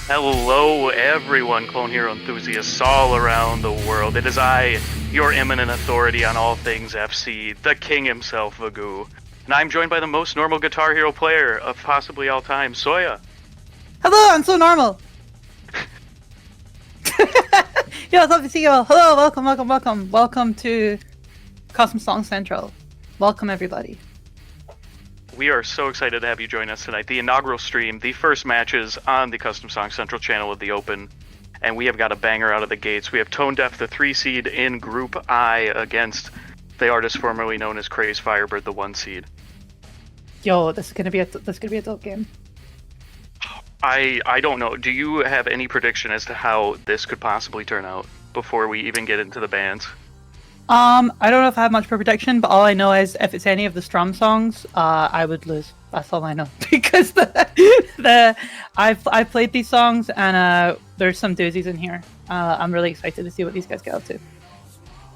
Hello, everyone, Clone Hero enthusiasts all around the world. It is I, your eminent authority on all things FC, the king himself, Vagoo. And I'm joined by the most normal Guitar Hero player of possibly all time, Soya. Hello, I'm so normal. Yo, it's love to see you all. Hello, welcome to Custom Song Central. Welcome, everybody. We are so excited to have you join us tonight. The inaugural stream, the first matches on the Custom Song Central channel of the Open, and we have got a banger out of the gates. We have Tone Deaf, the 3 seed in Group I, against the artist formerly known as Craze Firebird, the 1 seed. Yo, this is gonna be a dope game. I don't know. Do you have any prediction as to how this could possibly turn out before we even get into the bands? I don't know if I have much for prediction, but all I know is if it's any of the Strum songs, I would lose. That's all I know because I've played these songs and there's some doozies in here. I'm really excited to see what these guys get up to.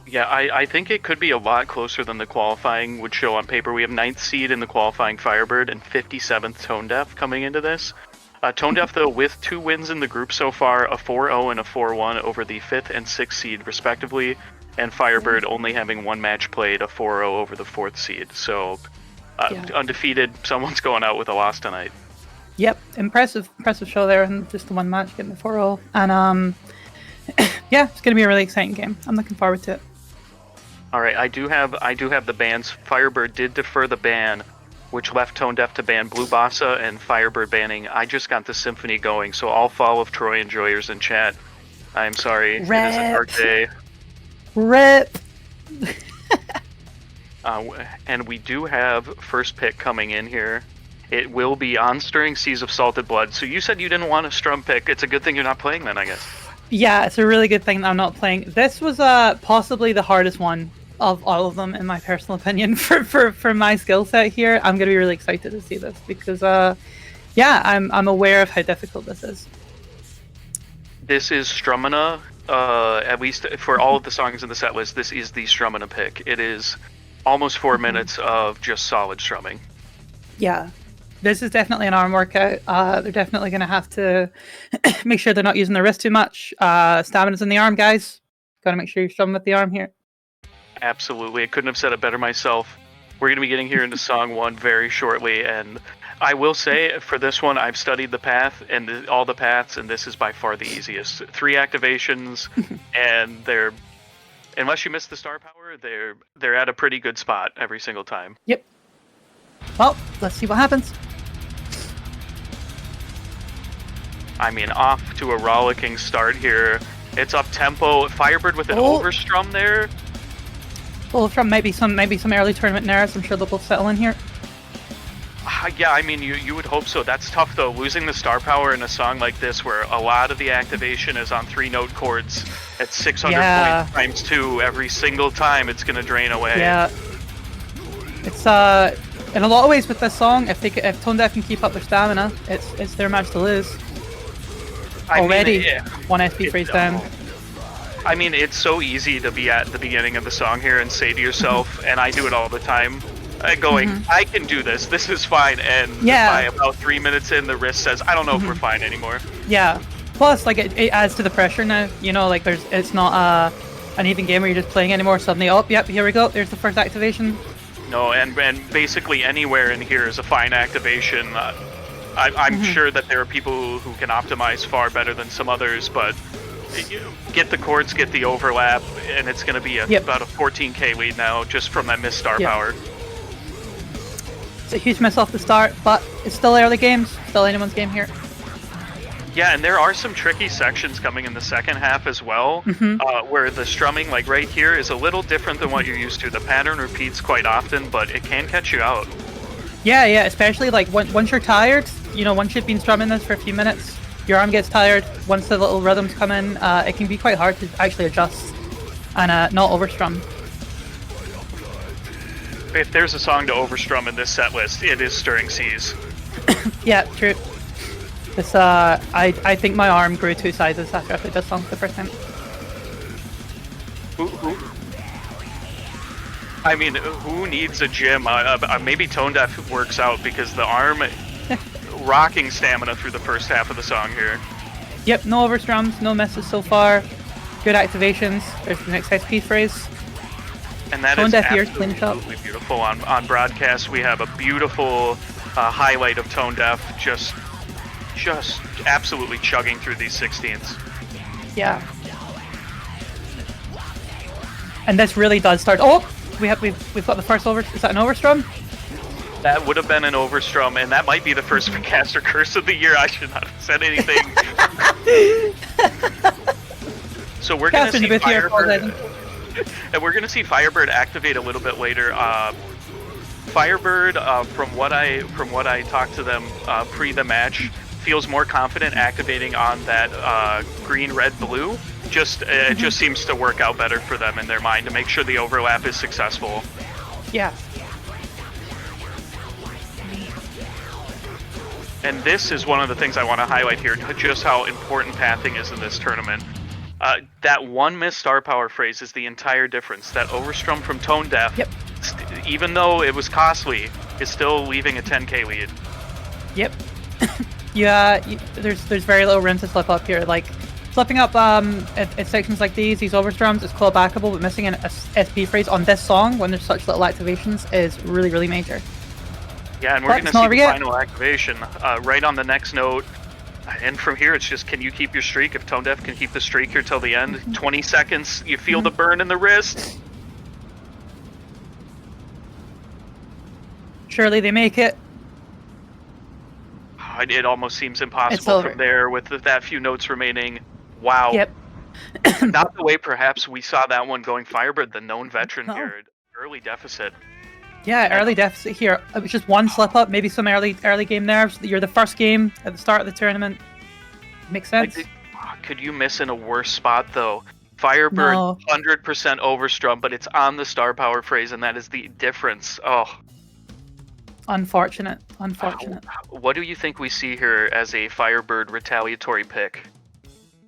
Yeah, I think it could be a lot closer than the qualifying would show on paper. We have 9th seed in the qualifying Firebird and 57th Tone Deaf coming into this. Tone Deaf, though, with 2 wins in the group so far, a 4-0 and a 4-1 over the 5th and 6th seed, respectively, and Firebird only having 1 match played, a 4-0 over the 4th seed. So, undefeated, someone's going out with a loss tonight. Yep, impressive show there, and just the 1 match getting the 4-0. And, yeah, it's going to be a really exciting game. I'm looking forward to it. All right, I do have the bans. Firebird did defer the ban, which left Tone Deaf to ban Blue Bossa and Firebird banning I Just Got the Symphony Going, so all Fall of Troy enjoyers in chat, I'm sorry, It is a dark day. RIP! And we do have first pick coming in here. It will be On Stirring Seas of Salted Blood. So you said you didn't want a Strum pick. It's a good thing you're not playing then, I guess. Yeah, it's a really good thing that I'm not playing. This was possibly the hardest one of all of them, in my personal opinion, for my skill set here. I'm going to be really excited to see this because, yeah, I'm aware of how difficult this is. This is Strummina. At least for all of the songs in the set list, this is the Strummina pick. It is almost 4 minutes of just solid strumming. Yeah, this is definitely an arm workout. They're definitely going to have to make sure they're not using their wrist too much. Stamina's in the arm, guys. Got to make sure you strum with the arm here. Absolutely. I couldn't have said it better myself. We're going to be getting here into song 1 very shortly, and I will say, for this one, I've studied the path and all the paths, and this is by far the easiest. 3 activations, and they're, unless you miss the star power, they're at a pretty good spot every single time. Yep. Well, let's see what happens. I mean, off to a rollicking start here. It's up tempo. Firebird with an overstrum there. Well, from maybe some early tournament nerves, I'm sure they'll both settle in here. Yeah, I mean, you would hope so. That's tough, though. Losing the star power in a song like this, where a lot of the activation is on 3-note chords at 600 points times 2 every single time, it's going to drain away. Yeah. It's in a lot of ways with this song, if Tone Deaf can keep up their stamina, it's their match to lose. Already, 1 SP freeze down. I mean, it's so easy to be at the beginning of the song here and say to yourself, and I do it all the time, going, I can do this, this is fine, and by about 3 minutes in, the wrist says, I don't know if we're fine anymore. Yeah, plus, like, it adds to the pressure now, you know, like, it's not an even game where you're just playing anymore, suddenly, oh, yep, here we go, there's the first activation. No, and basically anywhere in here is a fine activation. I'm sure that there are people who can optimize far better than some others, but get the chords, get the overlap, and it's going to be about a 14k lead now just from that missed star power. It's a huge miss off the start, but it's still early games, still anyone's game here. Yeah, and there are some tricky sections coming in the second half as well, where the strumming, like right here, is a little different than what you're used to. The pattern repeats quite often, but it can catch you out. Yeah, especially like once you're tired, you know, once you've been strumming this for a few minutes, your arm gets tired. Once the little rhythms come in, it can be quite hard to actually adjust and not overstrum. If there's a song to overstrum in this set list, it is Stirring Seas. Yeah, true. This, I think my arm grew 2 sizes after I played this song for the first time. I mean, who needs a gym? Maybe Tone Deaf works out because the arm rocking stamina through the first half of the song here. Yep, no overstrums, no misses so far. Good activations. There's the next SP phrase. And that Tone is deaf ears, clean up. absolutely beautiful. On broadcast, we have a beautiful highlight of Tone Deaf just absolutely chugging through these 16s. Yeah. And this really does start. Oh, we've got the first over. Is that an overstrum? That would have been an overstrum, and that might be the first caster curse of the year. I should not have said anything. So we're gonna see Firebird, and we're gonna see Firebird activate a little bit later. Firebird, from what I talked to them pre the match, feels more confident activating on that green, red, blue. It just seems to work out better for them in their mind to make sure the overlap is successful. Yeah. And this is one of the things I want to highlight here, just how important pathing is in this tournament. That one missed star power phrase is the entire difference. That overstrum from Tone Deaf, yep. Even though it was costly, is still leaving a 10k lead. Yep. There's very little room to slip up here. Like, slipping up at sections like these overstrums is clawbackable, but missing an SP phrase on this song when there's such little activations is really, really major. Yeah, and we're going to see the final activation right on the next note. And from here, it's just, can you keep your streak? If Tone Deaf can keep the streak here till the end, 20 seconds, you feel the burn in the wrist. Surely they make it. It almost seems impossible from there with that few notes remaining. Wow. Yep. Not the way perhaps we saw that one going Firebird, the known veteran here. Early deficit. Yeah, early deficit here. It was just one slip up, maybe some early game nerves. You're the first game at the start of the tournament. Makes sense. Could you miss in a worse spot though? Firebird, 100% overstrum, but it's on the star power phrase, and that is the difference. Oh. Unfortunate. What do you think we see here as a Firebird retaliatory pick?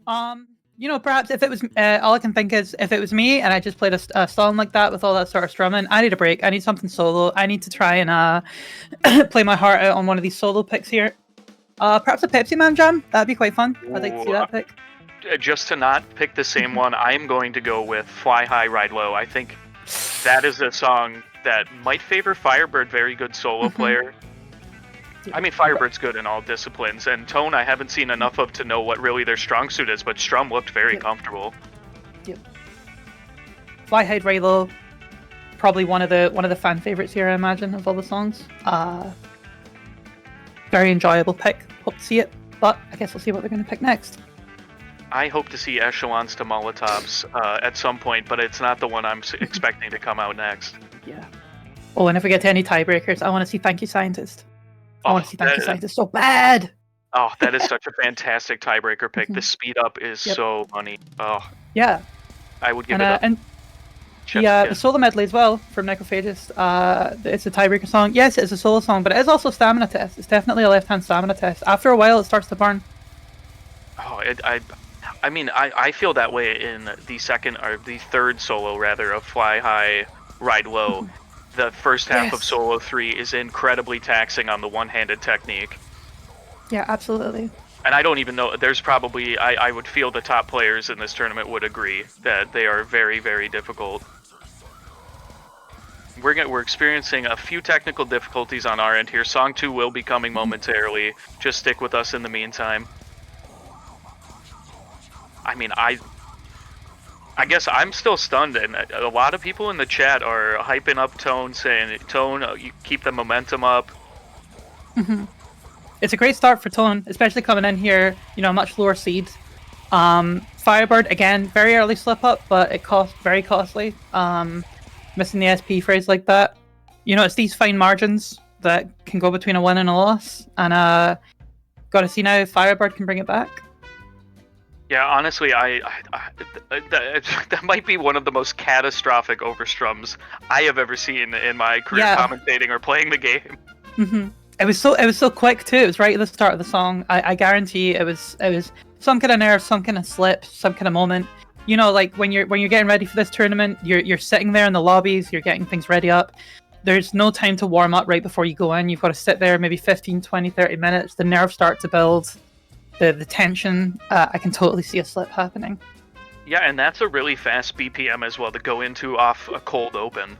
Perhaps if it was, all I can think is if it was me and I just played a song like that with all that sort of strumming, I need a break. I need something solo. I need to try and play my heart out on one of these solo picks here. Perhaps a Pepsi Man jam. That'd be quite fun. I'd like to see that pick. Just to not pick the same one, I'm going to go with Fly High, Ride Low. I think that is a song that might favor Firebird, very good solo player. I mean, Firebird's good in all disciplines, and Tone I haven't seen enough of to know what really their strong suit is, but Strum looked very comfortable. Yep. Fly High, Ride Low, probably one of the fan favorites here, I imagine, of all the songs. Very enjoyable pick. Hope to see it, but I guess we'll see what they're going to pick next. I hope to see Echelons to Molotovs at some point, but it's not the one I'm expecting to come out next. Yeah. Oh, and if we get to any tiebreakers, I want to see Thank You Scientist. I want to see Thank You Scientist so bad. Oh, that is such a fantastic tiebreaker pick. The speed up is so funny. Oh. Yeah. I would give it up. And the solo medley as well from Necrophagist. It's a tiebreaker song. Yes, it's a solo song, but it is also a stamina test. It's definitely a left-hand stamina test. After a while, it starts to burn. Oh, I mean, I feel that way in the third solo rather of Fly High, Ride Low. The first half of Solo 3 is incredibly taxing on the one-handed technique. Yeah, absolutely. And I don't even know, there's probably, I would feel the top players in this tournament would agree that they are very, very difficult. We're experiencing a few technical difficulties on our end here. Song 2 will be coming momentarily. Just stick with us in the meantime. I mean, I guess I'm still stunned, and a lot of people in the chat are hyping up Tone, saying, Tone, you keep the momentum up. It's a great start for Tone, especially coming in here, much lower seed. Firebird, again, very early slip up, but it cost very costly. Missing the SP phrase like that. It's these fine margins that can go between a win and a loss, and got to see now if Firebird can bring it back. Yeah, honestly, that might be one of the most catastrophic overstrums I have ever seen in my career commentating or playing the game. It was so quick too. It was right at the start of the song. I guarantee it was some kind of nerve, some kind of slip, some kind of moment. Like when you're getting ready for this tournament, you're sitting there in the lobbies, you're getting things ready up. There's no time to warm up right before you go in. You've got to sit there maybe 15, 20, 30 minutes. The nerves start to build. the tension, I can totally see a slip happening. Yeah, and that's a really fast BPM as well to go into off a cold open.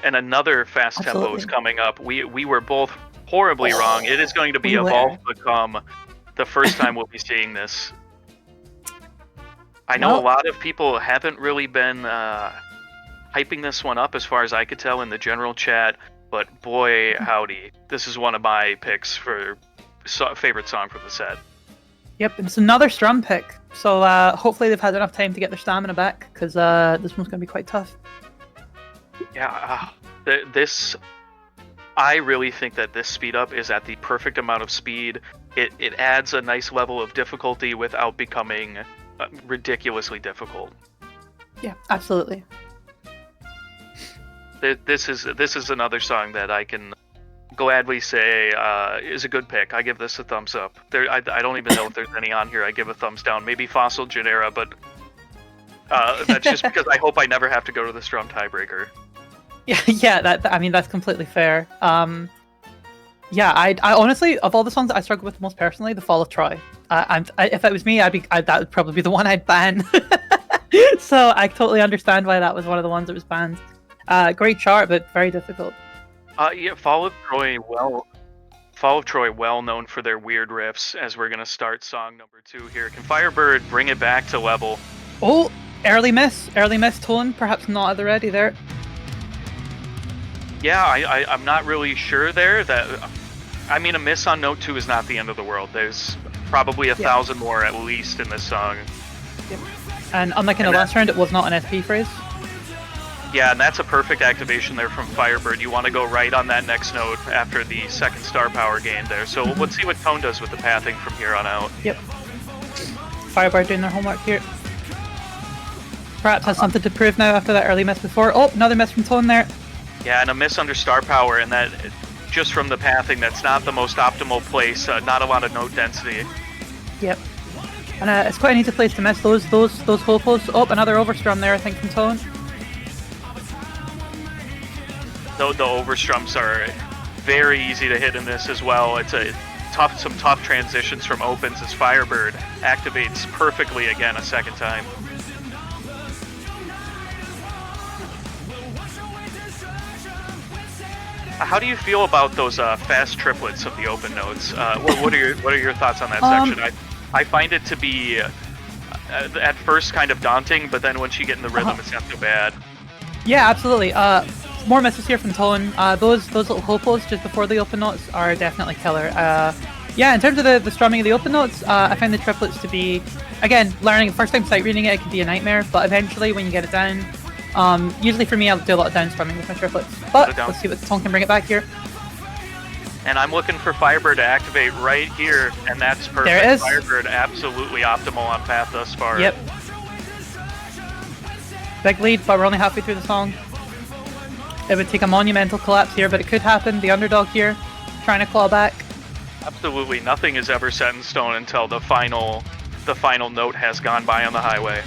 And another fast tempo is coming up. We were both horribly wrong. It is going to be Evolve Become the first time we'll be seeing this. I know a lot of people haven't really been hyping this one up as far as I could tell in the general chat, but boy howdy, this is one of my picks for favorite song from the set. Yep, it's another strum pick, so hopefully they've had enough time to get their stamina back, because this one's going to be quite tough. Yeah, I really think that this speed up is at the perfect amount of speed. It adds a nice level of difficulty without becoming ridiculously difficult. Yeah, absolutely. This is another song that I can gladly say is a good pick. I give this a thumbs up. I don't even know if there's any on here I give a thumbs down. Maybe Fossil Genera, but that's just because I hope I never have to go to the strum tiebreaker. Yeah, I mean, that's completely fair. Yeah, I honestly, of all the songs that I struggle with most personally, The Fall of Troy. If it was me, that would probably be the one I'd ban. So I totally understand why that was one of the ones that was banned. Great chart, but very difficult. Yeah, Fall of Troy, well known for their weird riffs. As we're gonna start song number 2 here. Can Firebird bring it back to level? Oh, early miss tone, perhaps not at the ready there. Yeah, I'm not really sure there. I mean, a miss on note 2 is not the end of the world. There's probably 1,000 more at least in this song. Yep. And unlike in the last round, it was not an SP phrase. Yeah, and that's a perfect activation there from Firebird. You want to go right on that next note after the second star power gain there. So let's see what Tone does with the pathing from here on out. Yep. Firebird doing their homework here. Perhaps has something to prove now after that early miss before. Oh, another miss from Tone there. Yeah, and a miss under star power, and that just from the pathing, that's not the most optimal place. Not a lot of note density. Yep. And it's quite an easy place to miss those hole posts. Oh, another overstrum there, I think, from Tone. The overstrums are very easy to hit in this as well. It's some tough transitions from opens as Firebird activates perfectly again a second time. How do you feel about those fast triplets of the open notes? What are your thoughts on that section? I find it to be at first kind of daunting, but then once you get in the rhythm, it's not so bad. Yeah, absolutely. More misses here from Tone. Those little hole posts just before the open notes are definitely killer. Yeah, in terms of the strumming of the open notes, I find the triplets to be, again, learning first time sight reading it can be a nightmare, but eventually when you get it down, usually for me I'll do a lot of down strumming with my triplets. But let's see what Tone can bring it back here. And I'm looking for Firebird to activate right here, and that's perfect. There it is. Firebird absolutely optimal on path thus far. Yep. Big lead, but we're only halfway through the song. It would take a monumental collapse here, but it could happen. The underdog here, trying to claw back. Absolutely, nothing is ever set in stone until the final note has gone by on the highway.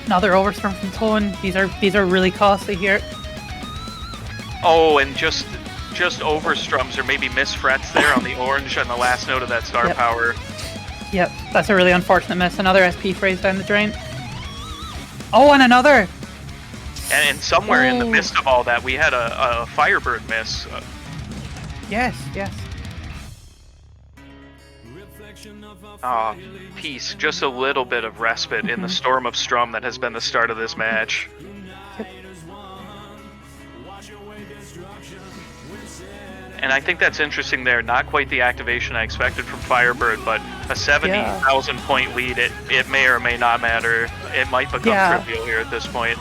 Another overstrum from Tone. These are really costly here. Oh, and just overstrums or maybe miss frets there on the orange on the last note of that star power. Yep, that's a really unfortunate miss. Another SP phrase down the drain. Oh, and another. And somewhere in the midst of all that, we had a Firebird miss. Yes. Peace. Just a little bit of respite in the storm of strum that has been the start of this match. And I think that's interesting there. Not quite the activation I expected from Firebird, but a 70,000 point lead, it may or may not matter. It might become trivial here at this point.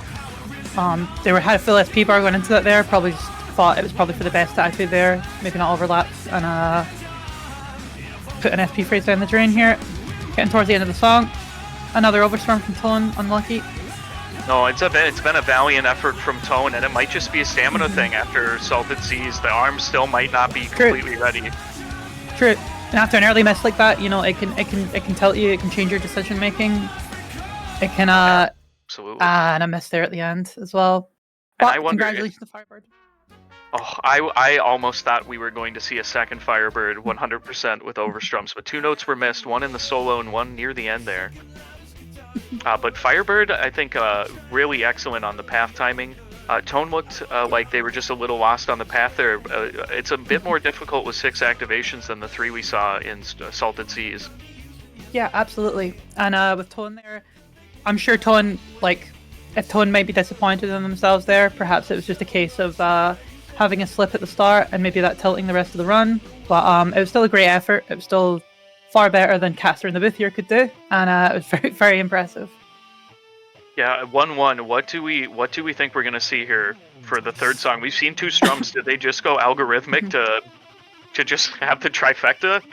They had a full SP bar going into that there. Probably just thought it was probably for the best to activate there. Maybe not overlap. And put an SP phrase down the drain here. Getting towards the end of the song. Another overstorm from Tone. Unlucky. No, it's been a valiant effort from Tone, and it might just be a stamina thing after Salted Seas. The arm still might not be completely ready. True. And after an early miss like that, you know, it can tell you, it can change your decision making. It can absolutely. And a miss there at the end as well. But and I wonder congratulations to Firebird. Oh, I almost thought we were going to see a second Firebird 100% with overstrums, but 2 notes were missed, one in the solo and one near the end there. But Firebird, I think, really excellent on the path timing. Tone looked like they were just a little lost on the path there. It's a bit more difficult with 6 activations than the 3 we saw in Salted Seas. Yeah, absolutely. And with Tone there, I'm sure Tone, like, if Tone might be disappointed in themselves there, perhaps it was just a case of having a slip at the start and maybe that tilting the rest of the run. But it was still a great effort. It was still far better than Caster in the booth here could do, and it was very, very impressive. Yeah, 1-1. What do we think we're gonna see here for the third song? We've seen 2 strums. Did they just go algorithmic to just have the trifecta?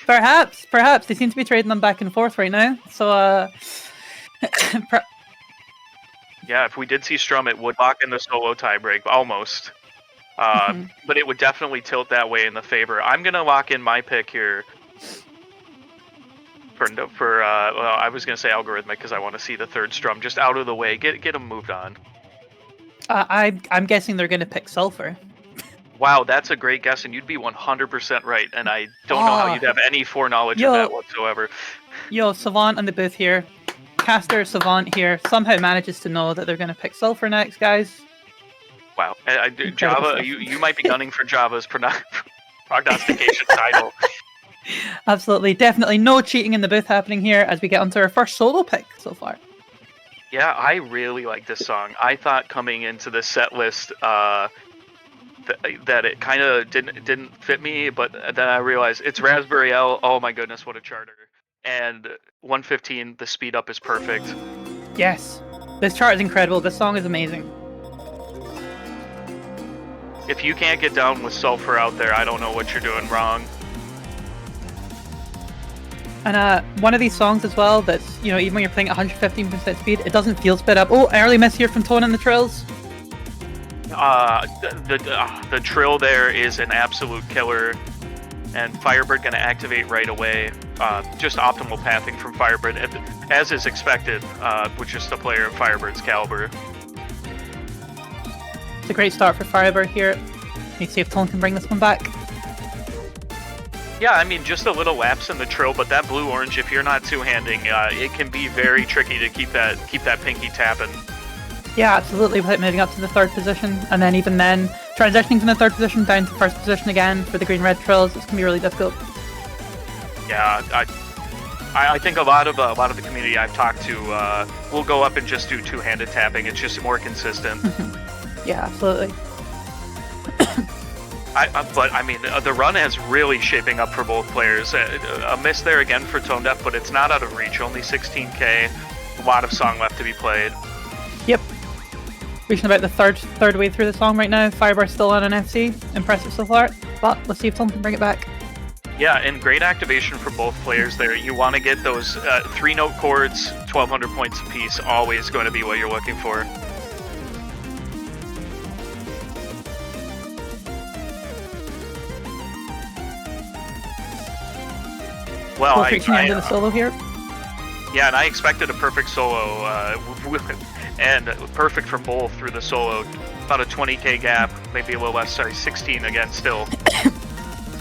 Perhaps they seem to be trading them back and forth right now. So yeah, if we did see strum, it would lock in the solo tiebreak almost. But it would definitely tilt that way in the favor. I'm gonna lock in my pick here. Well, I was gonna say algorithmic because I want to see the third strum just out of the way, get them moved on. I'm guessing they're gonna pick Sulfur. Wow, that's a great guess, and you'd be 100% right. And I don't know how you'd have any foreknowledge of that whatsoever. Yo, Savant in the booth here, Caster Savant here somehow manages to know that they're gonna pick Sulfur next, guys. Wow, Java, you might be gunning for Java's prognostication title. Absolutely, definitely no cheating in the booth happening here as we get onto our first solo pick so far. Yeah, I really like this song. I thought coming into the set list that it kind of didn't fit me, but then I realized it's Raspberry L. Oh my goodness, what a charter! And 115, the speed up is perfect. Yes, this chart is incredible. This song is amazing. If you can't get down with Sulfur out there, I don't know what you're doing wrong. And one of these songs as well that's, you know, even when you're playing at 115% speed, it doesn't feel sped up. Oh, early miss here from Tone and the trills. The trill there is an absolute killer, and Firebird gonna activate right away. Just optimal pathing from Firebird, as is expected, with just a player of Firebird's caliber. It's a great start for Firebird here. Need to see if Tone can bring this one back. Yeah, I mean, just a little lapse in the trill, but that blue-orange, if you're not two-handing, it can be very tricky to keep that pinky tapping. Yeah, absolutely, without moving up to the third position, and then even then, transitioning from the third position down to first position again for the green-red trills, it's gonna be really difficult. Yeah, I think a lot of the community I've talked to will go up and just do two-handed tapping. It's just more consistent. Yeah, absolutely. But I mean, the run is really shaping up for both players. A miss there again for Tone Deaf, but it's not out of reach. Only 16k. A lot of song left to be played. Yep. Reaching about the third way through the song right now. Firebird's still on an FC. Impressive so far. But let's see if Tone can bring it back. Yeah, and great activation for both players there. You want to get those 3-note chords, 1,200 points apiece. Always going to be what you're looking for. Well, reaching into the solo here. Yeah, and I expected a perfect solo, and perfect for both through the solo. About a 20k gap, maybe a little less. Sorry, 16 again, still.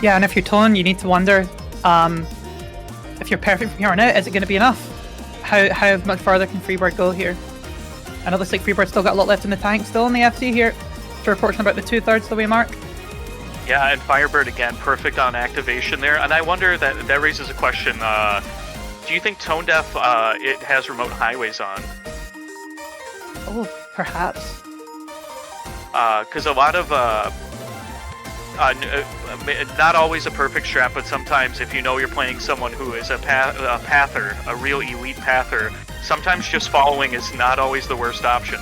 Yeah, and if you're Tone, you need to wonder if you're perfect from here on out, is it going to be enough? How much farther can Freebird go here? And it looks like Freebird's still got a lot left in the tank, still in the FC here. To reporting about the 2/3 the way mark. Yeah, and Firebird again, perfect on activation there. And I wonder, that raises a question. Do you think Tone Deaf it has remote highways on? Oh, perhaps. Because a lot of not always a perfect strat, but sometimes if you know you're playing someone who is a pather, a real elite pather, sometimes just following is not always the worst option.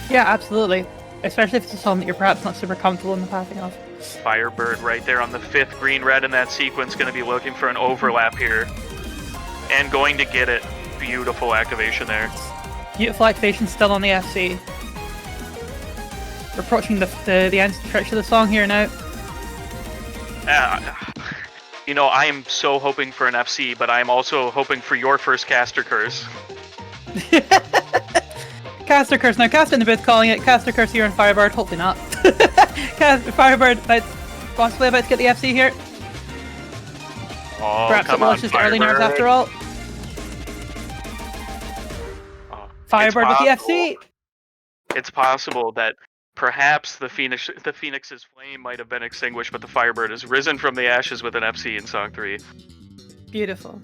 Yeah, absolutely. Especially if it's a song that you're perhaps not super comfortable in the pathing of. Firebird right there on the 5th green-red in that sequence, going to be looking for an overlap here. And going to get it. Beautiful activation there. Beautiful activation still on the FC. We're approaching the end stretch of the song here now. You know, I am so hoping for an FC, but I am also hoping for your first caster curse. Caster Curse. Now, Caster in the booth calling it. Caster Curse here on Firebird. Hopefully not. Firebird, possibly about to get the FC here. Oh, Perhaps it was just early nerves after all. Firebird with the FC. It's possible that perhaps the Phoenix's flame might have been extinguished, but the Firebird has risen from the ashes with an FC in Song 3. Beautiful.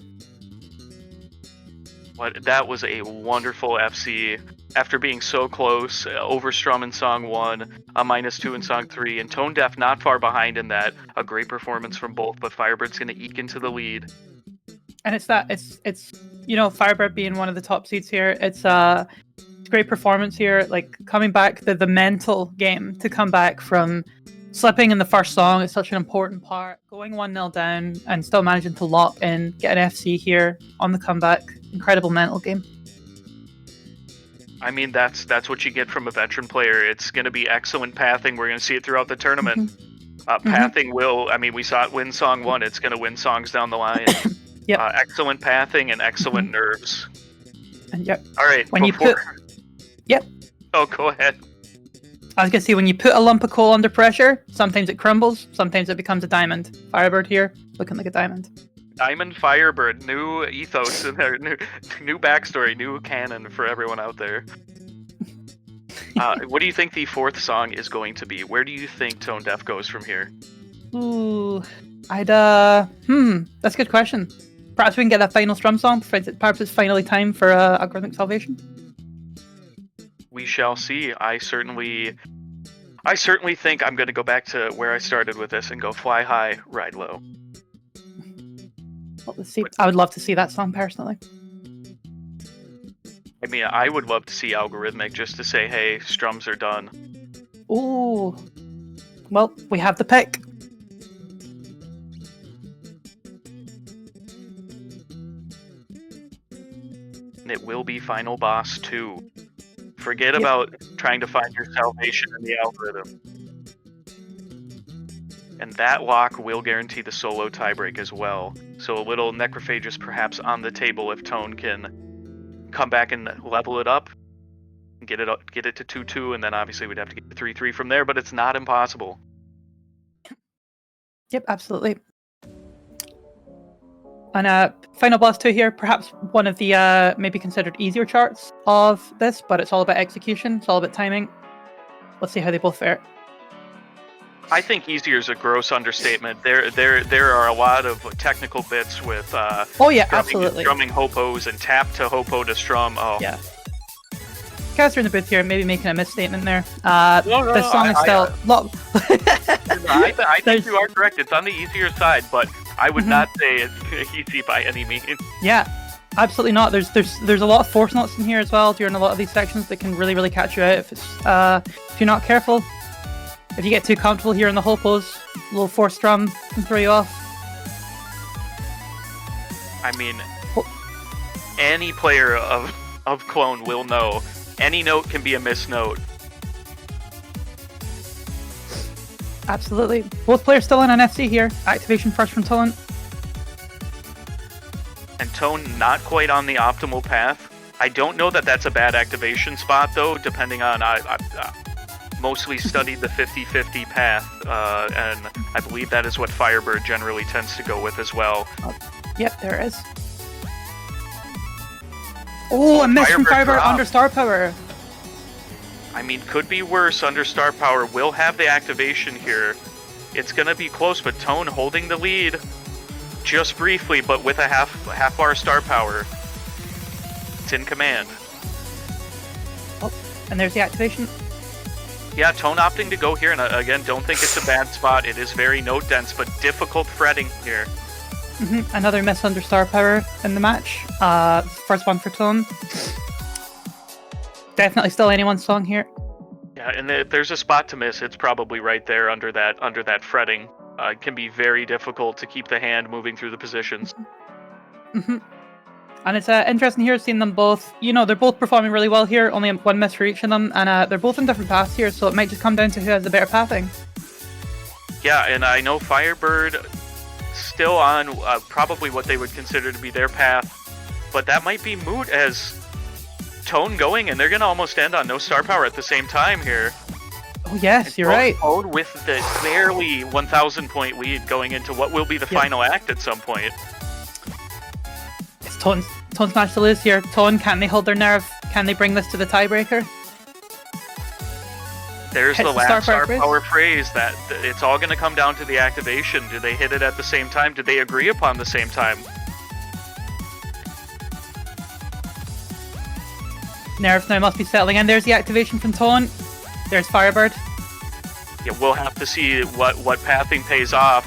But that was a wonderful FC. After being so close, Overstrum in Song 1, a -2 in Song 3, and Tone Deaf not far behind in that. A great performance from both, but Firebird's going to eke into the lead. And it's Firebird being one of the top seeds here. It's a great performance here, like coming back the mental game to come back from slipping in the first song is such an important part. Going 1-0 down and still managing to lock in, get an FC here on the comeback. Incredible mental game. I mean, that's what you get from a veteran player. It's going to be excellent pathing. We're going to see it throughout the tournament. Pathing will, I mean, we saw it win Song 1. It's going to win songs down the line. Yep. Excellent pathing and excellent nerves. And yep. All right. Yep. Oh, go ahead. I was going to say, when you put a lump of coal under pressure, sometimes it crumbles, sometimes it becomes a diamond. Firebird here, looking like a diamond. Diamond Firebird, new ethos in there, new backstory, new canon for everyone out there. What do you think the fourth song is going to be? Where do you think Tone Deaf goes from here? Ooh, that's a good question. Perhaps we can get that final strum song. Perhaps it's finally time for Algorithmic Salvation. We shall see. I certainly think I'm going to go back to where I started with this and go fly high, ride low. Well, let's see. I would love to see that song personally. I mean, I would love to see Algorithmic just to say, hey, strums are done. Ooh. Well, we have the pick. And it will be Final Boss 2. Forget about trying to find your salvation in the algorithm. And that lock will guarantee the solo tiebreak as well. So a little Necrophagus perhaps on the table if Tone can come back and level it up, and get it to 2-2, and then obviously we'd have to get to 3-3 from there, but it's not impossible. Yep, absolutely. And Final Boss 2 here, perhaps one of the maybe considered easier charts of this, but it's all about execution, it's all about timing. Let's see how they both fare. I think easier is a gross understatement. There are a lot of technical bits with absolutely. Strumming hopos and tap to hopo to strum. Oh. Yeah. Caster in the booth here, maybe making a misstatement there. This song is still... I think you are correct. It's on the easier side, but I would not say it's easy by any means. Yeah, absolutely not. There's a lot of force notes in here as well during a lot of these sections that can really, really catch you out if you're not careful. If you get too comfortable here in the hopos, a little force strum can throw you off. I mean, any player of Clone will know any note can be a missed note. Absolutely. Both players still in an FC here. Activation first from Tone. And Tone not quite on the optimal path. I don't know that that's a bad activation spot, though, depending on... I mostly studied the 50-50 path, and I believe that is what Firebird generally tends to go with as well. Yep, there it is. Oh, a miss from Firebird under star power. I mean, could be worse. Under star power will have the activation here. It's gonna be close, but Tone holding the lead just briefly, but with a half bar star power. It's in command. Oh, and there's the activation. Yeah, Tone opting to go here, and again, don't think it's a bad spot. It is very note dense, but difficult fretting here. Another miss under star power in the match. First one for Tone. Definitely still anyone's song here. Yeah, and there's a spot to miss. It's probably right there under that fretting. It can be very difficult to keep the hand moving through the positions. And it's interesting here seeing them both. You know, they're both performing really well here. Only one miss for each of them, and they're both in different paths here. So it might just come down to who has the better pathing. Yeah, and I know Firebird still on probably what they would consider to be their path, but that might be moot as Tone going, and they're gonna almost end on no star power at the same time here. Oh yes, And you're right. Tone with the barely 1,000 point lead going into what will be the final act at some point. It's Tone's match to lose here. Tone, can they hold their nerve? Can they bring this to the tiebreaker? There's Hits the the last star star power phrase that it's all going to come down to the activation. Do they hit it at the same time? Do they agree upon the same time? Nerves now must be settling in. There's the activation from Tone. There's Firebird. Yeah, we'll have to see what pathing pays off.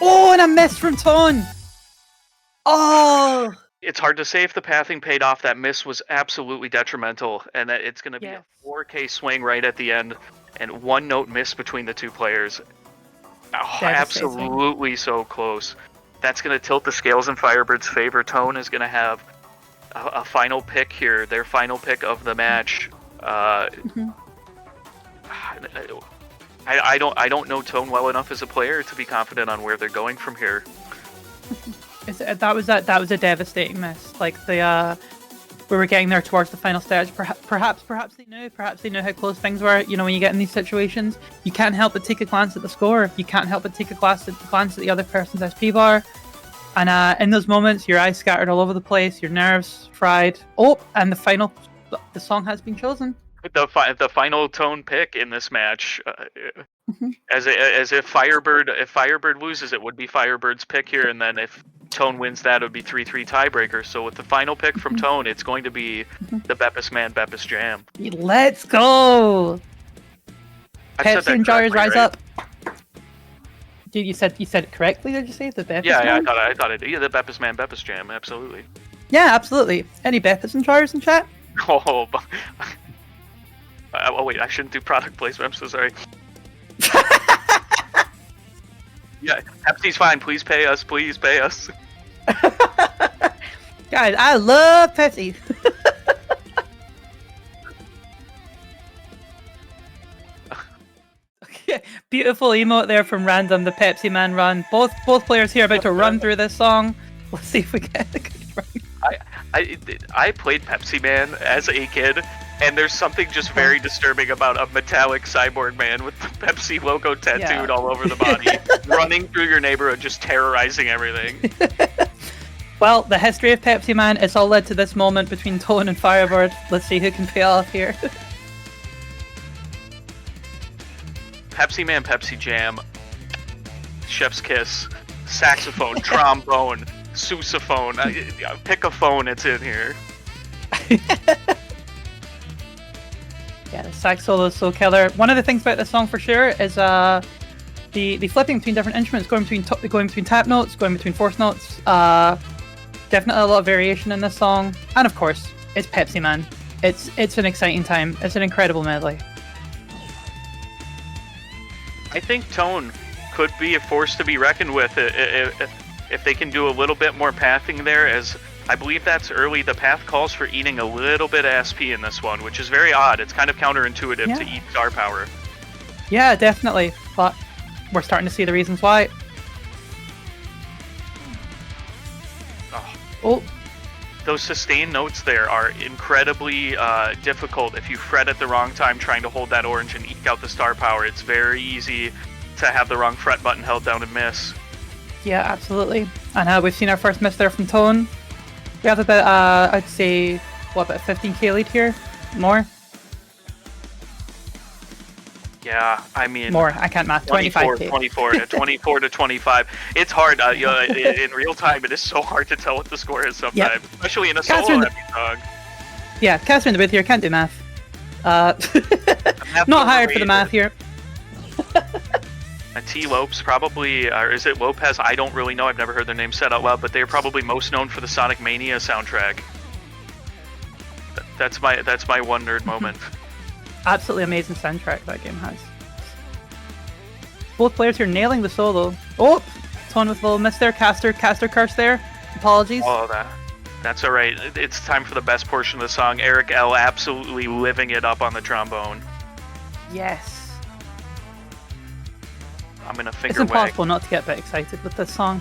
Oh, and a miss from Tone. Oh. It's hard to say if the pathing paid off. That miss was absolutely detrimental, and that it's going to be a 4K swing right at the end, and one note miss between the two players. Oh, absolutely so close. That's going to tilt the scales in Firebird's favor. Tone is going to have a final pick here, their final pick of the match. I don't know Tone well enough as a player to be confident on where they're going from here. That was a devastating miss. Like we were getting there towards the final stage. Perhaps they knew how close things were. You know, when you get in these situations, you can't help but take a glance at the score. You can't help but take a glance at the other person's SP bar. And in those moments, your eyes scattered all over the place, your nerves fried. Oh, and the song has been chosen. The final Tone pick in this match, as if Firebird loses, it would be Firebird's pick here, and then if Tone wins that, it would be 3-3 tiebreaker. So with the final pick from Tone, it's going to be the Beppis Man, Beppis Jam. Let's go! Pepsi and Jars rise up. Dude, you said it correctly. Did you say the Beppis? Yeah, Man? I thought it. Yeah, the Beppis Man, Beppis Jam, absolutely. Yeah, absolutely. Any Beppis and Jars in chat? Oh, oh wait, I shouldn't do product placement. I'm so sorry. Yeah, Pepsi's fine. Please pay us. Please pay us. Guys, I love Pepsi. Okay, beautiful emote there from Random, the Pepsi Man run. Both players here about to run through this song. Let's see if we get a good run. I played Pepsi Man as a kid, and there's something just very disturbing about a metallic cyborg man with the Pepsi logo tattooed all over the body, running through your neighborhood, just terrorizing everything. Well, the history of Pepsi Man, it's all led to this moment between Tone and Firebird. Let's see who can pay off here. Pepsi Man, Pepsi Jam, Chef's Kiss, saxophone, trombone, sousaphone. Pick a phone, it's in here. Yeah, the sax solo is so killer. One of the things about this song for sure is the flipping between different instruments, going between tap notes, going between fourth notes. Definitely a lot of variation in this song, and of course, it's Pepsi Man. It's an exciting time. It's an incredible medley. I think Tone could be a force to be reckoned with if they can do a little bit more pathing there, as I believe that's early. The path calls for eating a little bit of SP in this one, which is very odd. It's kind of counterintuitive to eat star power. Yeah, definitely. But we're starting to see the reasons why. Oh. Those sustained notes there are incredibly difficult if you fret at the wrong time trying to hold that orange and eke out the star power. It's very easy to have the wrong fret button held down and miss. Yeah, absolutely. And we've seen our first miss there from Tone. We have about, I'd say, what, about 15k lead here? More? Yeah, I mean... More, I can't math. 25k. 24 to 25. It's hard. In real time, it is so hard to tell what the score is sometimes, especially in a solo-heavy song. Yeah, Caster in the booth here, can't do math. Not hired for the math here. T. Lopes probably, or is it Lopez? I don't really know. I've never heard their name said out loud, but they're probably most known for the Sonic Mania soundtrack. That's my one nerd moment. Absolutely amazing soundtrack that game has. Both players here nailing the solo. Oh, Tone with a little miss there. Caster curse there. Apologies. Oh, that's all right. It's time for the best portion of the song. Eric L. absolutely living it up on the trombone. Yes. I'm gonna finger It's impossible not to get a bit excited with this song.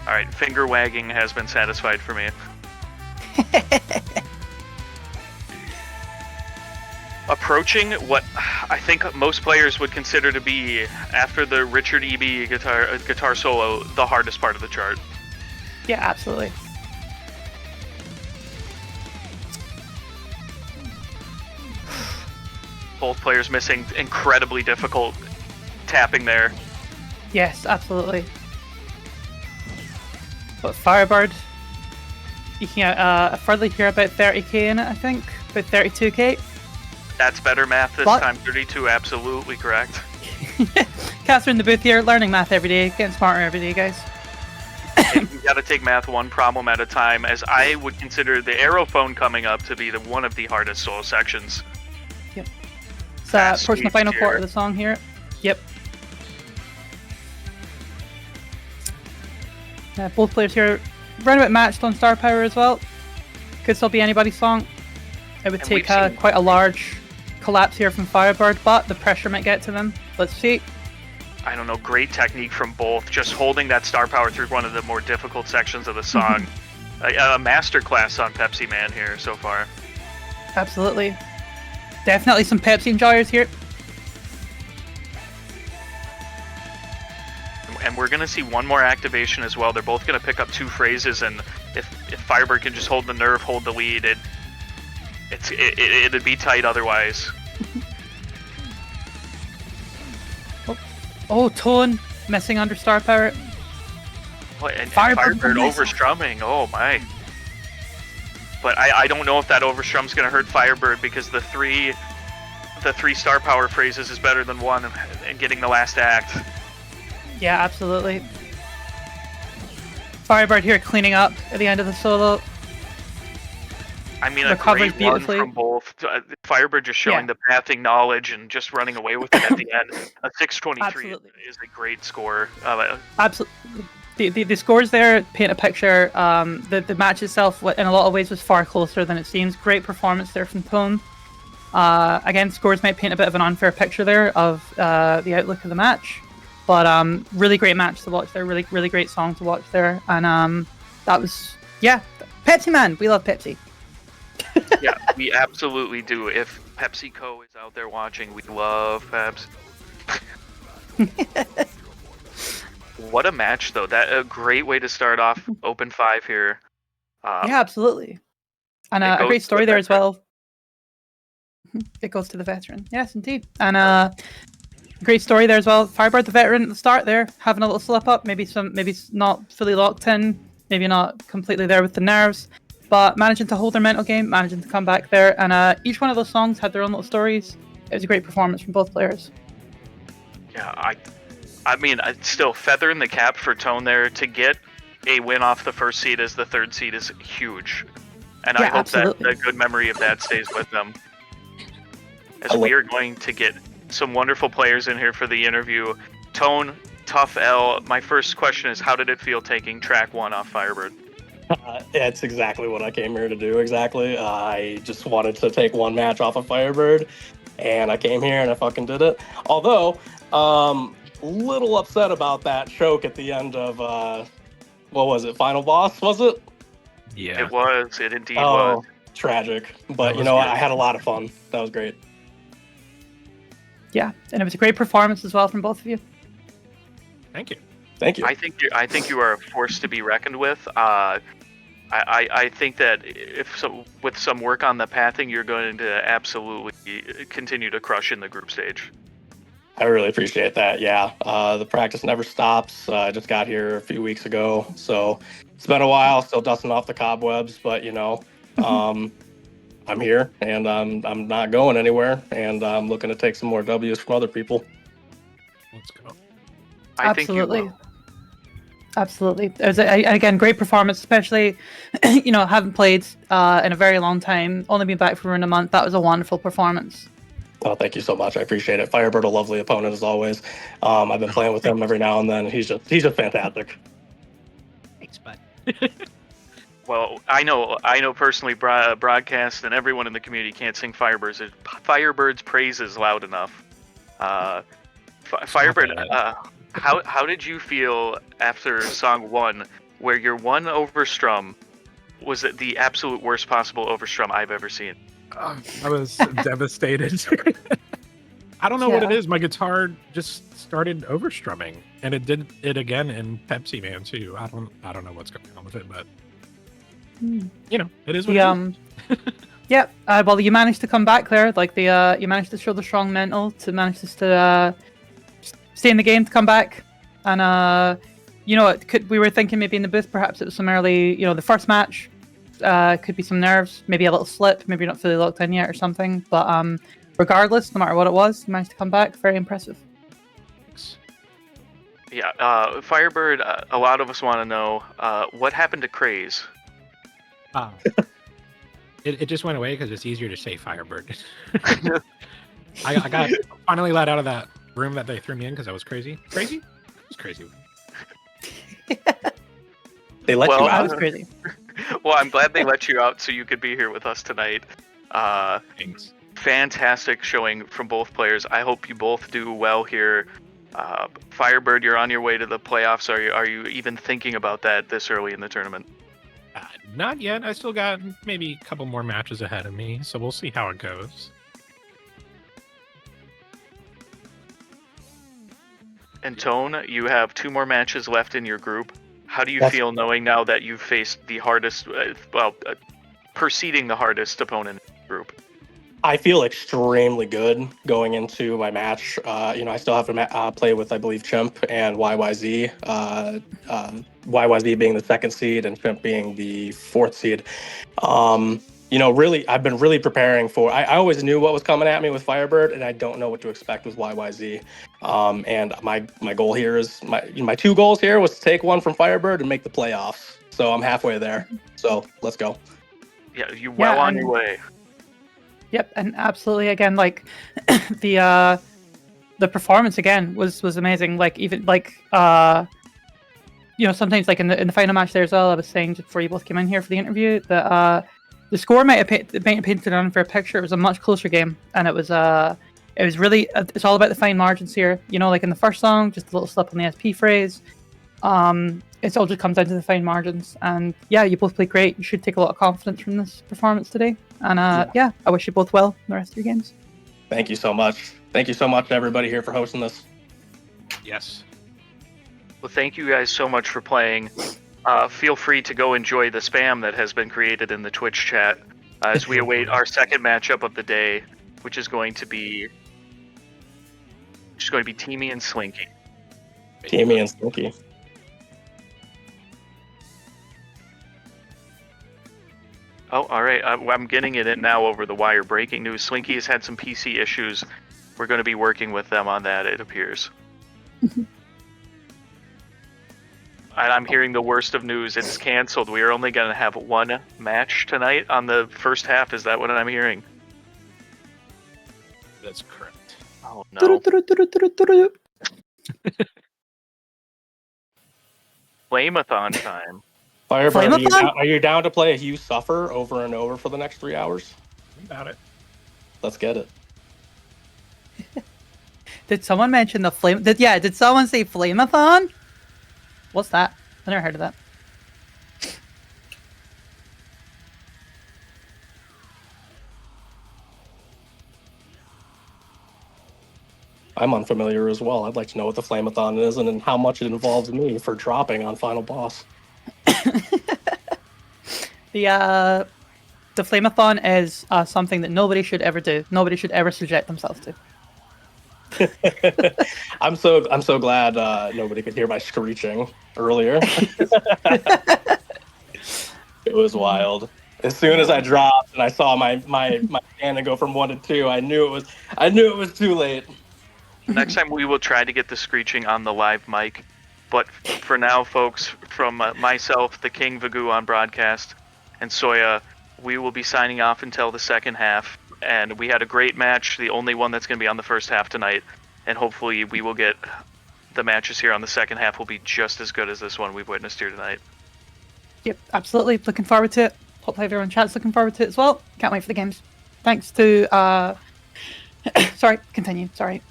All right, finger wagging has been satisfied for me. Approaching what I think most players would consider to be, after the Richard E.B. guitar solo, the hardest part of the chart. Yeah, absolutely. Both players missing incredibly difficult tapping there. Yes, absolutely. But Firebird, you can get further here about 30k in it, I think. About 32k. That's better math this time. 32, absolutely correct. Catherine in the booth here, learning math every day, getting smarter every day, guys. You gotta take math one problem at a time, as I would consider the Aerophone coming up to be one of the hardest solo sections. Yep. So, approaching the final quarter of the song here. Yep. Both players here roundabout matched on star power as well. Could still be anybody's song. It would take quite a large collapse here from Firebird, but the pressure might get to them. Let's see. I don't know, great technique from both. Just holding that star power through one of the more difficult sections of the song. A masterclass on Pepsi Man here so far. Absolutely. Definitely some Pepsi enjoyers here. And we're going to see one more activation as well. They're both going to pick up 2 phrases, and if Firebird can just hold the nerve, hold the lead, it'd be tight otherwise. Oh, Tone missing under star power. And Firebird overstrumming. Oh my. But I don't know if that overstrum's going to hurt Firebird, because the three star power phrases is better than one and getting the last act. Yeah, absolutely. Firebird here cleaning up at the end of the solo. I mean, a great run from both. Firebird just showing the pathing knowledge and just running away with it at the end. A 623 is a great score. Absolutely. The scores there paint a picture. The match itself, in a lot of ways, was far closer than it seems. Great performance there from Tone. Again, scores might paint a bit of an unfair picture there of the outlook of the match. But really great match to watch there. Really, really great song to watch there. And that was, yeah, Pepsi Man. We love Pepsi. Yeah, we absolutely do. If PepsiCo is out there watching, we love Pepsi. What a match, though. That a great way to start off Open 5 here. Yeah, absolutely. And a great story there as well. It goes to the veteran. Yes, indeed. And great story there as well. Firebird, the veteran at the start there, having a little slip up. Maybe not fully locked in. Maybe not completely there with the nerves. But managing to hold their mental game, managing to come back there, and each one of those songs had their own little stories. It was a great performance from both players. Yeah, I mean, still feather in the cap for Tone there. To get a win off the first seed as the third seed is huge, and I hope that the good memory of that stays with them. As we are going to get some wonderful players in here for the interview. Tone, Tough L. My first question is, how did it feel taking track 1 off Firebird? It's exactly what I came here to do, exactly. I just wanted to take one match off of Firebird, and I came here and I fucking did it. Although, little upset about that choke at the end of, what was it, Final Boss, was it? Yeah. It was, it indeed was. Tragic. But you know what, I had a lot of fun. That was great. Yeah, and it was a great performance as well from both of you. Thank you. Thank you. I think you are a force to be reckoned with. I think that with some work on the pathing, you're going to absolutely continue to crush in the group stage. I really appreciate that. Yeah, the practice never stops. I just got here a few weeks ago, so it's been a while. Still dusting off the cobwebs, but you know, I'm here and I'm not going anywhere, and I'm looking to take some more W's from other people. Let's go. Absolutely. Absolutely. It was, again, great performance, especially, you know, haven't played in a very long time, only been back for around a month. That was a wonderful performance. Oh, thank you so much. I appreciate it. Firebird, a lovely opponent as always. I've been playing with him every now and then. He's just fantastic. Thanks, bud. Well, I know personally, broadcast and everyone in the community can't sing Firebird's praises loud enough. Firebird, how did you feel after song 1 where your one overstrum was the absolute worst possible overstrum I've ever seen. I was devastated. I don't know what it Yeah. is. My guitar just started overstrumming, and it did it again in Pepsi Man too. I don't know what's going on with it, but you know, it is what it is. Yeah. Well, you managed to come back, Claire. Like you managed to show the strong mental to manage to stay in the game, to come back, and you know, we were thinking maybe in the booth, perhaps it was some early, you know, the first match, could be some nerves, maybe a little slip, maybe you're not fully locked in yet or something. But regardless, no matter what it was, you managed to come back. Very impressive. Yeah, Firebird, a lot of us want to know what happened to Craze. It just went away because it's easier to say Firebird. I got finally let out of that room that they threw me in because I was crazy. Crazy? It was crazy. They let Well, you That out. was crazy. Well, I'm glad they let you out so you could be here with us tonight. Thanks. Fantastic showing from both players. I hope you both do well here. Firebird, you're on your way to the playoffs. Are you even thinking about that this early in the tournament? Not yet. I still got maybe a couple more matches ahead of me, so we'll see how it goes. And Tone, you have 2 more matches left in your group. How do you Yes. feel knowing now that you've faced the hardest, preceding the hardest opponent in the group? I feel extremely good going into my match. You know, I still have to play with, I believe, Chimp and YYZ. YYZ being the 2nd seed and Chimp being the 4th seed. You know, really, I've been really preparing for. I always knew what was coming at me with Firebird, and I don't know what to expect with YYZ. And my goal here is my 2 goals here was to take one from Firebird and make the playoffs. So I'm halfway there. So let's go. Yeah, you well Yeah, on your way. Yep, and absolutely. Again, like the performance again was amazing. Like even like you know, sometimes like in the final match there as well, I was saying just before you both came in here for the interview that the score might have painted an unfair picture. It was a much closer game, and it was really it's all about the fine margins here. You know, like in the first song, just a little slip on the SP phrase. It all just comes down to the fine margins, and yeah, you both played great. You should take a lot of confidence from this performance today, and yeah, I wish you both well in the rest of your games. Thank you so much. Thank you so much to everybody here for hosting this. Yes. Well, thank you guys so much for playing. Feel free to go enjoy the spam that has been created in the Twitch chat as we await our second matchup of the day, which is going to be Teamii and Slinky. Teamii and Slinky. Oh, all right. I'm getting it in now over the wire. Breaking news: Slinky has had some PC issues. We're going to be working with them on that, it appears. And I'm hearing the worst of news. It's canceled. We are only going to have 1 match tonight on the first half. Is that what I'm hearing? That's correct. Oh, no. Flame-a-thon time. Firebird, Flame-a-thon? are you down to play a Hugh Suffer over and over for the next 3 hours? About it. Let's get it. Did someone mention the flame? Did someone say flame-a-thon? What's that? I never heard of that. I'm unfamiliar as well. I'd like to know what the Flame-a-thon is and how much it involves me for dropping on Final Boss. The flame-a-thon is something that nobody should ever do. Nobody should ever subject themselves to. I'm so glad nobody could hear my screeching earlier. It was wild. As soon as I dropped and I saw my cannon go from 1 to 2, I knew it was too late. Next time we will try to get the screeching on the live mic. But for now, folks, from myself, the King Vagoo on broadcast, and Soya, we will be signing off until the second half. And we had a great match, the only one that's going to be on the first half tonight. And hopefully we will get the matches here on the second half will be just as good as this one we've witnessed here tonight. Yep, absolutely. Looking forward to it. Hopefully everyone in chat's looking forward to it as well. Can't wait for the games. Thanks to sorry, continue. Sorry.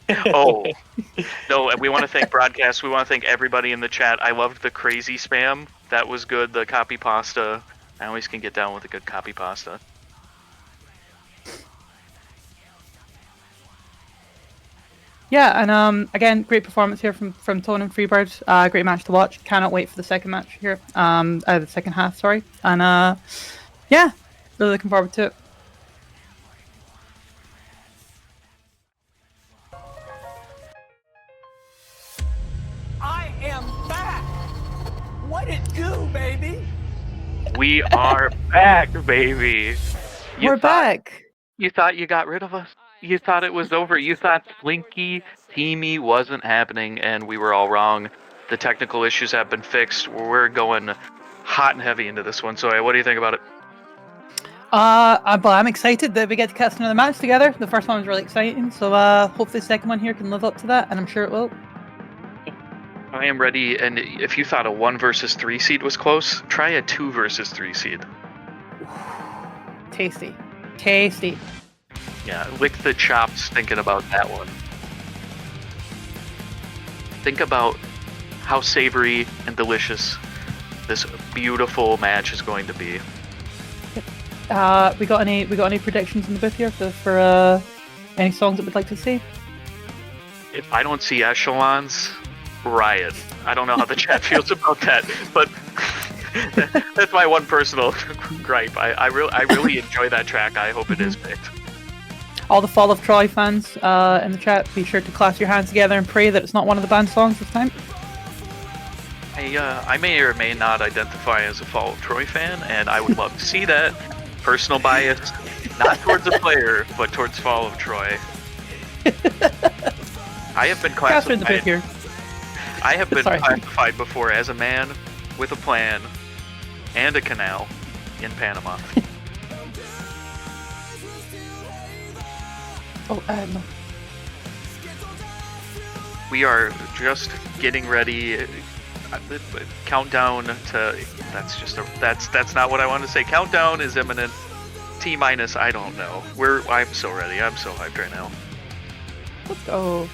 Oh, no, and we want to thank Broadcast. We want to thank everybody in the chat. I loved the crazy spam. That was good. The copy pasta. I always can get down with a good copy pasta. Yeah, and again, great performance here from Tone and Freebird. Great match to watch. Cannot wait for the second match here. The second half, sorry. And yeah, really looking forward to it. I am back. What it do, baby? We are back, baby. We're back. You thought you got rid of us? You thought it was over? You thought Slinky Teamii wasn't happening, and we were all wrong. The technical issues have been fixed. We're going hot and heavy into this one. So, what do you think about it? I'm excited that we get to cast another match together. The first one was really exciting, so hopefully the second one here can live up to that, and I'm sure it will. I am ready, and if you thought a 1 versus 3 seed was close, try a 2 versus 3 seed. Tasty. Tasty. Yeah, lick the chops thinking about that one. Think about how savory and delicious this beautiful match is going to be. We got any predictions in the booth here for any songs that we'd like to see? If I don't see echelons, riot. I don't know how the chat feels about that, but that's my one personal gripe. I really enjoy that track. I hope it is picked. All the Fall of Troy fans in the chat, be sure to clasp your hands together and pray that it's not one of the band songs this time. I may or may not identify as a Fall of Troy fan, and I would love to see that. Personal bias, not towards the player, but towards Fall of Troy. I have been classified. The bit here. I have been classified before as a man with a plan and a canal in Panama. No. We are just getting ready. Countdown to that's not what I wanted to say. Countdown is imminent. T minus, I don't know. I'm so ready. I'm so hyped right now. Let's go.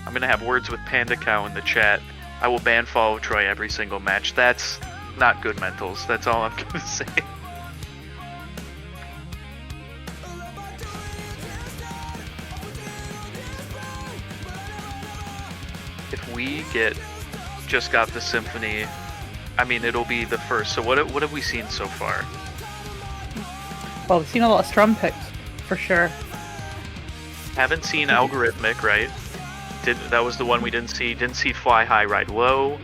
I'm gonna have words with Panda Cow in the chat. I will ban Fall of Troy every single match. That's not good mentals. That's all I'm gonna say. If we just got the symphony, I mean, it'll be the first. So what have we seen so far? Well, we've seen a lot of strum picks, for sure. Haven't seen Algorithmic, right? That was the one we didn't see. Didn't see Fly High, Ride Low.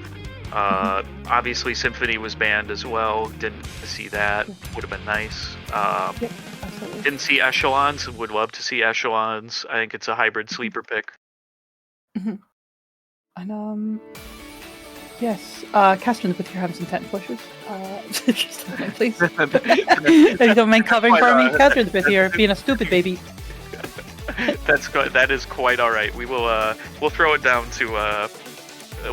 Obviously, Symphony was banned as well. Didn't see that. Would have been nice. Yep, absolutely. Didn't see Echelons. Would love to see Echelons. I think it's a hybrid sleeper pick. Mm-hmm. And yes, Catherine, with your having some technical issues. Just a minute, please. If you don't mind covering for me, Catherine, with your being a stupid baby. That's good. That is quite all right. We will. We'll throw it down to.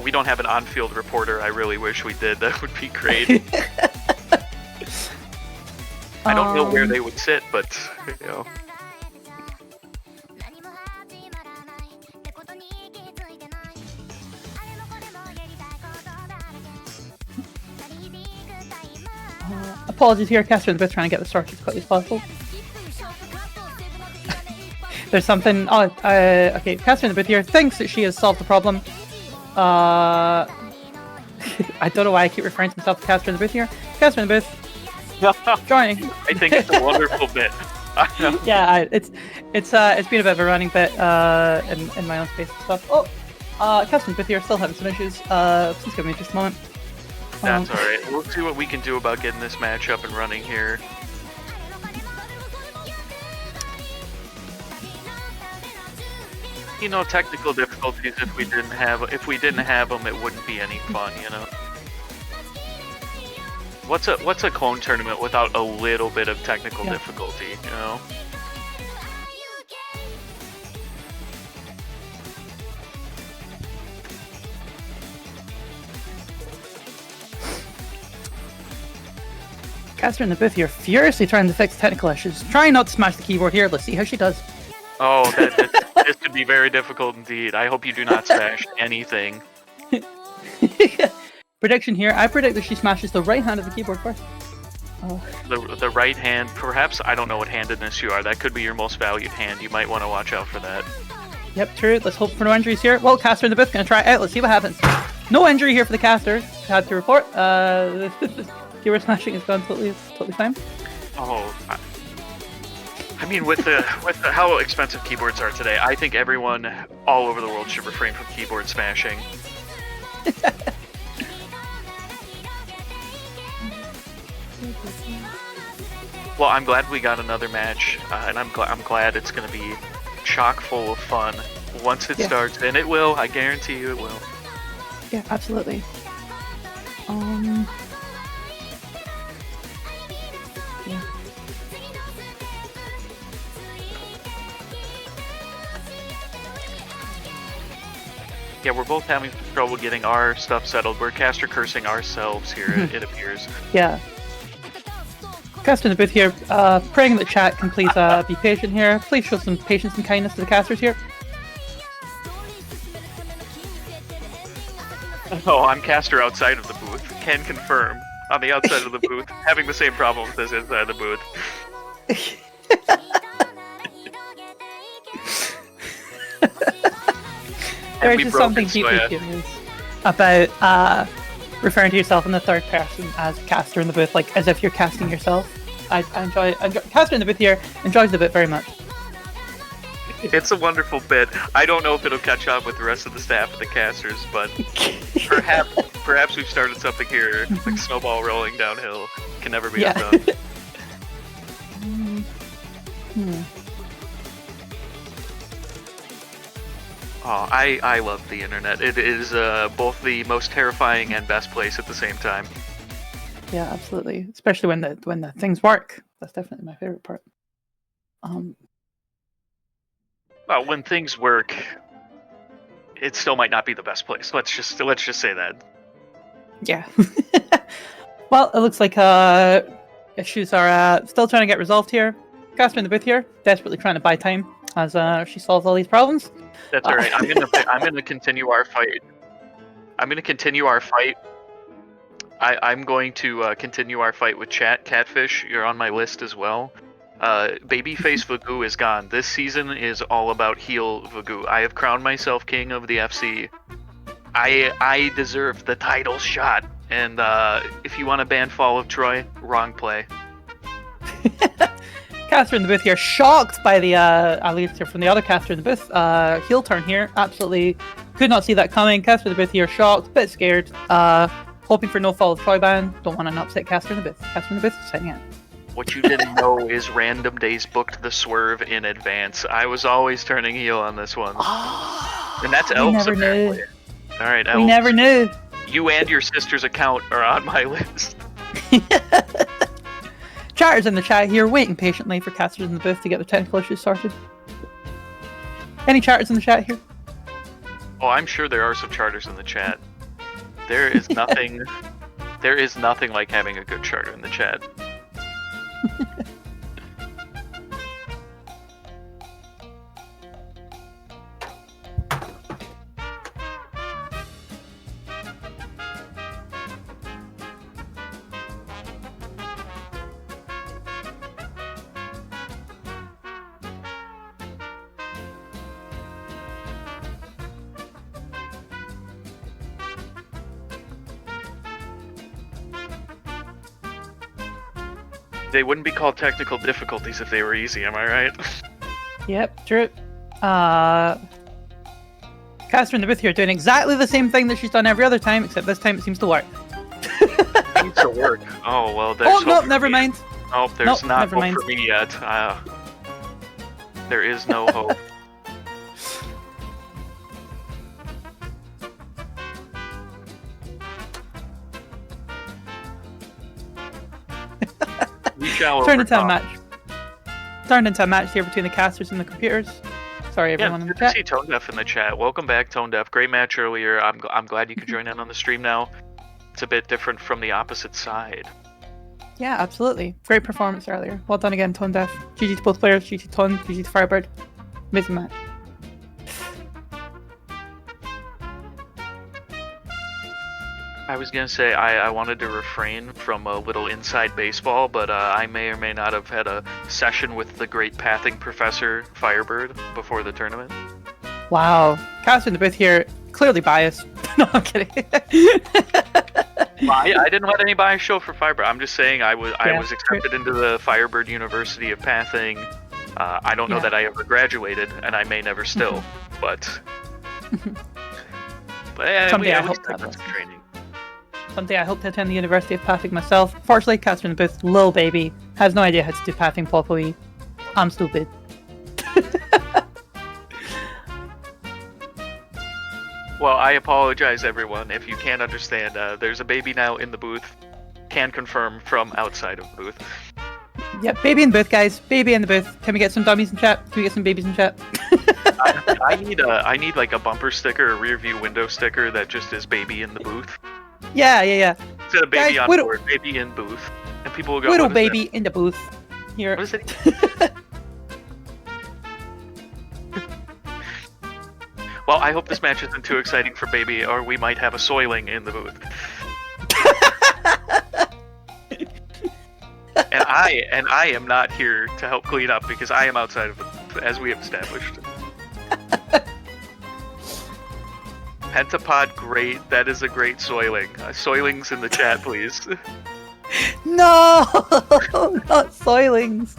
We don't have an on-field reporter. I really wish we did. That would be great. I don't know where they would sit, but you know. Apologies here, Catherine, but trying to get this started as quickly as possible. There's something. Okay. Catherine the booth here thinks that she has solved the problem. I don't know why I keep referring to myself to Catherine the booth here. Catherine the booth, joining. I think it's a wonderful bit. Yeah, it's been a bit of a running bit in my own space and stuff. Catherine the booth here still having some issues. Please give me just a moment. That's all right. We'll see what we can do about getting this match up and running here. You know, technical difficulties. If we didn't have them, it wouldn't be any fun. You know. What's a clone tournament without a little bit of technical difficulty? You know. Catherine in the booth here, furiously trying to fix technical issues. Trying not to smash the keyboard here. Let's see how she does. Oh, This could be very difficult indeed. I hope you do not smash anything. Prediction here. I predict that she smashes the right hand of the keyboard first. Oh. The right hand, perhaps, I don't know what handedness you are. That could be your most valued hand. You might want to watch out for that. Yep, true. Let's hope for no injuries here. Well, caster in the booth, gonna try it out. Let's see what happens. No injury here for the caster. Had to report. The keyboard smashing is gone totally fine. Oh, I mean, with how expensive keyboards are today, I think everyone all over the world should refrain from keyboard smashing. Well, I'm glad we got another match, and I'm glad it's going to be chock full of fun once it starts, and it will. I guarantee you, it will. Yeah, absolutely. Yeah. Yeah, we're both having trouble getting our stuff settled. We're caster cursing ourselves here, it appears. Yeah. Caster in the booth here, praying that chat can please be patient here. Please show some patience and kindness to the casters here. Oh, I'm caster outside of the booth. Can confirm. On the outside of the booth, having the same problems as inside the booth. There's just something deeply curious about referring to yourself in the third person as caster in the booth, like as if you're casting yourself. I enjoy caster in the booth here enjoys the bit very much. It's a wonderful bit. I don't know if it'll catch on with the rest of the staff of the casters, but perhaps we've started something here, like snowball rolling downhill. Can never be undone. Oh, I love the internet. It is both the most terrifying and best place at the same time. Yeah, absolutely. Especially when the things work. That's definitely my favorite part. Well, when things work, it still might not be the best place. Let's just say that. Yeah. Well, it looks like issues are still trying to get resolved here. Caster in the booth here, desperately trying to buy time as she solves all these problems. That's all right. I'm gonna continue our fight. I'm going to continue our fight with chat. Catfish, you're on my list as well. Babyface Vagoo is gone. This season is all about heel Vagoo. I have crowned myself king of the FC. I deserve the title shot. And if you want to ban Fall of Troy, wrong play. Caster in the booth here, shocked by the at least from the other caster in the booth. Heel turn here, absolutely could not see that coming. Caster in the booth here, shocked, bit scared. Hoping for no Fall of Troy ban. Don't want an upset caster in the booth. Caster in the booth, setting it. What you didn't know is Random Days booked the swerve in advance. I was always turning heel on this one. And that's Elves, never apparently. knew. Alright, Elves. We never knew. You and your sister's account are on my list. Chatters in the chat here, waiting patiently for casters in the booth to get the technical issues sorted. Any chatters in the chat here? Oh, I'm sure there are some charters in the chat. There is nothing like having a good charter in the chat. They wouldn't be called technical difficulties if they were easy, am I right? Yep, true. Caster in the booth here doing exactly the same thing that she's done every other time, except this time it seems to work. It needs to work. Oh, well, there's Oh, no, hope for never me. mind. Oh, there's Nope, not never hope mind. for me yet. There is no hope. We shall Turned into a overcome. match. Turned into a match here between the casters and the computers. Sorry, Yeah, everyone in the good to chat. see Tone Deaf in the chat. Welcome back, Tone Deaf. Great match earlier. I'm glad you could join in on the stream now. It's a bit different from the opposite side. Yeah, absolutely. Great performance earlier. Well done again, Tone Deaf. GG to both players. GG to Tone. GG to Firebird. Amazing match. I was gonna say I wanted to refrain from a little inside baseball, but I may or may not have had a session with the great pathing professor Firebird before the tournament. Wow. Caster in the booth here, clearly biased. No, I'm kidding. I didn't let any bias show for Firebird. I'm just saying I was Yeah, accepted into the Firebird University of Pathing. I don't know Yeah. that I ever graduated, and I may never still, but Someday I at hope least to I got have some this. training. Someday I hope to attend the University of Pathing myself. Fortunately, Caster in the booth, little baby, has no idea how to do pathing properly. I'm stupid. Well, I apologize, everyone, if you can't understand. There's a baby now in the booth. Can confirm from outside of the booth. Yeah, baby in the booth, guys. Baby in the booth. Can we get some dummies in chat? Can we get some babies in chat? I need like a bumper sticker, a rear view window sticker that just is baby in the booth. Yeah. Instead of baby Guys, on widow- board, baby in booth. And people will go, Little "What is baby in the booth. Here. That? What is it? Well, I hope this match isn't too exciting for baby, or we might have a soiling in the booth. and I am not here to help clean up because I am outside of it, as we have established. Pentapod, great. That is a great soiling. Soilings in the chat, please. No! Not soilings.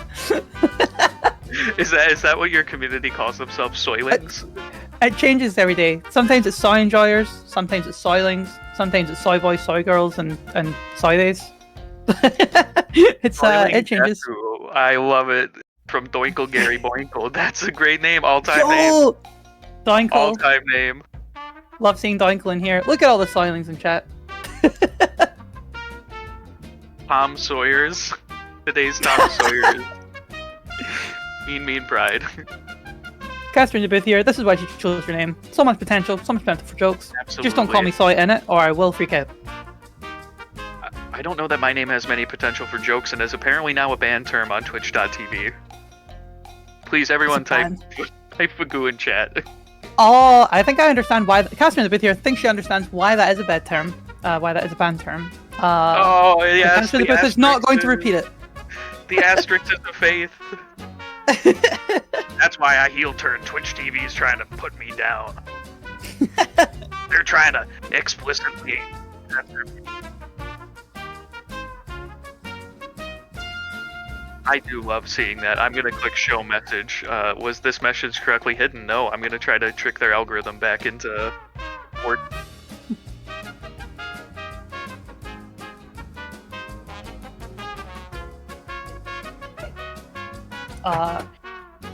Is that what your community calls themselves? Soilings? It changes every day. Sometimes it's soy enjoyers, sometimes it's soilings, sometimes it's soy boys, soy girls, and soy days. It changes. Vagoo. I love it. From Doinkle Gary Boinkle. That's a great name. All-time name. Yo! Doinkle. All-time name. Love seeing Doinkle in here. Look at all the soilings in chat. Tom Sawyers. Today's Tom Sawyers. Mean pride. Caster in the booth here. This is why you chose your name. So much potential for jokes. Absolutely. Just don't call me soy in it, or I will freak out. I don't know that my name has many potential for jokes and is apparently now a banned term on twitch.tv. Please, everyone, type Vagoo in chat. Oh, I think I understand why. Caster in the booth here thinks she understands why that is a bad term. Why that is a banned term. Oh, yes. Caster in the booth is not going to repeat it. The asterisk is the faith. That's why I heel turn. Twitch TV is trying to put me down. They're trying to explicitly. I do love seeing that. I'm gonna click show message. Was this message correctly hidden? No, I'm gonna try to trick their algorithm back into work.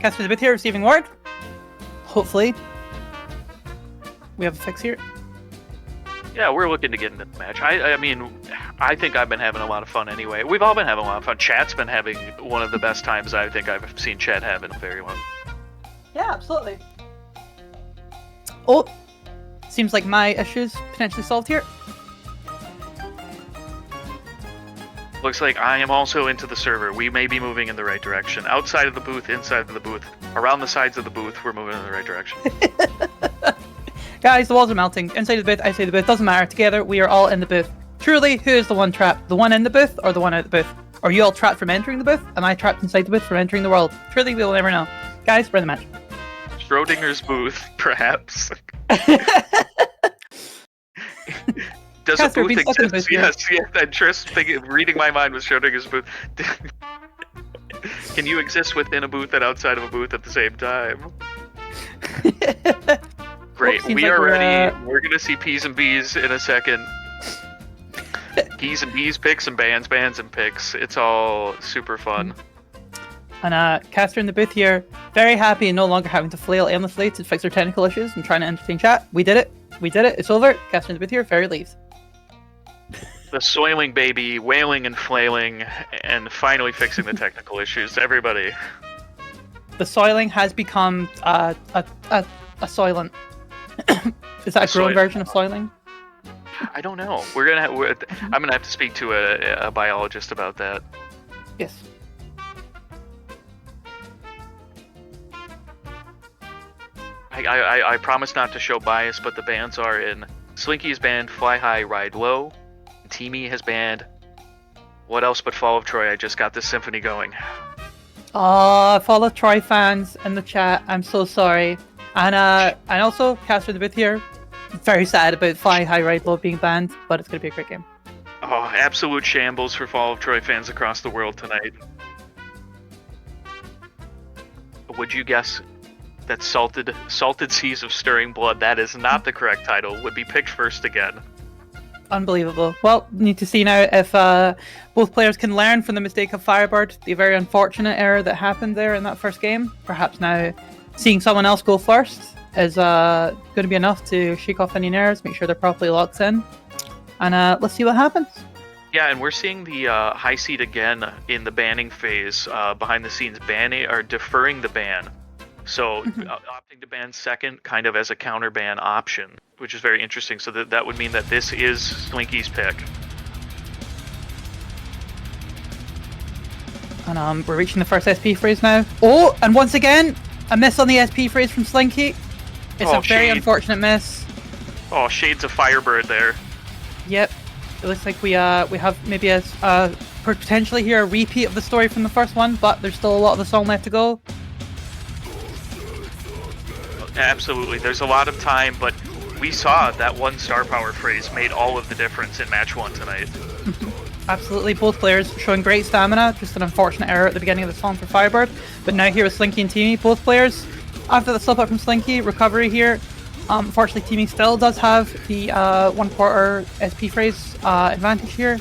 Caster in the booth here receiving word. Hopefully, we have a fix here. Yeah, we're looking to get into the match. I mean, I think I've been having a lot of fun anyway. We've all been having a lot of fun. Chat's been having one of the best times I think I've seen chat have in a very long. Yeah, absolutely. Oh, seems like my issues potentially solved here. Looks like I am also into the server. We may be moving in the right direction. Outside of the booth, inside of the booth, around the sides of the booth, we're moving in the right direction. Guys, the walls are melting. Inside of the booth, outside the booth, doesn't matter. Together, we are all in the booth. Truly, who is the one trapped? The one in the booth or the one out the booth? Are you all trapped from entering the booth? Am I trapped inside the booth from entering the world? Truly, we will never know. Guys, we're in the match. Schrodinger's booth, perhaps. Does Casper, a booth be stuck in the exist? booth, Yes. I'm just reading my mind with Schrodinger's booth. Can you exist within a booth and outside of a booth at the same time? Great. Seems We like are we're, ready. We're gonna see P's and B's in a second. P's and B's picks and bands and picks. It's all super fun. And Caster in the booth here, very happy and no longer having to flail aimlessly to fix our technical issues and trying to entertain chat. We did it. It's over. Caster in the booth here, very leaves. The soiling baby, wailing and flailing, and finally fixing the technical issues. Everybody. The soiling has become a soylent. Is that a grown version of soiling? I don't know. I'm gonna have to speak to a biologist about that. Yes. I promise not to show bias, but the bans are in Slinky has banned Fly High, Ride Low. Teamii has banned what else but Fall of Troy? I just got this symphony going. Follow Troy fans in the chat. I'm so sorry. And also, Caster the Booth here. Very sad about Fly High, Ride Low being banned, but it's going to be a great game. Oh, absolute shambles for Fall of Troy fans across the world tonight. Would you guess that Salted Seas of Stirring Blood, that is not the correct title, would be picked first again? Unbelievable. Well, need to see now if both players can learn from the mistake of Firebird, the very unfortunate error that happened there in that first game. Perhaps now seeing someone else go first is going to be enough to shake off any nerves, make sure they're properly locked in, and let's see what happens. Yeah, and we're seeing the high seed again in the banning phase, behind the scenes banning or deferring the ban. So opting to ban second kind of as a counter ban option, which is very interesting. So that would mean that this is Slinky's pick. And we're reaching the first SP phrase now. Oh, and once again, a miss on the SP phrase from Slinky. It's a very unfortunate miss. Oh, shades of Firebird there. Yep. It looks like we have maybe a potentially here a repeat of the story from the first one, but there's still a lot of the song left to go. Absolutely, there's a lot of time, but we saw that one star power phrase made all of the difference in match 1 tonight. Absolutely, both players showing great stamina, just an unfortunate error at the beginning of the song for Firebird, but now here with Slinky and Teamii, both players, after the slip up from Slinky, recovery here. Unfortunately, Teamii still does have the 1/4 SP phrase advantage here,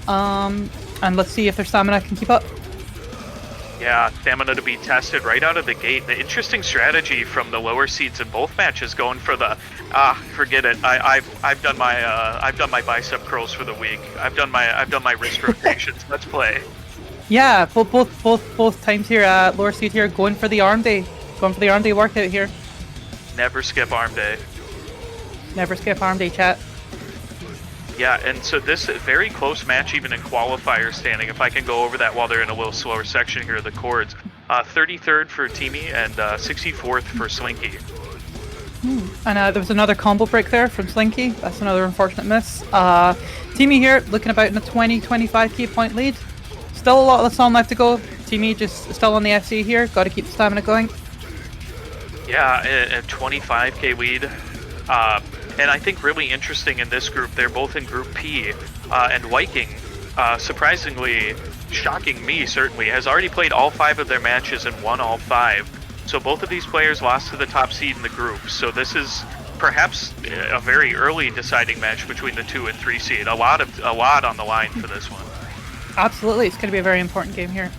and let's see if their stamina can keep up. Yeah, stamina to be tested right out of the gate. The interesting strategy from the lower seeds in both matches, going for the forget it. I've done my bicep curls for the week. I've done my wrist rotations. Let's play. Yeah, both times here. Lower seed here, going for the arm day workout here. Never skip arm day. Never skip arm day, chat. Yeah, and so this very close match, even in qualifier standing, if I can go over that while they're in a little slower section here of the chords. 33rd for Teamii and 64th for Slinky. And there was another combo break there from Slinky. That's another unfortunate miss. Teamii here, looking about in a 20-25 key point lead. Still a lot of the song left to go. Teamii just still on the FC here. Got to keep the stamina going. Yeah, a 25k lead. And I think really interesting in this group, they're both in Group P, and Wiking, surprisingly, shocking me certainly, has already played all 5 of their matches and won all 5. So both of these players lost to the top seed in the group. So this is perhaps a very early deciding match between the 2 and 3 seed. A lot on the line for this one. Absolutely, it's going to be a very important game here.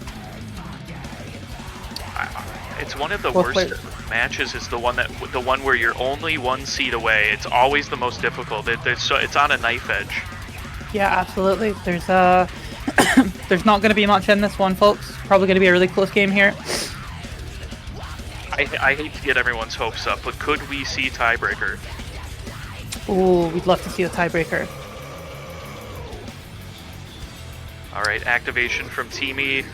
It's one of the worst matches. Is the one where you're only 1 seed away. It's always the most difficult. It's on a knife edge. Yeah, absolutely. There's there's not going to be much in this one, folks. Probably going to be a really close game here. I hate to get everyone's hopes up, but could we see tiebreaker? Oh, we'd love to see a tiebreaker. All right, activation from Teamii.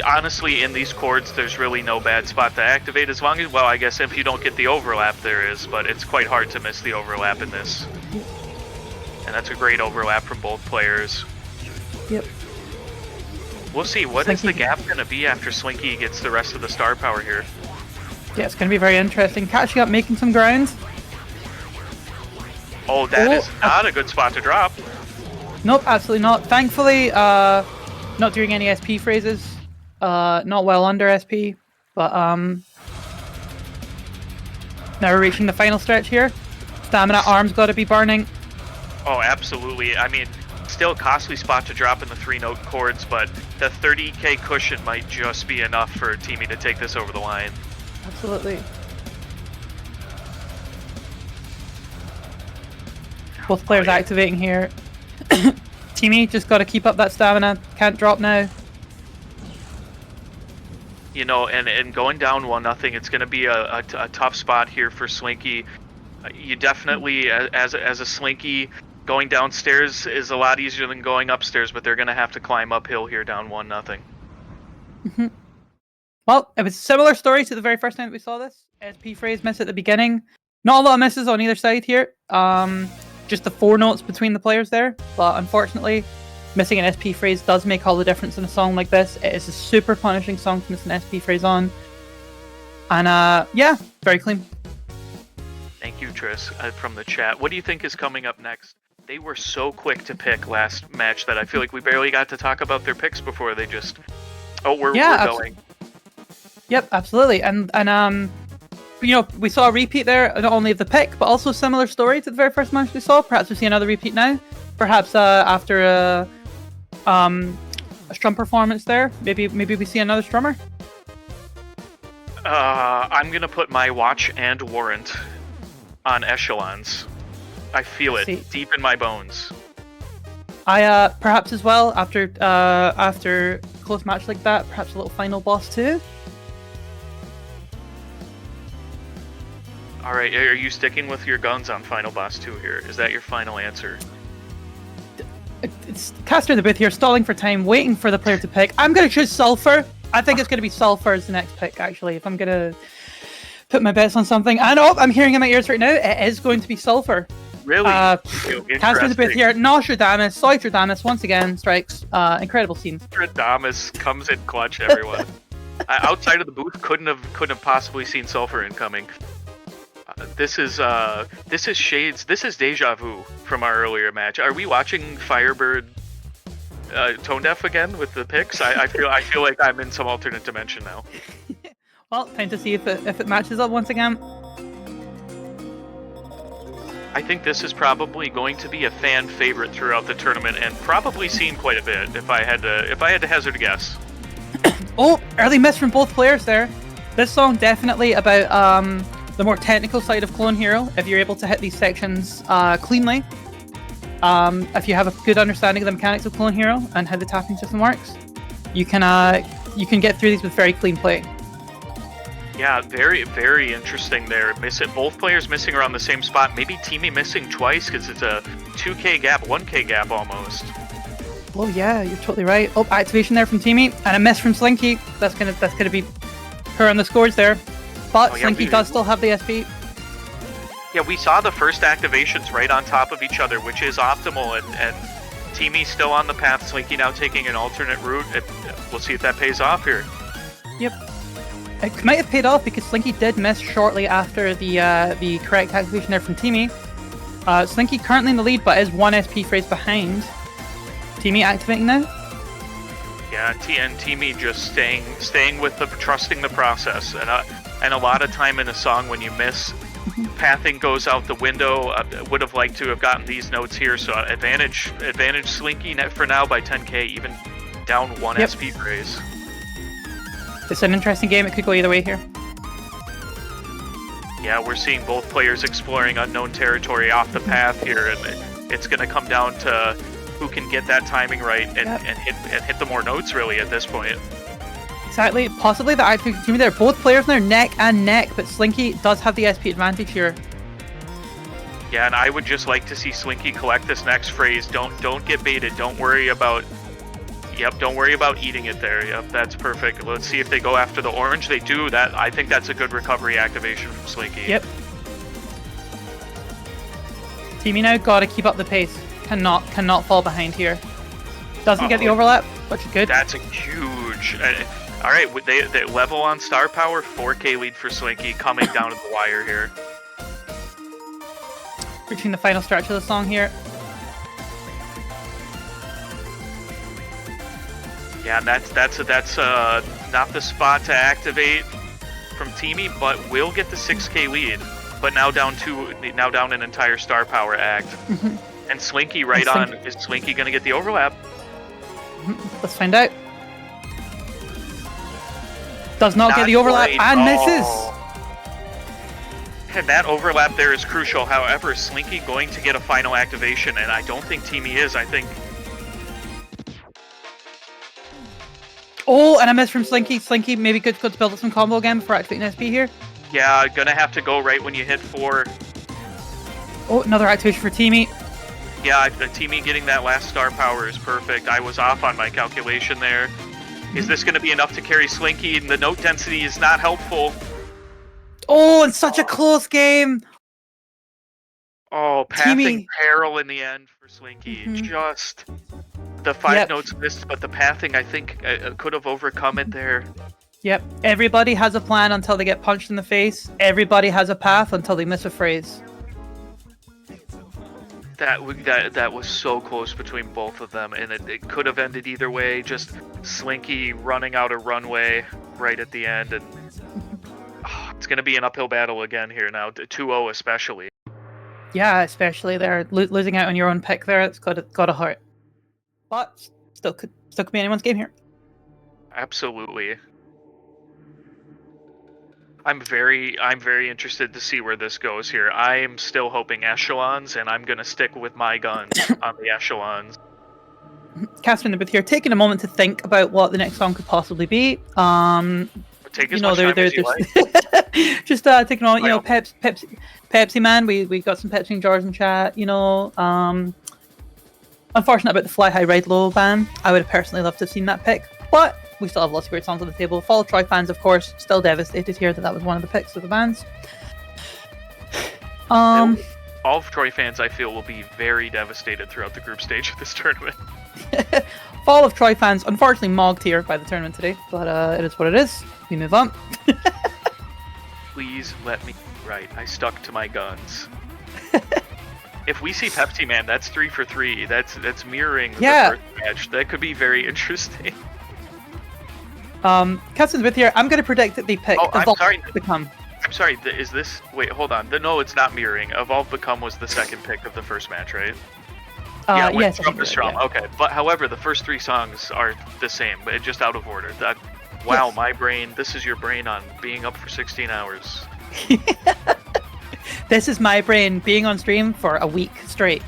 Honestly, in these chords, there's really no bad spot to activate as long as, well, I guess if you don't get the overlap, there is, but it's quite hard to miss the overlap in this. And that's a great overlap from both players. Yep. We'll see. What is the gap going to be after Slinky gets the rest of the star power here? Yeah, it's going to be very interesting. Catching up, making some ground. Oh, that is not a good spot to drop. Nope, absolutely not. Thankfully, not doing any SP phrases. Not well under SP, but now we're reaching the final stretch here. Stamina arms got to be burning. Oh, absolutely. I mean, still a costly spot to drop in the 3-note chords, but the 30k cushion might just be enough for Teamii to take this over the line. Absolutely. Both players activating here. Teamii just got to keep up that stamina. Can't drop now. You know, and going down 1-0, it's going to be a tough spot here for Slinky. You definitely, as a Slinky, going downstairs is a lot easier than going upstairs, but they're going to have to climb uphill here down 1-0. Mm-hmm. Well, it was a similar story to the very first time that we saw this. SP phrase miss at the beginning. Not a lot of misses on either side here. Just the 4 notes between the players there. But unfortunately, missing an SP phrase does make all the difference in a song like this. It is a super punishing song to miss an SP phrase on. And yeah, very clean. Thank you, Tris, from the chat. What do you think is coming up next? They were so quick to pick last match that I feel like we barely got to talk about their picks before they just... Oh, we're going. Yep, absolutely. And you know, we saw a repeat there, not only of the pick, but also a similar story to the very first match we saw. Perhaps we see another repeat now. Perhaps after a strum performance there, maybe we see another strummer. I'm gonna put my watch and warrant on echelons. I feel it deep in my bones. I perhaps as well after close match like that, perhaps a little final boss too. All right, are you sticking with your guns on Final Boss 2 here? Is that your final answer? It's Caster in the booth here, stalling for time, waiting for the player to pick. I'm going to choose Sulfur. I think it's going to be Sulfur as the next pick, actually, if I'm going to put my bets on something. And I'm hearing in my ears right now, it is going to be Sulfur. Really? Caster in the booth here, Nostradamus, Soitradamus once again strikes. Incredible scene. Nostradamus comes in clutch, everyone. Outside of the booth, couldn't have possibly seen Sulfur incoming. This is shades. This is deja vu from our earlier match. Are we watching Firebird tone deaf again with the picks? I feel like I'm in some alternate dimension now. Well, time to see if it matches up once again. I think this is probably going to be a fan favorite throughout the tournament and probably seen quite a bit if I had to hazard a guess. Oh, early miss from both players there. This song definitely about the more technical side of Clone Hero, if you're able to hit these sections cleanly. If you have a good understanding of the mechanics of Clone Hero and how the tapping system works, you can get through these with very clean play. Yeah, very, very interesting there. Both players missing around the same spot. Maybe Teamii missing twice because it's a 2k gap, 1k gap almost. Oh yeah, you're totally right. Oh, activation there from Teamii and a miss from Slinky. That's gonna be her on the scores there. But Slinky does still have the SP. Yeah, we saw the first activations right on top of each other, which is optimal, and Teamii still on the path, Slinky now taking an alternate route. We'll see if that pays off here. Yep. It might have paid off because Slinky did miss shortly after the correct activation there from Teamii. Slinky currently in the lead, but is 1 SP phrase behind. Teamii activating now. Yeah, and Teamii just staying with trusting the process, and a lot of time in a song when you miss, pathing goes out the window. Would have liked to have gotten these notes here, so advantage Slinky net for now by 10k, even down 1 SP phrase. It's an interesting game. It could go either way here. Yeah, we're seeing both players exploring unknown territory off the path here, and it's going to come down to who can get that timing right and hit the more notes really at this point. Exactly. Possibly the active team there. Both players now neck and neck, but Slinky does have the SP advantage here. Yeah, and I would just like to see Slinky collect this next phrase. Don't get baited. Don't worry about eating it there. Yep, that's perfect. Let's see if they go after the orange. They do that. I think that's a good recovery activation from Slinky. Yep. Teamii now gotta keep up the pace. Cannot fall behind here. Doesn't get the overlap, which is good. That's a huge. All right, they level on star power. 4k lead for Slinky coming down to the wire here. Reaching the final stretch of the song here. Yeah, and that's not the spot to activate from Teamii, but will get the 6k lead. But now down an entire star power act. And Slinky on. Is Slinky gonna get the overlap? Let's find out. Does not get the overlap and misses. And that overlap there is crucial. However, Slinky going to get a final activation, and I don't think Teamii is. I think. Oh, and a miss from Slinky. Slinky maybe good to build up some combo again before activating SP here. Yeah, gonna have to go right when you hit 4. Oh, another activation for Teamii. Yeah, Teamii getting that last star power is perfect. I was off on my calculation there. Is this going to be enough to carry Slinky? The note density is not helpful. Oh, and such a close game. Oh, pathing Teamii- peril in the end for Slinky. Mhm. Just the 5 Yep. notes missed, but the pathing I think could have overcome it there. Yep. Everybody has a plan until they get punched in the face. Everybody has a path until they miss a phrase. That was so close between both of them, and it could have ended either way. Just Slinky running out of runway right at the end, and it's going to be an uphill battle again here now. 2-0 especially. Yeah, especially there losing out on your own pick there. It's got to hurt. But still could be anyone's game here. Absolutely. I'm very interested to see where this goes here. I'm still hoping echelons, and I'm gonna stick with my guns on the echelons. Casper in the booth here, taking a moment to think about what the next song could possibly be. Take as much time as you like. Just taking a moment, Pepsi Man. We got some Pepsi and jars in chat. Unfortunate about the Fly High Ride Low ban. I would have personally loved to have seen that pick, but we still have lots of great songs on the table. Fall of Troy fans, of course, still devastated here that was one of the picks of the bands. All of Troy fans, I feel, will be very devastated throughout the group stage of this tournament. Fall of Troy fans, unfortunately mogged here by the tournament today, but it is what it is. We move on. Please let me right. I stuck to my guns. If we see Pepsi Man, that's 3 for 3. That's mirroring the first match. That could be very interesting. Captain's with here. I'm going to predict that they pick Evolve Become. I'm sorry, is this... Wait, hold on. No, it's not mirroring. Evolve Become was the second pick of the first match, right? Yeah, it went Strum to Strum. Yeah. Okay, but however, the first 3 songs are the same, but just out of order. Wow, my brain... This is your brain on being up for 16 hours. This is my brain being on stream for a week straight.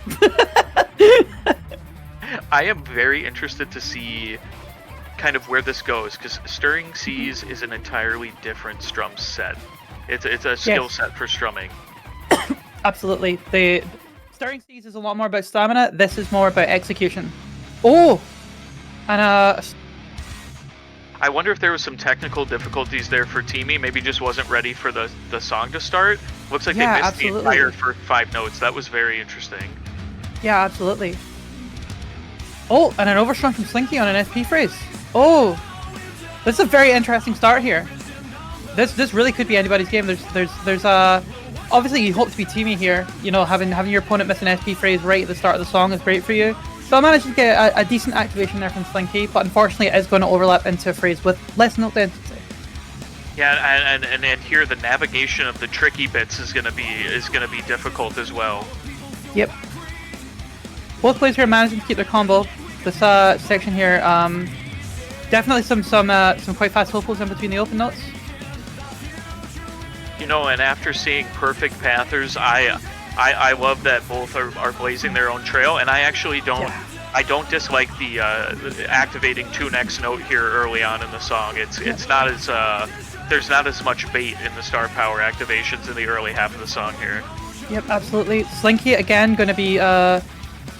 I am very interested to see kind of where this goes, because Stirring Seas is an entirely different strum set. It's a skill set for strumming. Absolutely. The Stirring Seas is a lot more about stamina. This is more about execution. Oh! And I wonder if there was some technical difficulties there for Teamii. Maybe just wasn't ready for the song to start. Looks like they missed the entire first 5 notes. That was very interesting. Yeah, absolutely. Oh, and an overstrung from Slinky on an SP phrase. Oh, this is a very interesting start here. This really could be anybody's game. There's obviously you hope to be Teamii here. Having your opponent miss an SP phrase right at the start of the song is great for you. So I managed to get a decent activation there from Slinky, but unfortunately it is going to overlap into a phrase with less note density. Yeah, and here the navigation of the tricky bits is gonna be difficult as well. Yep. Both players here managing to keep their combo. This section here, definitely some quite fast hopefuls in between the open notes. And after seeing perfect pathers, I love that both are blazing their own trail, and I actually don't dislike the activating 2 next note here early on in the song. It's not as there's not as much bait in the star power activations in the early half of the song here. Yep, absolutely. Slinky again going to be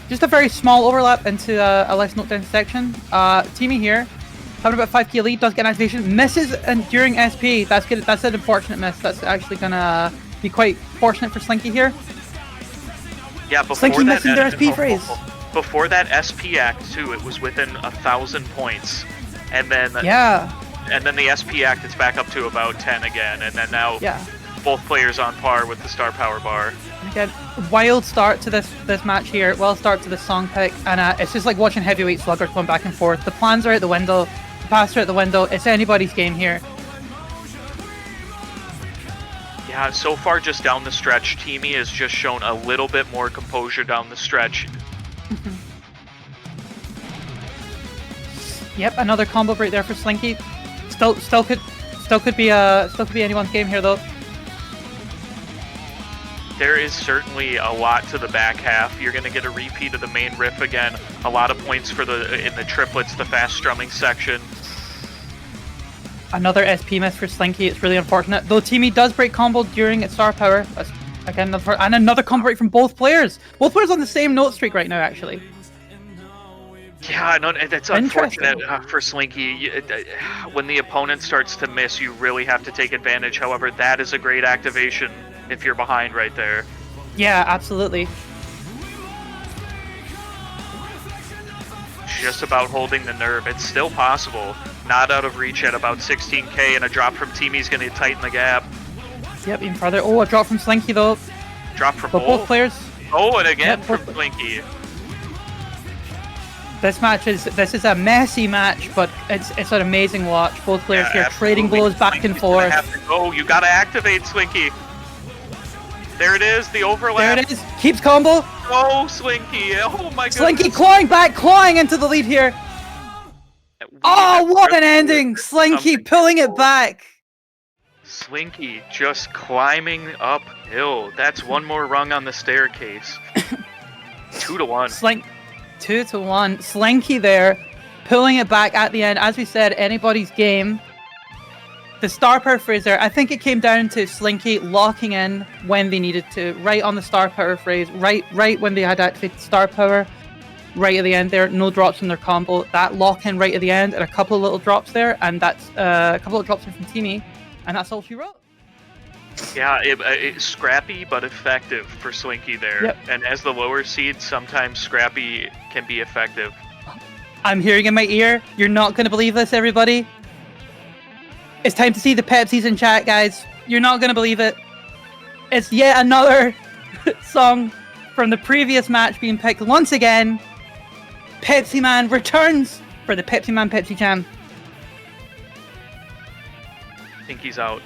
just a very small overlap into a less note dense section. Teamii here having about 5k lead, does get an activation, misses during SP. That's good. That's an unfortunate miss. That's actually gonna be quite fortunate for Slinky here. Yeah, before Slinky missing their SP phrase. Before that SP act too, it was within 1,000 points, and then and then the SP act it's back up to about 10 again, and then now both players on par with the star power bar. Again, wild start to this match here. Wild start to this song pick, and it's just like watching heavyweight sluggers going back and forth. The plans are out the window, the paths are out the window. It's anybody's game here. Yeah, so far just down the stretch, Teamii has just shown a little bit more composure down the stretch. Yep, another combo break there for Slinky. Still could be anyone's game here though. There is certainly a lot to the back half. You're going to get a repeat of the main riff again. A lot of points in the triplets, the fast strumming section. Another SP miss for Slinky. It's really unfortunate. Though Teamii does break combo during its star power. That's, again, and another combo break from both players. Both players on the same note streak right now, actually. Yeah, no, that's unfortunate for Slinky. When the opponent starts to miss, you really have to take advantage. However, that is a great activation if you're behind right there. Yeah, absolutely. Just about holding the nerve. It's still possible. Not out of reach at about 16k, and a drop from Teamie's going to tighten the gap. Yep, even further. Oh, a drop from Slinky though. Drop from But both players. Oh, and again Yep, from both- Slinky. This is a messy match, but it's an amazing watch. Both players here trading absolutely. blows back and Slinky's gonna forth. have to go. You got to activate Slinky. There it is, the overlap. There it is. Keeps combo. Oh, Slinky. Oh my goodness. Slinky clawing into the lead here. Oh, what an ending! Slinky pulling it back. Slinky just climbing uphill. That's one more rung on the staircase. 2-1. 2-1. Slinky there, pulling it back at the end. As we said, anybody's game. The star power phrase there, I think it came down to Slinky locking in when they needed to, right on the star power phrase, right when they had activated star power, right at the end there, no drops from their combo. That lock in right at the end, and a couple of little drops there, and that's a couple of drops from Teamii, and that's all she wrote. Yeah, it's scrappy but effective for Slinky there. Yep. And as the lower seed, sometimes scrappy can be effective. I'm hearing in my ear, you're not going to believe this, everybody. It's time to see the Pepsis in chat, guys. You're not going to believe it. It's yet another song from the previous match being picked once again. Pepsi Man returns for the Pepsi Man Pepsi Jam. Pinky's out,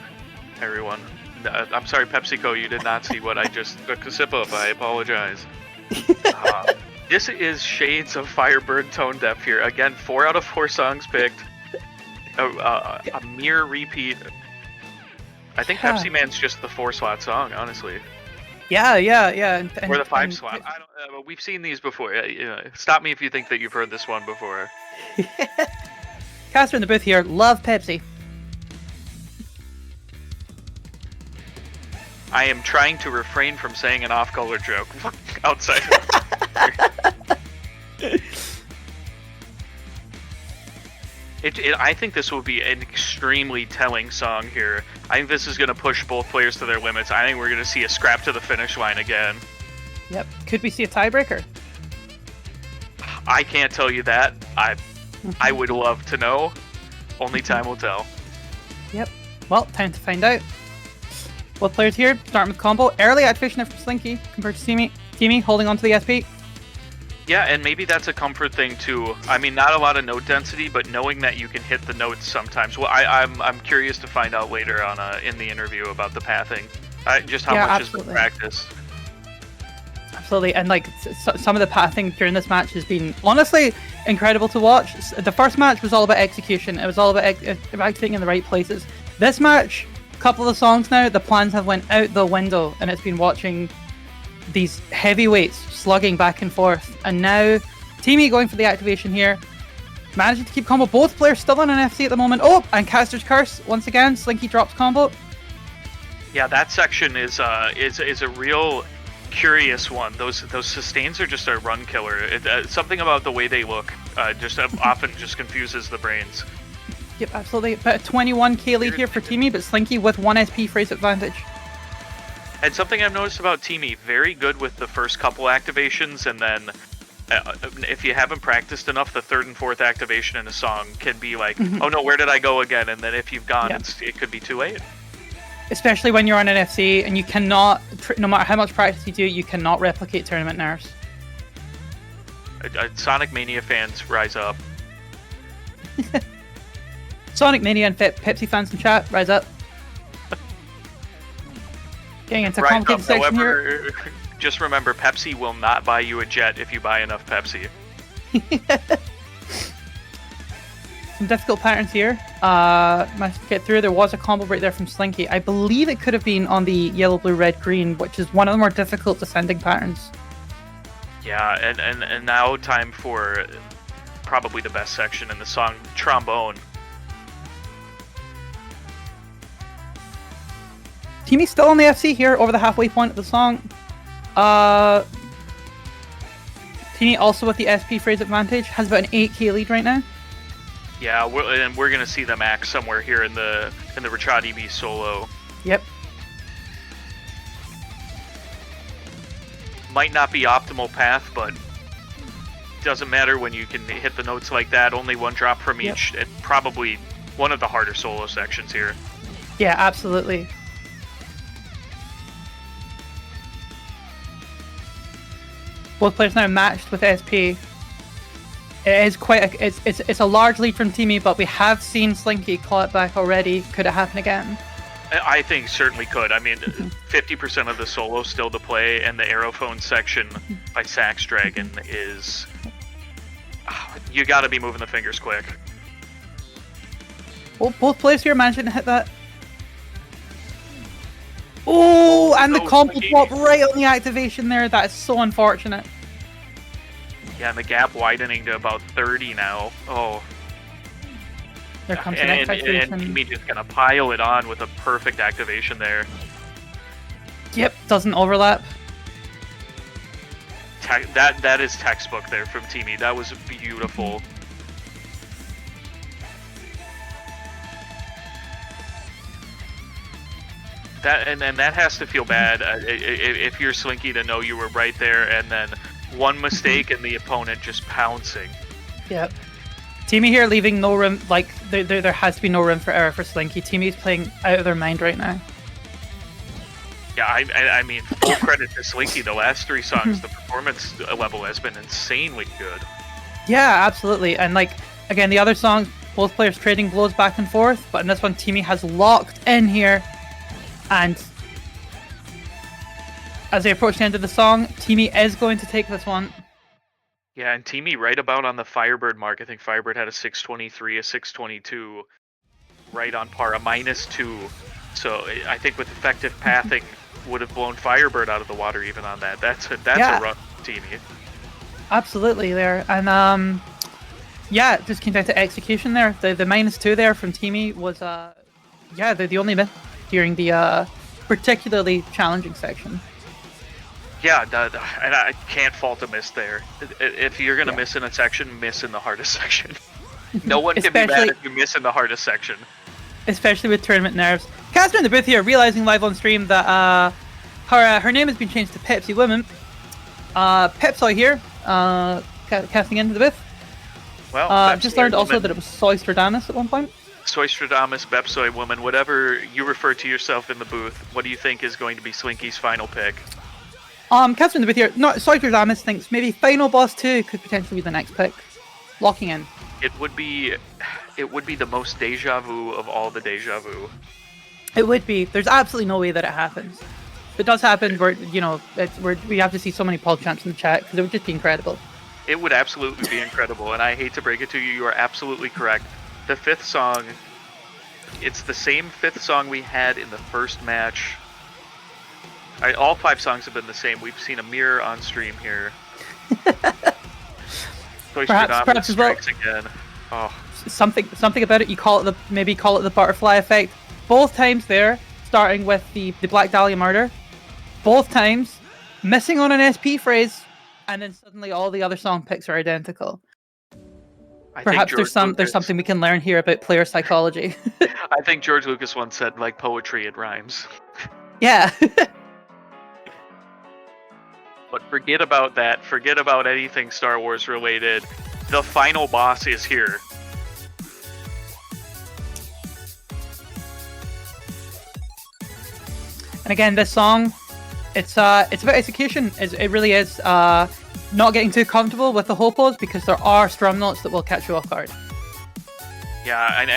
everyone. I'm sorry, PepsiCo, you did not see what I just took a sip of. I apologize. This is shades of Firebird tone deaf here. Again, 4 out of 4 songs picked. A mere repeat. I think Yeah. Pepsi Man's just the 4-slot song, honestly. Yeah. Or the 5-slot. I don't. We've seen these before. Stop me if you think that you've heard this one before. Caster in the booth here, love Pepsi. I am trying to refrain from saying an off-color joke outside. I think this will be an extremely telling song here. I think this is going to push both players to their limits. I think we're going to see a scrap to the finish line again. Yep. Could we see a tiebreaker? I can't tell you that. I would love to know. Only time will tell. Yep. Well, time to find out. Both players here, starting with combo. Early activation from Slinky compared to Teamii holding onto the SP. Yeah, and maybe that's a comfort thing too. I mean, not a lot of note density, but knowing that you can hit the notes sometimes. Well, I'm curious to find out later on in the interview about the pathing. Just how much has been practiced. Absolutely, and like some of the pathing during this match has been honestly incredible to watch. The first match was all about execution. It was all about activating in the right places. This match, a couple of songs now, the plans have went out the window, and it's been watching these heavyweights slugging back and forth. And now Teamii going for the activation here, managing to keep combo. Both players still on an FC at the moment. Oh, and Caster's Curse once again. Slinky drops combo. Yeah, that section is a real curious one. Those sustains are just a run killer. Something about the way they look just often just confuses the brains. Yep, absolutely. About a 21k lead here for Teamii, but Slinky with 1 SP phrase advantage. And something I've noticed about Teamii, very good with the first couple activations, and then if you haven't practiced enough, the 3rd and 4th activation in a song can be like, oh no, where did I go again? And then if you've gone, it could be too late. Especially when you're on an FC and you cannot, no matter how much practice you do, you cannot replicate tournament nerves. Sonic Mania fans, rise up. Sonic Mania and Pepsi fans in chat, rise up. Getting into a complicated section here. Just remember, Pepsi will not buy you a jet if you buy enough Pepsi. Some difficult patterns here. Managed to get through. There was a combo right there from Slinky. I believe it could have been on the yellow, blue, red, green, which is one of the more difficult descending patterns. Yeah, and now time for probably the best section in the song, trombone. Teamii still on the FC here, over the halfway point of the song. Teamii also with the SP phrase advantage, has about an 8k lead right now. Yeah, we're gonna see them act somewhere here in the Rachadi B solo. Yep. Might not be optimal path, but doesn't matter when you can hit the notes like that. Only one drop from each. And probably one of the harder solo sections here. Yeah, absolutely. Both players now matched with SP. It is quite it's a large lead from Teamii, but we have seen Slinky claw it back already. Could it happen again? I think certainly could. I mean, 50% of the solo still to play, and the Aerophone section by Sax Dragon is... You gotta be moving the fingers quick. Well, both players here managing to hit that. Oh, and the combo drop right on the activation there. That is so unfortunate. Yeah, and the gap widening to about 30 now. Oh. There comes the next activation. And Teamii just gonna pile it on with a perfect activation there. Yep, doesn't overlap. That is textbook there from Teamii. That was beautiful. And that has to feel bad if you're Slinky to know you were right there, and then one mistake and the opponent just pouncing. Yep. Teamii here leaving no room. Like there has to be no room for error for Slinky. Teamii's playing out of their mind right now. Yeah, I mean, full credit to Slinky. The last 3 songs, the performance level has been insanely good. Yeah, absolutely. And like again, the other songs, both players trading blows back and forth, but in this one, Teamii has locked in here. And as they approach the end of the song, Teamii is going to take this one. Yeah, and Teamii right about on the Firebird mark. I think Firebird had a 623, a 622, right on par, a -2. So I think with effective pathing, would have blown Firebird out of the water even on that. That's a rough Teamii. Absolutely there. And yeah, it just came down to execution there. The -2 there from Teamii was the only miss during the particularly challenging section. Yeah, and I can't fault a miss there. If you're going to miss in a section, miss in the hardest section. No one can be mad if you miss in the hardest section. Especially with tournament nerves. Caster in the booth here, realizing live on stream that her name has been changed to Pepsi Woman. Pepsoy here, casting into the booth. Well, just learned also that it was Soystradamus at one point. Soystradamus, Bepsoy Woman, whatever you refer to yourself in the booth, what do you think is going to be Slinky's final pick? Caster in the booth here, no, Soystradamus thinks maybe Final Boss 2 could potentially be the next pick. Locking in. It would be the most deja vu of all the deja vu. It would be. There's absolutely no way that it happens. If it does happen, we have to see so many Paul champs in the chat because it would just be incredible. It would absolutely be incredible, and I hate to break it to you, you are absolutely correct. The 5th song, it's the same 5th song we had in the first match. All 5 songs have been the same. We've seen a mirror on stream here. Perhaps as well. Again. Oh. Something about it. You call it the butterfly effect. Both times there, starting with the Black Dahlia murder. Both times missing on an SP phrase, and then suddenly all the other song picks are identical. Perhaps there's something we can learn here about player psychology. I think George Lucas once said, like poetry, it rhymes. Yeah. But forget about that. Forget about anything Star Wars related. The final boss is here. And again, this song, it's about execution. It really is. Not getting too comfortable with the hopos because there are strum notes that will catch you off guard. Yeah, and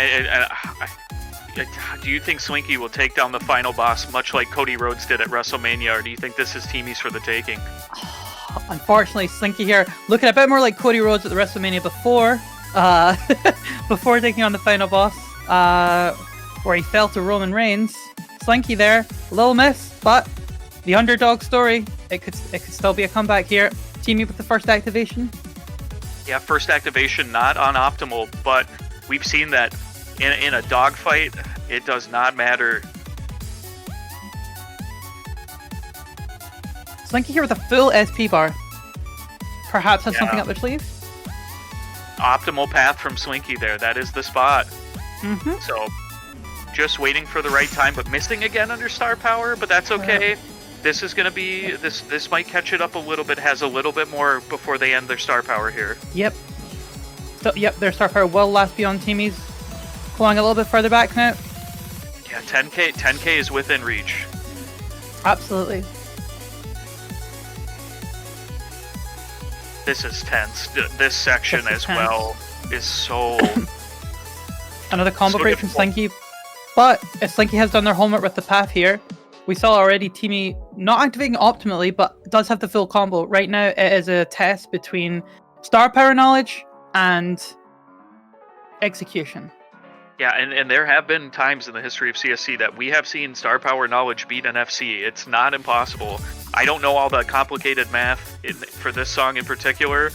do you think Slinky will take down the final boss much like Cody Rhodes did at WrestleMania, or do you think this is Teamie's for the taking? Unfortunately, Slinky here looking a bit more like Cody Rhodes at the WrestleMania before, before taking on the final boss, where he fell to Roman Reigns. Slinky there, a little miss, but the underdog story. It could still be a comeback here. Teamii with the first activation. Yeah, first activation not on optimal, but we've seen that in a dogfight, it does not matter. Slinky here with a full SP bar. Perhaps has something up their sleeve. Optimal path from Slinky there. That is the spot. Mm-hmm. So, just waiting for the right time, but missing again under star power, but that's okay. This is going to be this might catch it up a little bit. Has a little bit more before they end their star power here. Yep. So, yep, their star power will last beyond Teamie's. Going a little bit further back now. Yeah, 10k is within reach. Absolutely. This is tense. This section as well is so. Another combo So break from difficult. Slinky. But if Slinky has done their homework with the path here, we saw already Teamii not activating optimally, but does have the full combo. Right now, it is a test between star power knowledge and execution. Yeah, and there have been times in the history of CSC that we have seen star power knowledge beat an FC. It's not impossible. I don't know all the complicated math for this song in particular,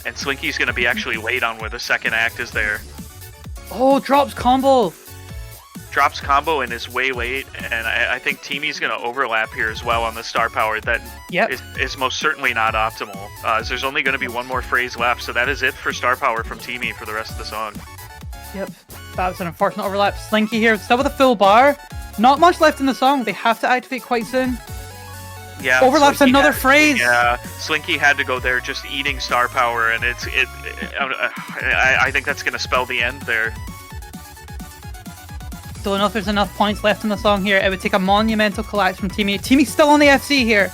and Slinky's going to be actually late on where the second act is there. Oh, drops combo. Drops combo and is way late, and I think Teamie's going to overlap here as well on the star power. That Yep. is most certainly not optimal. As there's only going to be one more phrase left, so that is it for star power from Teamii for the rest of the song. Yep. That was an unfortunate overlap. Slinky here, still with a full bar. Not much left in the song. They have to activate quite soon. Yeah, Overlaps Slinky another had- phrase. Yeah, Slinky had to go there just eating star power, and I think that's going to spell the end there. Don't know if there's enough points left in the song here. It would take a monumental collapse from Teamii. Teamie's still on the FC here.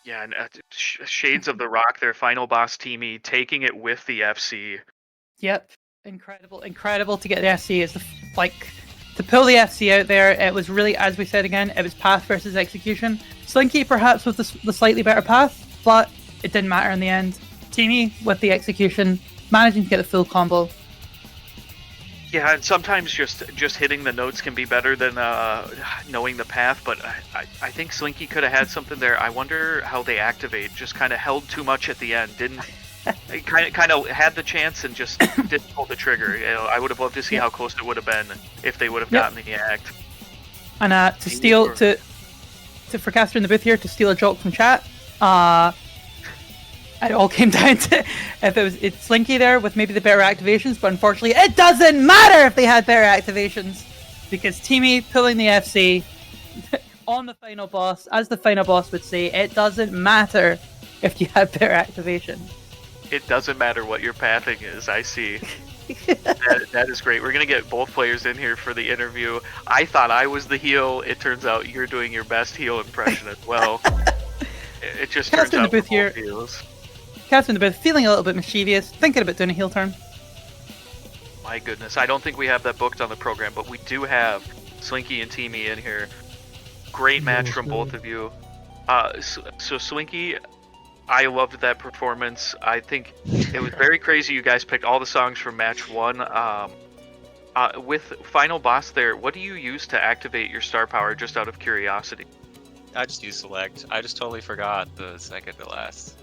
Yeah, and Shades of the Rock, their final boss Teamii, taking it with the FC. Yep. Incredible to get the FC. It's to pull the FC out there. It was really, as we said again, it was path versus execution. Slinky perhaps with the slightly better path, but it didn't matter in the end. Teamii with the execution, managing to get the full combo. Yeah, and sometimes just hitting the notes can be better than knowing the path, but I think Slinky could have had something there. I wonder how they activate. Just kind of held too much at the end. Didn't kind of had the chance and just didn't pull the trigger. You know, I would have loved to see how close it would have been if they would have gotten the act. And for Caster in the booth here to steal a joke from chat. It all came down to if it's Slinky there with maybe the better activations, but unfortunately it doesn't matter if they had better activations because Teamii pulling the FC on the final boss, as the final boss would say, it doesn't matter if you had better activation. It doesn't matter what your pathing is. I see. That is great. We're gonna get both players in here for the interview. I thought I was the heel. It turns out you're doing your best heel impression as well. It just turns Caster in the out booth here. heels. Caster in the booth, feeling a little bit mischievous, thinking about doing a heel turn. My goodness, I don't think we have that booked on the program, but we do have Slinky and Teamii in here. Great match from both of you. So Slinky, I loved that performance. I think it was very crazy. You guys picked all the songs from match one. With final boss there, what do you use to activate your star power? Just out of curiosity. I just use select. I just totally forgot the second to last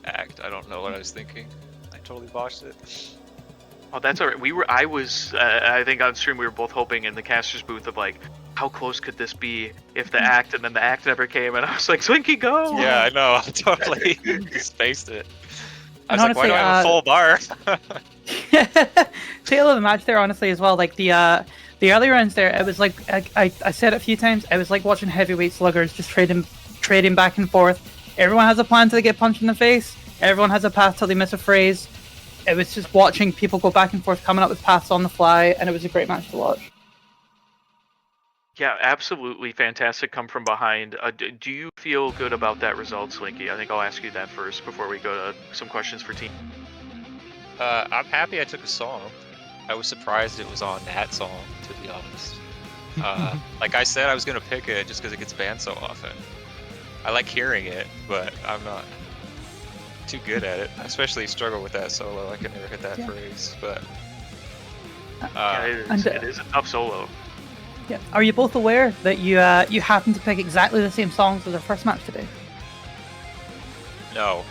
act. I don't know what I was thinking. I totally botched it. Oh, that's alright. I think on stream we were both hoping in the caster's booth of like, how close could this be if the act, and then the act never came, and I was like, Slinky, go! Yeah, I know. I totally spaced it. I was And like, why do I have a full bar? Tail of the match there, honestly, as well. Like the early rounds there, it was like I said it a few times. It was like watching heavyweight sluggers just trading back and forth. Everyone has a plan till they get punched in the face. Everyone has a path till they miss a phrase. It was just watching people go back and forth, coming up with paths on the fly, and it was a great match to watch. Yeah, absolutely fantastic come from behind. Do you feel good about that result, Slinky? I think I'll ask you that first before we go to some questions for team. I'm happy I took a song. I was surprised it was on that song, to be honest. Like I said, I was going to pick it just because it gets banned so often. I like hearing it, but I'm not too good at it. I especially struggle with that solo. I can never hit that phrase, but... it is a tough solo. Yeah. Are you both aware that you happen to pick exactly the same songs as our first match today? No.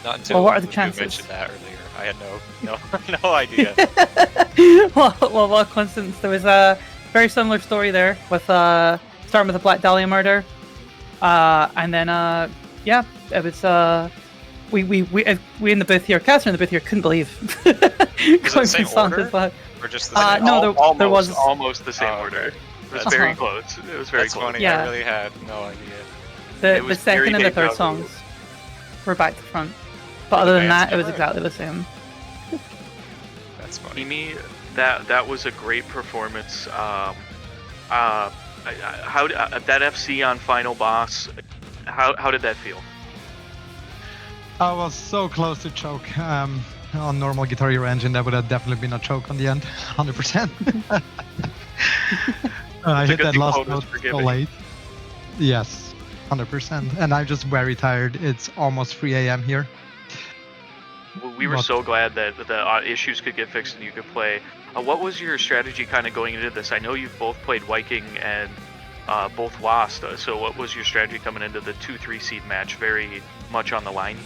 Not until Well, what are the you chances? mentioned that earlier. I had no idea. well, what coincidence. There was a very similar story there with starting with the Black Dahlia murder. And then it was we in the booth here, Caster in the booth here couldn't believe going the from same song to order? song. Or just no, there was almost the same Oh, order. okay. It was That's very fine. close. It was very That's close. funny. Yeah. I really had no idea. It the was second and very the third deja vu. songs were back to front. But Were other the than bands that, it was different? exactly the same. That's funny. Teamii, that was a great performance. How that FC on final boss? How did that feel? I was so close to choke. On normal Guitar Hero engine, that would have definitely been a choke on the end, 100%. I It's a hit good that thing last Coda's note so forgiving. late. Yes, 100%. And I'm just very tired. It's almost 3 a.m. here. We were But- so glad that the issues could get fixed and you could play. What was your strategy kind of going into this? I know you've both played Wiking and both lost. So what was your strategy coming into the 2-3 seed match? Very much on the line.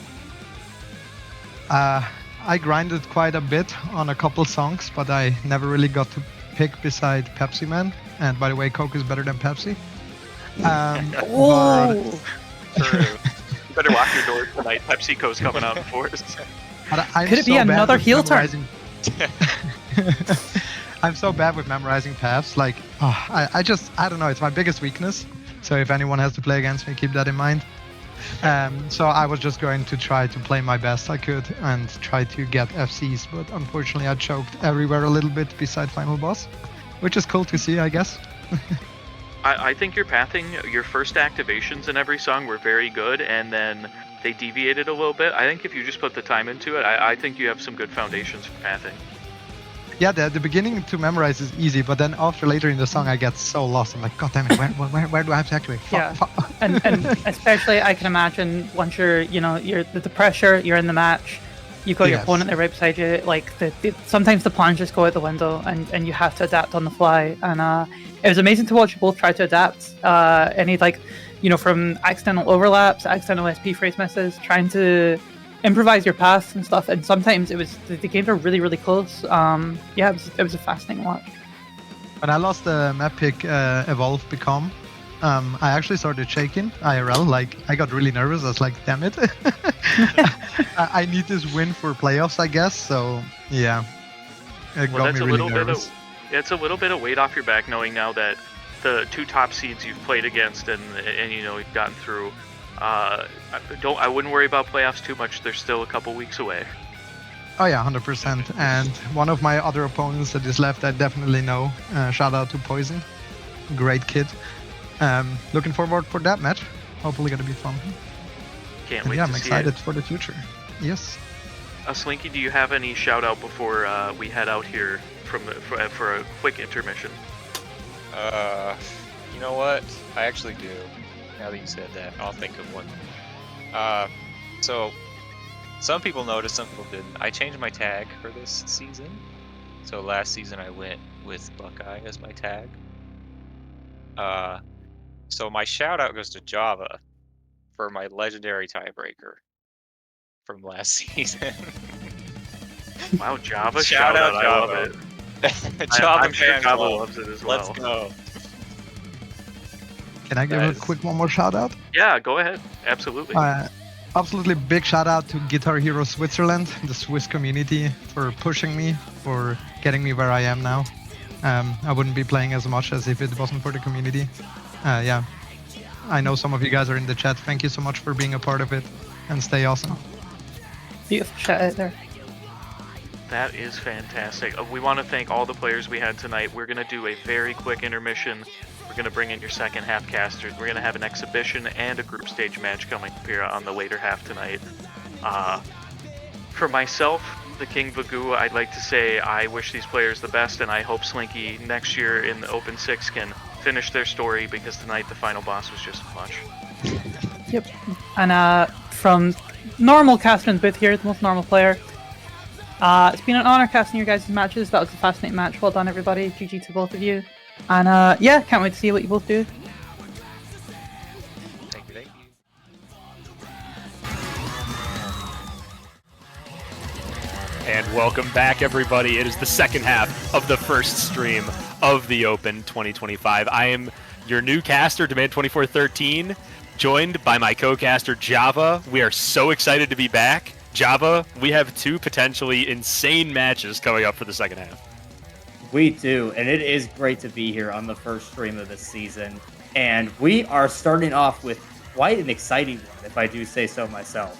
I grinded quite a bit on a couple songs, but I never really got to pick beside Pepsi Man. And by the way, Coke is better than Pepsi. Oh, True. You better lock your doors tonight. PepsiCo's coming out in force. But I'm Could it be so bad another with heel turn? memorizing- I'm so bad with memorizing paths. Like, I don't know. It's my biggest weakness. So if anyone has to play against me, keep that in mind. So I was just going to try to play my best I could and try to get FCs, but unfortunately I choked everywhere a little bit beside final boss, which is cool to see, I guess. I think your pathing, your first activations in every song were very good, and then they deviated a little bit. I think if you just put the time into it, I think you have some good foundations for pathing. Yeah, the beginning to memorize is easy, but then after later in the song I get so lost. I'm like, God damn it, where do I have to activate? Yeah. and especially I can imagine once you're the pressure, you're in the match, you've got your Yes. opponent there right beside you. Like sometimes the plans just go out the window, and you have to adapt on the fly. And it was amazing to watch you both try to adapt. Any from accidental overlaps, accidental SP phrase misses, trying to improvise your paths and stuff. And sometimes it was the games are really really close. It was a fascinating watch. When I lost the map pick Evolve Become, I actually started shaking IRL. Like, I got really nervous. I was like, damn it. I need this win for playoffs, I guess. So, yeah. It Well, got that's me a really little nervous. it's a little bit of weight off your back knowing now that the two top seeds you've played against and you've gotten through. I wouldn't worry about playoffs too much. They're still a couple weeks away. Oh, yeah, 100%. And one of my other opponents that is left, I definitely know. Shout out to Poison. Great kid. Looking forward for that match. Hopefully gonna be fun. Can't And wait yeah, to I'm see excited it. for the future. Yes. Slinky, do you have any shout out before we head out here for a quick intermission? You know what? I actually do. Now that you said that, I'll think of one. So some people noticed, some people didn't. I changed my tag for this season. So last season I went with Buckeye as my tag. So my shout out goes to Java for my legendary tiebreaker from last season. Wow, Java Shout out I love Java. it. Java I'm sure fan Java club. loves it as well. Let's go. Can I give That a is- quick one more shout out? Yeah, go ahead. Absolutely. Absolutely big shout out to Guitar Hero Switzerland, the Swiss community, for pushing me, for getting me where I am now. I wouldn't be playing as much as if it wasn't for the community. Yeah, I know some of you guys are in the chat. Thank you so much for being a part of it, and stay awesome. Beautiful shout out there. That is fantastic. We want to thank all the players we had tonight. We're going to do a very quick intermission. We're going to bring in your second half casters. We're going to have an exhibition and a group stage match coming up here on the later half tonight. For myself, the King Vagoo, I'd like to say I wish these players the best, and I hope Slinky next year in the Open 6 can finish their story, because tonight the final boss was just much. Yep. And from normal casting booth here, the most normal player. It's been an honor casting your guys' matches. That was a fascinating match. Well done, everybody. GG to both of you. And yeah, can't wait to see what you both do. Thank you, thank you. And welcome back, everybody. It is the second half of the first stream of the Open 2025. I am your new caster, Demand2413, joined by my co-caster, Java. We are so excited to be back. Java, we have two potentially insane matches coming up for the second half. We do, and it is great to be here on the first stream of this season. And we are starting off with quite an exciting one, if I do say so myself.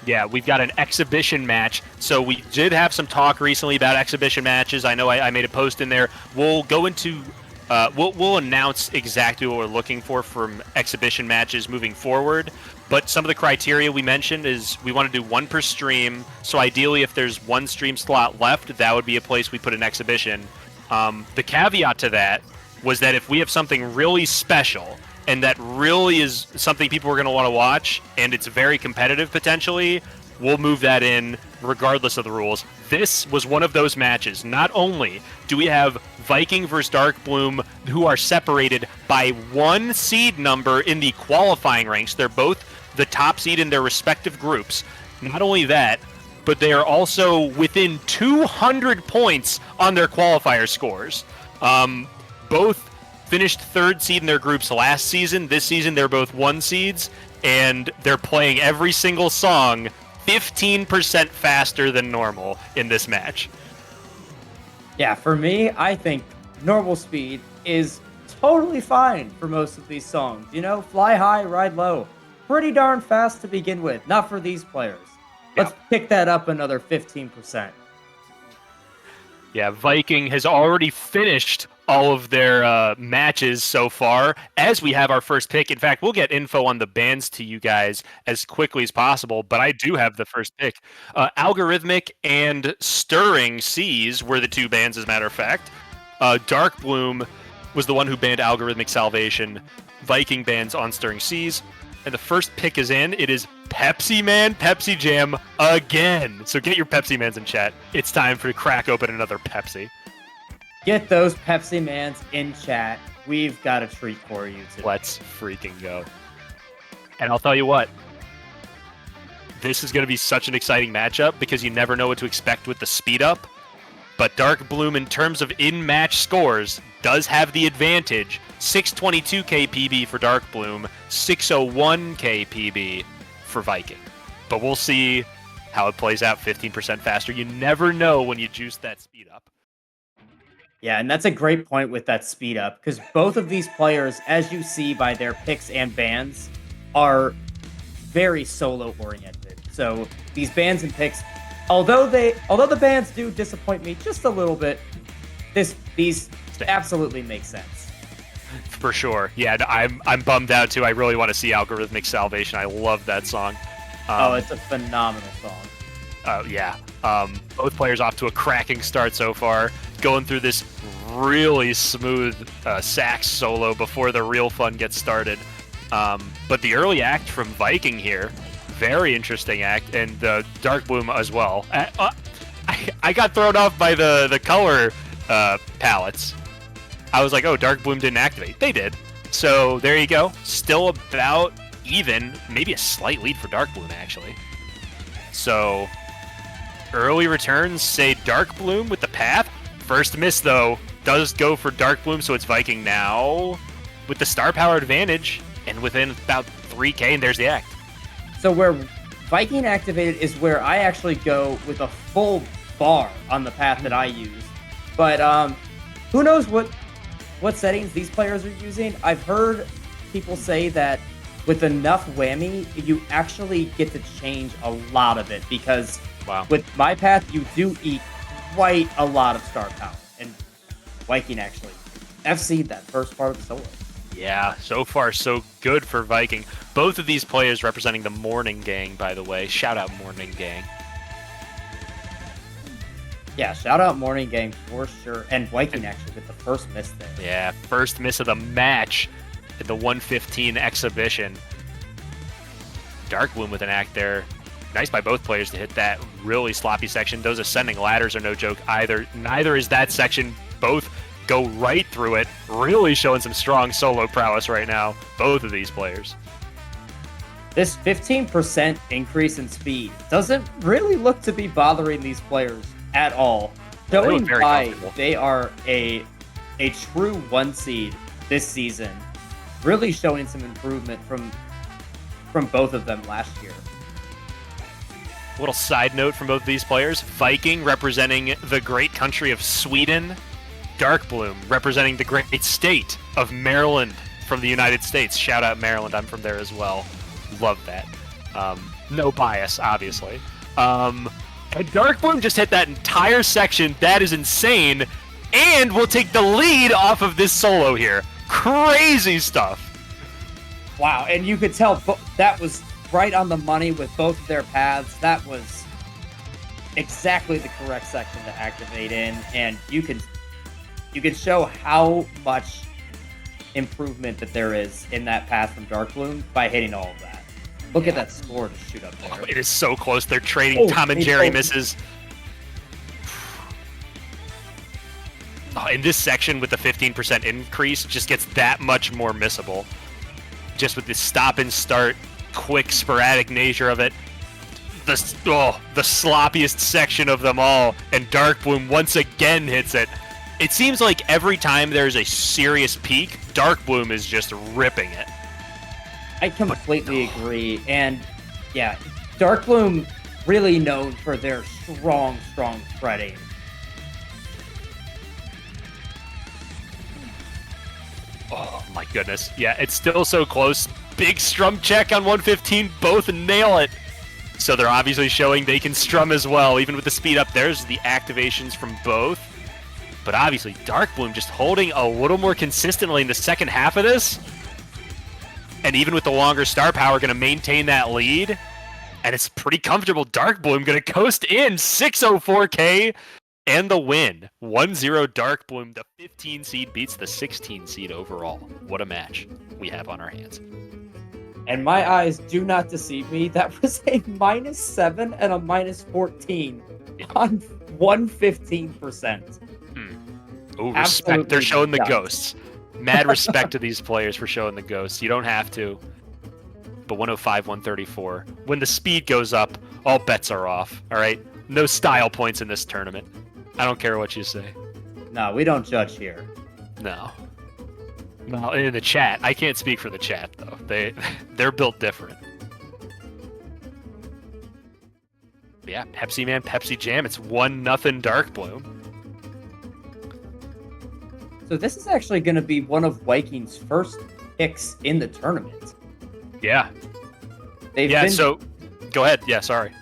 Yeah, we've got an exhibition match. So we did have some talk recently about exhibition matches. I know I made a post in there. We'll go into, we'll announce exactly what we're looking for from exhibition matches moving forward. But some of the criteria we mentioned is we want to do one per stream. So ideally, if there's one stream slot left, that would be a place we put an exhibition. The caveat to that was that if we have something really special, and that really is something people are going to want to watch, and it's very competitive potentially, we'll move that in regardless of the rules. This was one of those matches. Not only do we have Viking versus darkbloom, who are separated by 1 seed number in the qualifying ranks. They're both the top seed in their respective groups. Not only that, but they are also within 200 points on their qualifier scores. Both finished 3rd seed in their groups last season. This season, they're both 1 seeds, and they're playing every single song 15% faster than normal in this match. Yeah, for me, I think normal speed is totally fine for most of these songs. You know, fly high, ride low. Pretty darn fast to begin with. Not for these players. Let's pick that up another 15%. Yeah, Viking has already finished all of their matches so far, as we have our first pick. In fact, we'll get info on the bands to you guys as quickly as possible, but I do have the first pick. Algorithmic and Stirring Seas were the 2 bands, as a matter of fact. Darkbloom was the one who banned Algorithmic Salvation. Viking bans on Stirring Seas. And the first pick is in. It is Pepsi Man, Pepsi Jam again. So get your Pepsi Mans in chat. It's time for to crack open another Pepsi. Get those Pepsi Mans in chat. We've got a treat for you today. Let's freaking go. And I'll tell you what, this is going to be such an exciting matchup because you never know what to expect with the speed up. But darkbloom, in terms of in-match scores, does have the advantage. 622 KPB for darkbloom, 601 KPB for Viking. But we'll see how it plays out 15% faster. You never know when you juice that speed up. Yeah, and that's a great point with that speed up, because both of these players, as you see by their picks and bans, are very solo oriented. So these bans and picks, although the bans do disappoint me just a little bit, these absolutely make sense. For sure. Yeah, I'm bummed out too. I really want to see Algorithmic Salvation. I love that song. It's a phenomenal song. Yeah. Both players off to a cracking start so far, going through this really smooth sax solo before the real fun gets started. But the early act from Viking here, very interesting act, and darkbloom as well. I got thrown off by the color palettes. I was like, oh, darkbloom didn't activate. They did. So there you go. Still about even, maybe a slight lead for darkbloom actually. So early returns say darkbloom with the path. First miss though does go for darkbloom, so it's Viking now with the star power advantage and within about 3k, and there's the act. So where Viking activated is where I actually go with a full bar on the path that I use. But who knows what settings these players are using. I've heard people say that with enough whammy, you actually get to change a lot of it, because with my path, you do eat quite a lot of star power. And Wiking actually FC'd that first part of the solo. Yeah, so far so good for Viking. Both of these players representing the Morning Gang, by the way. Shout out Morning Gang. Yeah, shout out Morning Gang for sure. And Wiking actually with the first miss there. Yeah, first miss of the match at the 115 exhibition. Darkbloom with an act there. Nice by both players to hit that really sloppy section. Those ascending ladders are no joke either. Neither is that section. Both go right through it. Really showing some strong solo prowess right now. Both of these players. This 15% increase in speed doesn't really look to be bothering these players at all. Showing why they are a true 1 seed this season. Really showing some improvement from both of them last year. Little side note from both of these players. Viking representing the great country of Sweden. darkbloom, representing the great state of Maryland from the United States. Shout out Maryland, I'm from there as well. Love that. No bias, obviously. And darkbloom just hit that entire section. That is insane. And we'll take the lead off of this solo here. Crazy stuff. Wow, and you could tell that was right on the money with both of their paths. That was exactly the correct section to activate in, and you can show how much improvement that there is in that path from Darkbloom by hitting all of that. Look at that score to shoot up there. Oh, it is so close. They're trading Tom and Jerry misses. Oh, in this section with the 15% increase just gets that much more missable. Just with the stop and start, quick sporadic nature of it. The sloppiest section of them all, and Darkbloom once again hits it. It seems like every time there's a serious peak, Darkbloom is just ripping it. I completely agree, and yeah, Darkbloom really known for their strong spreading. Oh my goodness. Yeah, it's still so close. Big strum check on 115. Both nail it. So they're obviously showing they can strum as well, even with the speed up. There's the activations from both. But obviously, Darkbloom just holding a little more consistently in the second half of this. And even with the longer star power, going to maintain that lead. And it's pretty comfortable. Darkbloom going to coast in 604K. And the win. 1-0 Darkbloom. The 15 seed beats the 16 seed overall. What a match we have on our hands. And my eyes do not deceive me. That was a -7 and a -14 on 115%. Oh, respect. Absolutely They're showing the nuts. ghosts. Mad respect to these players for showing the ghosts. You don't have to. But 105, 134. When the speed goes up, all bets are off. All right? No style points in this tournament. I don't care what you say. No, we don't judge here. No. Well, in the chat, I can't speak for the chat though. They're built different. Yeah, Pepsi Man, Pepsi Jam. It's 1-0 Darkbloom. So this is actually going to be one of Wiking's first picks in the tournament. Yeah. They've So go ahead. Yeah, sorry.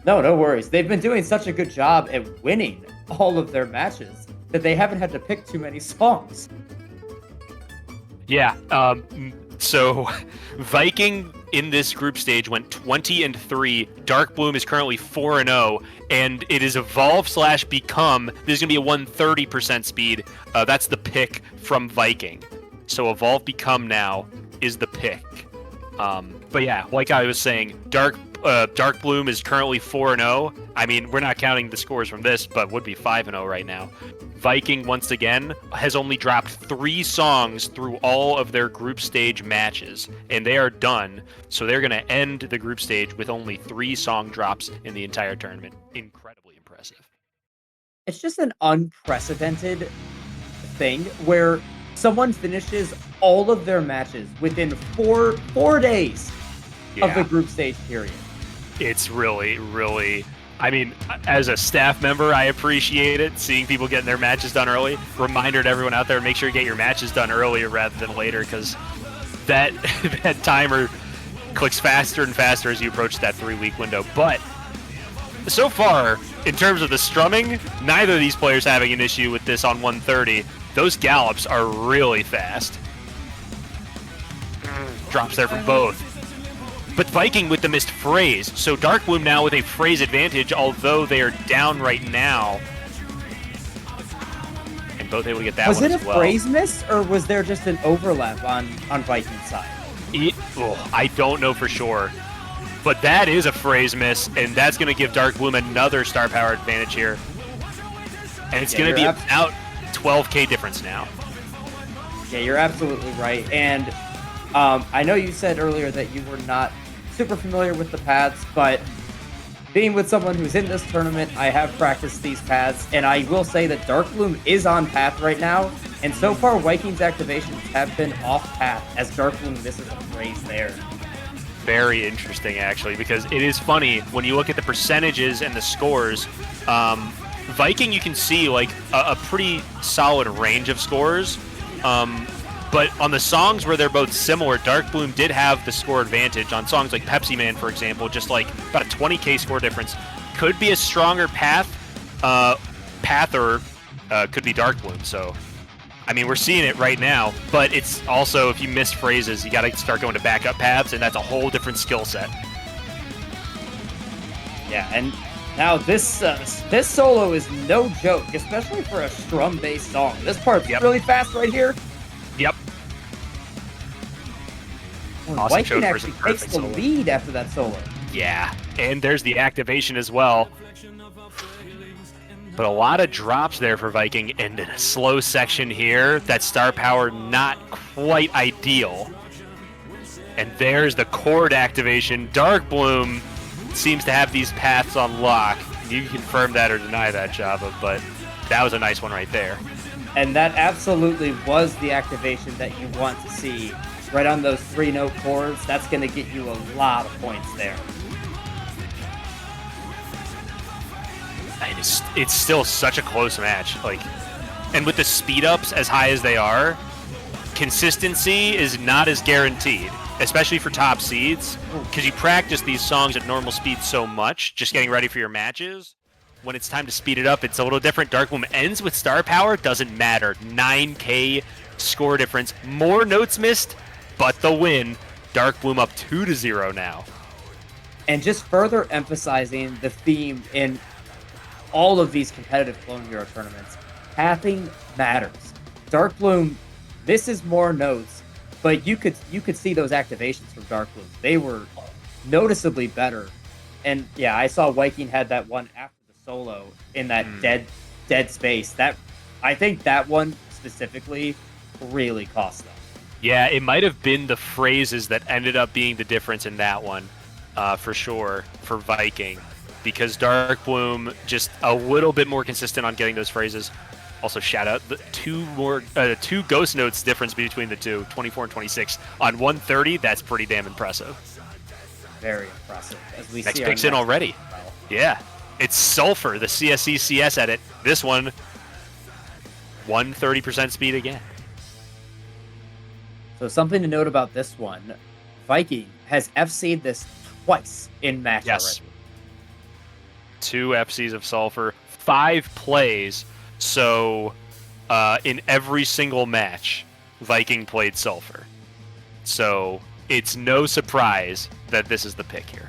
No worries. They've been doing such a good job at winning all of their matches that they haven't had to pick too many songs. Yeah. So Viking in this group stage went 20-3. Darkbloom is currently 4-0, and it is evolve/become. There's gonna be a 130% speed. That's the pick from Viking. So evolve become now is the pick. But yeah, like I was saying, Darkbloom is currently 4-0. I mean, we're not counting the scores from this, but would be 5-0 right now. Viking, once again, has only dropped 3 songs through all of their group stage matches, and they are done. So they're going to end the group stage with only 3 song drops in the entire tournament. Incredibly impressive. It's just an unprecedented thing where someone finishes all of their matches within four days of the group stage period. It's really, really... I mean, as a staff member, I appreciate it, seeing people getting their matches done early. Reminder to everyone out there, make sure you get your matches done earlier rather than later, because that timer clicks faster and faster as you approach that 3-week window. But so far, in terms of the strumming, neither of these players having an issue with this on 130. Those gallops are really fast. Drops there for both. But Viking with the missed phrase. So Darkbloom now with a phrase advantage, although they are down right now. And both able to get that one as well. Was it a phrase miss, or was there just an overlap on Viking's side? I don't know for sure. But that is a phrase miss, and that's going to give Darkbloom another star power advantage here. And it's going to be about 12k difference now. Yeah, you're absolutely right. And I know you said earlier that you were not super familiar with the paths, but being with someone who's in this tournament, I have practiced these paths, and I will say that Darkbloom is on path right now, and so far Viking's activations have been off path as Darkbloom misses a phrase there. Very interesting, actually, because it is funny when you look at the percentages and the scores. Viking, you can see like a pretty solid range of scores. But on the songs where they're both similar, Darkbloom did have the score advantage. On songs like Pepsi Man, for example, just like about a 20k score difference. Could be a stronger path, or could be Darkbloom. So, I mean, we're seeing it right now. But it's also, if you miss phrases, you got to start going to backup paths, and that's a whole different skill set. Yeah, and now this solo is no joke, especially for a strum-based song. This part's really fast right here. Yep. Awesome. Wiking actually takes the lead after that solo. Yeah, and there's the activation as well. But a lot of drops there for Viking, and in a slow section here, that star power not quite ideal. And there's the chord activation. Darkbloom seems to have these paths on lock. You can confirm that or deny that, Java, but that was a nice one right there. And that absolutely was the activation that you want to see. Right on those 3-note chords, that's going to get you a lot of points there. And it's still such a close match. And with the speed ups as high as they are, consistency is not as guaranteed, especially for top seeds, because you practice these songs at normal speed so much, just getting ready for your matches. When it's time to speed it up, it's a little different. Darkbloom ends with star power, doesn't matter. 9k score difference, more notes missed, but the win. Darkbloom up 2-0 now. And just further emphasizing the theme in all of these competitive Clone Hero tournaments, pathing matters. Darkbloom, this is more notes, but you could see those activations from Darkbloom. They were noticeably better. And yeah, I saw Wiking had that one after the solo in that dead space. That, I think that one specifically really cost them. Yeah, it might have been the phrases that ended up being the difference in that one, for sure, for Viking. Because Darkbloom just a little bit more consistent on getting those phrases. Also, shout out the two ghost notes difference between the two, 24 and 26 on 130. That's pretty damn impressive. Very impressive. As we next see pick's in already. Yeah, it's Sulfur, the CSC CS edit. This one, 130% speed again. So something to note about this one: Viking has FC'd this twice in match already. 2 FCs of Sulfur, 5 plays. So, in every single match, Viking played Sulfur. So, it's no surprise that this is the pick here.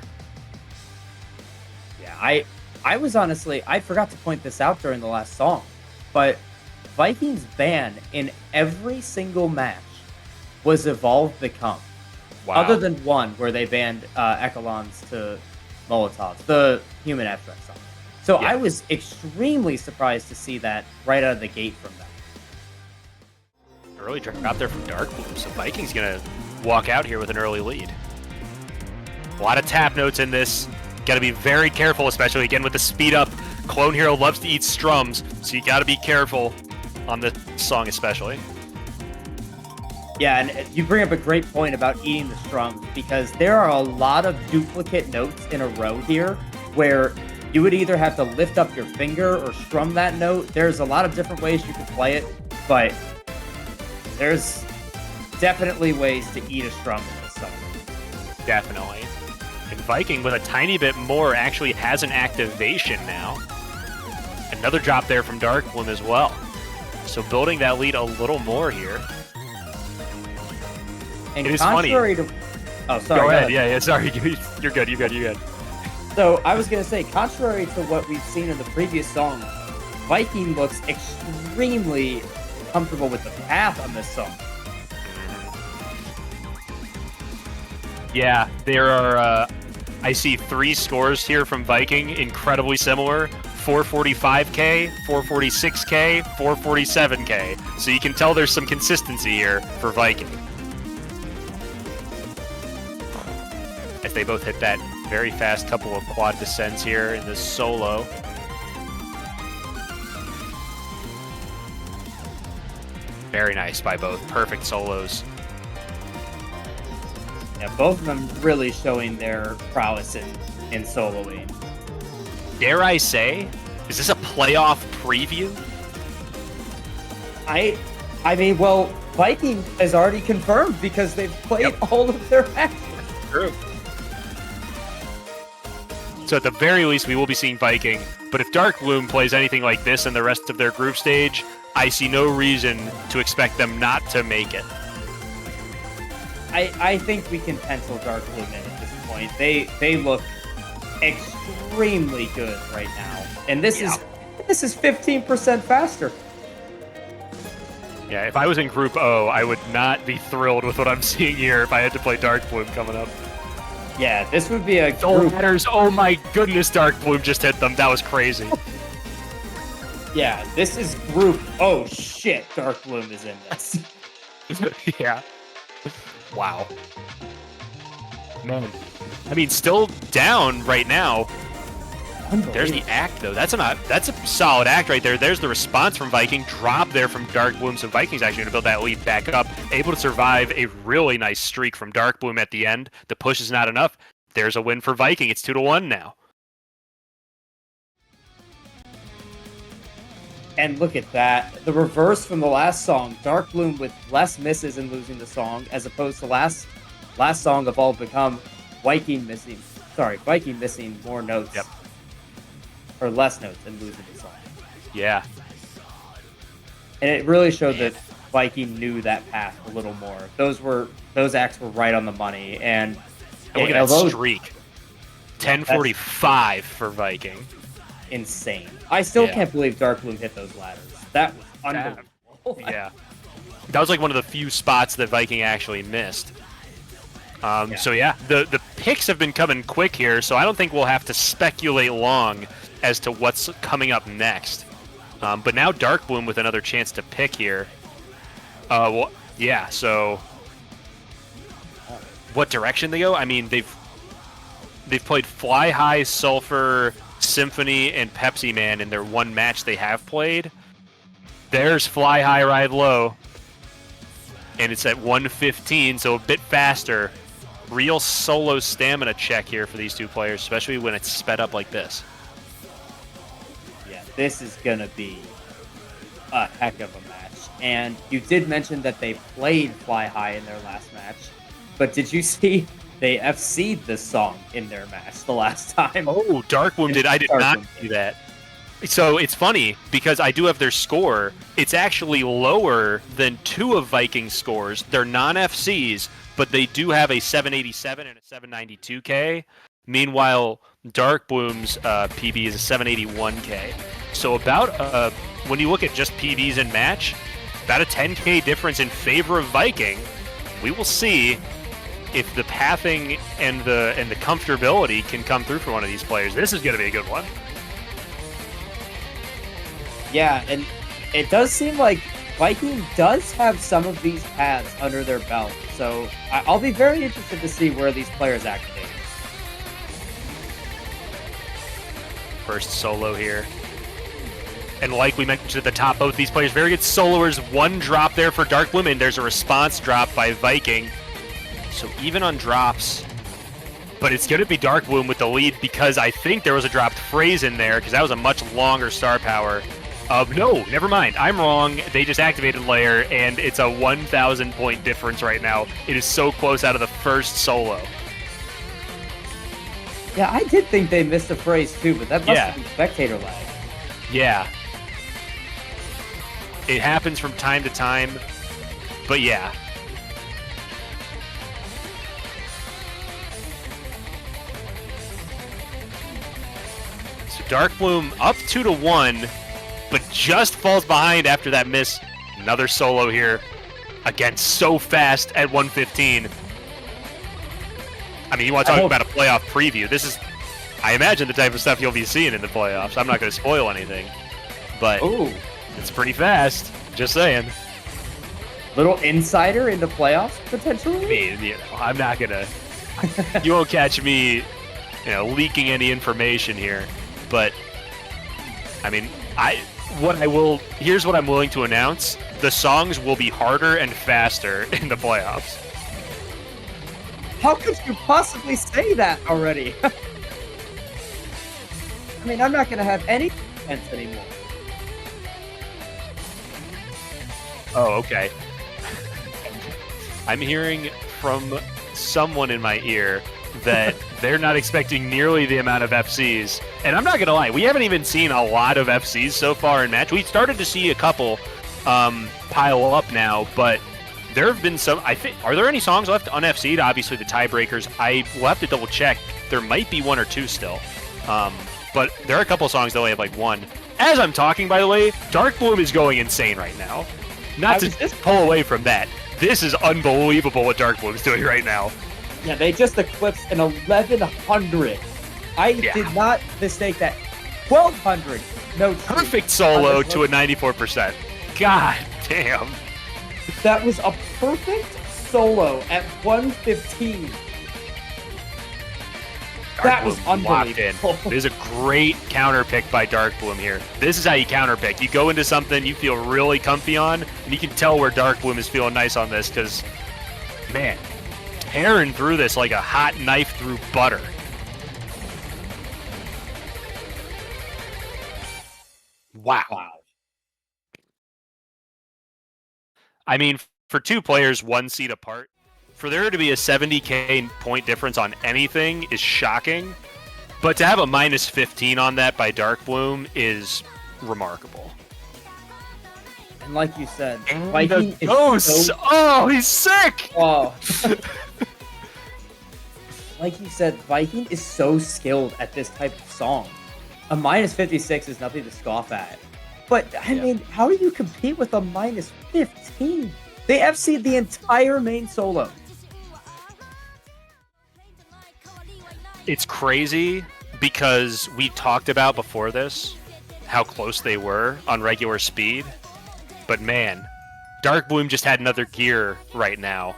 Yeah, I was honestly, I forgot to point this out during the last song, but Viking's ban in every single match was Evolve Become. Wow. Other than one where they banned Echelons to Molotovs, the human abstract song. So yeah. I was extremely surprised to see that right out of the gate from them. Early drop out there from Darkbloom, so Viking's going to walk out here with an early lead. A lot of tap notes in this. Got to be very careful, especially again with the speed up. Clone Hero loves to eat strums, so you got to be careful on this song especially. Yeah, and you bring up a great point about eating the strums, because there are a lot of duplicate notes in a row here where you would either have to lift up your finger or strum that note. There's a lot of different ways you can play it, but there's definitely ways to eat a strum in this song. Definitely. And Viking, with a tiny bit more, actually has an activation now. Another drop there from Darkbloom as well. So building that lead a little more here. And it is funny. Oh, sorry. Go ahead. Yeah, sorry. You're good. So I was going to say, contrary to what we've seen in the previous song, Viking looks extremely comfortable with the path on this song. Yeah, there are, I see 3 scores here from Viking, incredibly similar. 445k, 446k, 447k. So you can tell there's some consistency here for Viking. As they both hit that very fast couple of quad descents here in this solo. Very nice by both. Perfect solos. Yeah, both of them really showing their prowess in soloing. Dare I say, Is this a playoff preview? I mean, well, Viking is already confirmed because they've played all of their matches. True. So at the very least, we will be seeing Viking. But if Darkbloom plays anything like this in the rest of their group stage, I see no reason to expect them not to make it. I think we can pencil Darkbloom in at this point. They look extremely good right now, and this is 15% faster. Yeah, if I was in Group O, I would not be thrilled with what I'm seeing here if I had to play Darkbloom coming up. Yeah, this would be a group. Oh my goodness, Darkbloom just hit them. That was crazy. Yeah, this is group. Oh shit, Darkbloom is in this. Yeah. Wow. Man. I mean, still down right now. There's the act, though. That's a solid act right there. There's the response from Viking. Drop there from Darkbloom. So Viking's actually going to build that lead back up. Able to survive a really nice streak from Darkbloom at the end. The push is not enough. There's a win for Viking. It's 2-1 now. And look at that. The reverse from the last song. Darkbloom with less misses and losing the song, as opposed to last song of All Become, Viking missing more notes. Yep. Or less notes and losing the song. Yeah. And it really showed that Viking knew that path a little more. Those acts were right on the money, and look at that streak. 10:45 for Viking. Insane. I still can't believe Darkbloom hit those ladders. That was unbelievable. Yeah. That was like one of the few spots that Viking actually missed. So yeah, the picks have been coming quick here, so I don't think we'll have to speculate long as to what's coming up next. But now Darkbloom with another chance to pick here. Well, yeah, so what direction they go? I mean, they've played Fly High, Sulfur, Symphony, and Pepsi Man in their one match they have played. There's Fly High, Ride Low. And it's at 1:15, so a bit faster. Real solo stamina check here for these two players, especially when it's sped up like this. Yeah, this is going to be a heck of a match. And you did mention that they played Fly High in their last match, but did you see they FC'd this song in their match the last time? Oh, Darkbloom did. I did not see that. So it's funny because I do have their score. It's actually lower than two of Viking's scores. They're non-FCs, but they do have a 787 and a 792K. Meanwhile, Darkbloom's PB is a 781K. So about, when you look at just PBs in match, about a 10K difference in favor of Viking. We will see if the pathing and the comfortability can come through for one of these players. This is going to be a good one. Yeah, and it does seem like Viking does have some of these paths under their belt, so I'll be very interested to see where these players activate. First solo here. And like we mentioned at the top, both these players, very good soloers. One drop there for Darkbloom, and there's a response drop by Viking. So even on drops, but it's going to be Darkbloom with the lead because I think there was a dropped phrase in there because that was a much longer star power. No, never mind. I'm wrong. They just activated Lair, and it's a 1,000 point difference right now. It is so close out of the first solo. Yeah, I did think they missed a phrase too, but that must have been spectator lag. Yeah. It happens from time to time, but yeah. So Darkbloom up 2-1. But just falls behind after that miss. Another solo here. Again, so fast at 1:15. I mean, you want to talk about a playoff preview. This is, I imagine, the type of stuff you'll be seeing in the playoffs. I'm not going to spoil anything. But it's pretty fast. Just saying. Little insider into playoffs, potentially? I mean, you know, I'm not going to... You won't catch me, leaking any information here. But, I mean, here's what I'm willing to announce. The songs will be harder and faster in the playoffs. How could you possibly say that already? I mean, I'm not going to have any tense anymore. Oh, okay. I'm hearing from someone in my ear that they're not expecting nearly the amount of FCs. And I'm not gonna lie, we haven't even seen a lot of FCs so far in match. We started to see a couple pile up now, but there have been some. I think, are there any songs left un-FC'd? Obviously, the tiebreakers. I will have to double check. There might be one or two still, but there are a couple songs that only have like one. As I'm talking, by the way, darkbloom is going insane right now. Not to pull away from that. This is unbelievable what darkbloom is doing right now. Yeah, they just eclipsed an 1100. I did not mistake that. 1200. No. Perfect solo to a 94%. God damn. That was a perfect solo at 115. That was unbelievable. It is a great counter pick by Darkbloom here. This is how you counter pick. You go into something you feel really comfy on, and you can tell where Darkbloom is feeling nice on this because, man, tearing through this like a hot knife through butter. Wow. I mean, for two players 1 seed apart, for there to be a 70k point difference on anything is shocking, but to have a minus 15 on that by Darkbloom is remarkable. And like you said, Viking is oh, he's sick! Oh. Like you said, Viking is so skilled at this type of song. A minus 56 is nothing to scoff at. But, I mean, how do you compete with a minus 15? They FC'd the entire main solo. It's crazy because we talked about before this how close they were on regular speed. But man, Darkbloom just had another gear right now.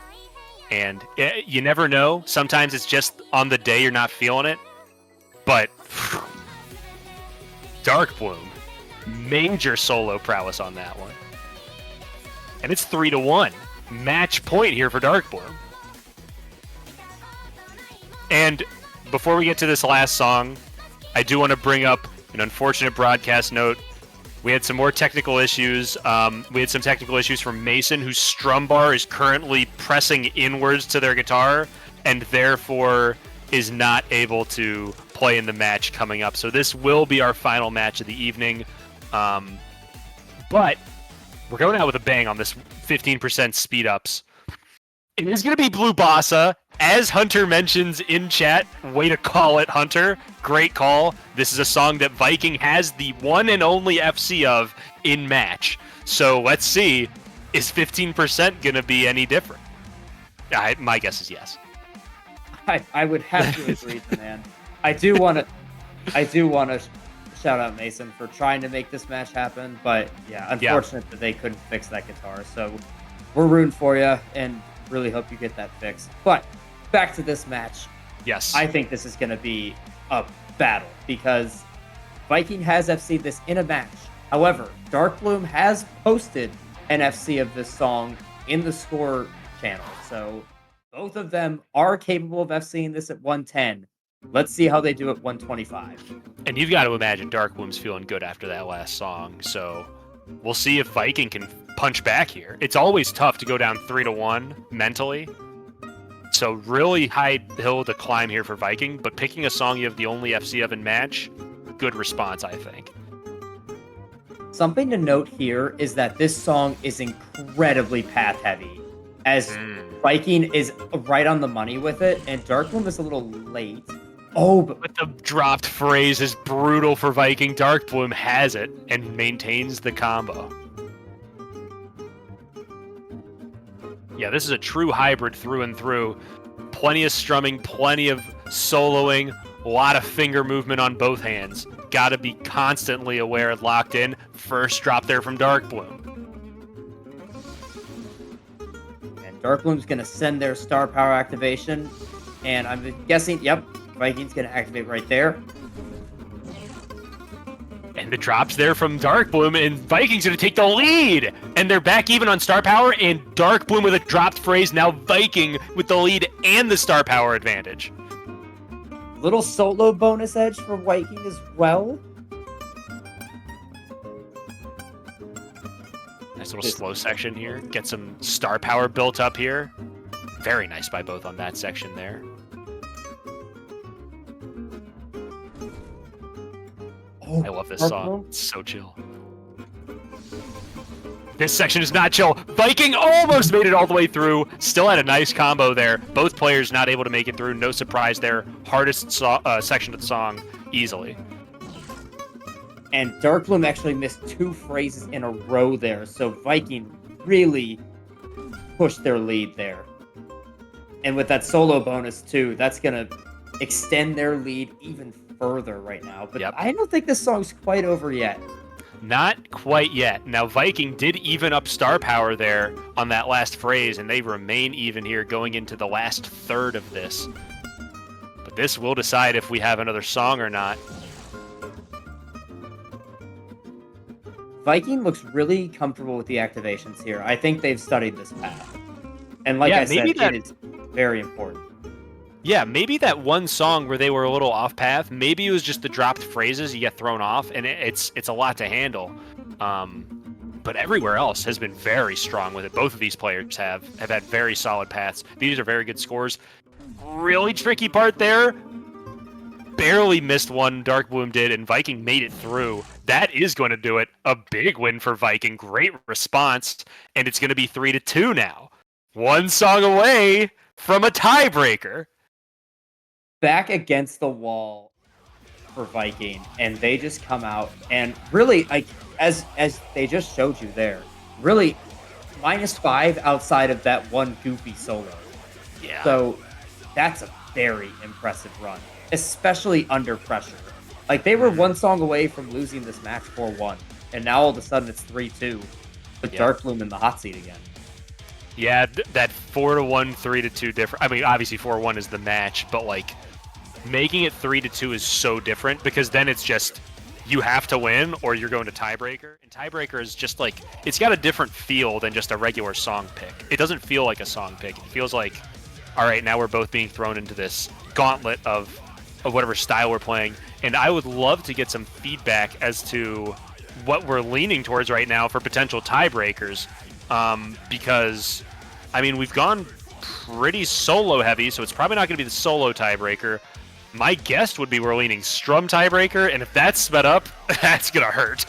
And you never know. Sometimes it's just on the day you're not feeling it. But Darkbloom, major solo prowess on that one. And it's 3-1. Match point here for Darkbloom. And before we get to this last song, I do want to bring up an unfortunate broadcast note. We had some more technical issues. We had some technical issues from Mason, whose strum bar is currently pressing inwards to their guitar, and therefore is not able to play in the match coming up. So this will be our final match of the evening. But we're going out with a bang on this 15% speed ups. It is going to be Blue Bossa. As Hunter mentions in chat, way to call it, Hunter. Great call. This is a song that Viking has the one and only FC of in match. So let's see, is 15% going to be any different? My guess is yes. I would have to agree, man. I do want to shout out Mason for trying to make this match happen, but yeah, unfortunate that they couldn't fix that guitar. So we're rooting for you and really hope you get that fixed. But back to this match. Yes. I think this is going to be a battle because Viking has FC'd this in a match. However, Darkbloom has posted an FC of this song in the score channel. So both of them are capable of FCing this at 110. Let's see how they do at 125. And you've got to imagine Darkbloom's feeling good after that last song. So we'll see if Viking can punch back here. It's always tough to go down 3-1 mentally. So really high hill to climb here for Viking, but picking a song you have the only FC of in match, good response, I think. Something to note here is that this song is incredibly path heavy, as Viking is right on the money with it, and Darkbloom is a little late. Oh, but the dropped phrase is brutal for Viking. Darkbloom has it and maintains the combo. Yeah, this is a true hybrid through and through. Plenty of strumming, plenty of soloing, a lot of finger movement on both hands. Gotta be constantly aware and locked in. First drop there from Darkbloom. And Darkbloom's gonna send their star power activation. And I'm guessing, yep, Viking's gonna activate right there. And the drops there from Darkbloom, and Viking's going to take the lead! And they're back even on star power, and Darkbloom with a dropped phrase, now Viking with the lead and the star power advantage. Little solo bonus edge for Viking as well. Nice little slow section here. Get some star power built up here. Very nice by both on that section there. Oh, I love this Dark song. Bloom. It's so chill. This section is not chill. Viking almost made it all the way through. Still had a nice combo there. Both players not able to make it through. No surprise there. Hardest section of the song easily. And Darkbloom actually missed 2 phrases in a row there, so Viking really pushed their lead there. And with that solo bonus too, that's gonna extend their lead even further right now. But Yep. I don't think this song's quite over yet. Not quite yet. Now, Viking did even up star power there on that last phrase, and they remain even here going into the last third of this. But this will decide if we have another song or not. Viking looks really comfortable with the activations here. I think they've studied this path. And like Yeah, I said, maybe that- it is very important. Yeah, maybe that one song where they were a little off path, maybe it was just the dropped phrases you get thrown off, and it's a lot to handle. But everywhere else has been very strong with it. Both of these players have had very solid paths. These are very good scores. Really tricky part there. Barely missed one, Darkbloom did, and Viking made it through. That is going to do it. A big win for Viking. Great response, and it's going to be 3-2 now. One song away from a tiebreaker. Back against the wall for Viking, and they just come out and really, like as they just showed you there, really -5 outside of that one goofy solo. Yeah. So that's a very impressive run, especially under pressure. Like they were one song away from losing this match 4-1, and now all of a sudden it's 3-2 with Darkbloom in the hot seat again. Yeah, that 4-1, 3-2 different. I mean, obviously 4-1 is the match, but like making it 3-2 is so different because then it's just you have to win or you're going to tiebreaker. And tiebreaker is just like it's got a different feel than just a regular song pick. It doesn't feel like a song pick. It feels like, all right, now we're both being thrown into this gauntlet of whatever style we're playing. And I would love to get some feedback as to what we're leaning towards right now for potential tiebreakers, because I mean we've gone pretty solo heavy, so it's probably not going to be the solo tiebreaker. My guess would be we're leaning Strum tiebreaker, and if that's sped up, that's going to hurt.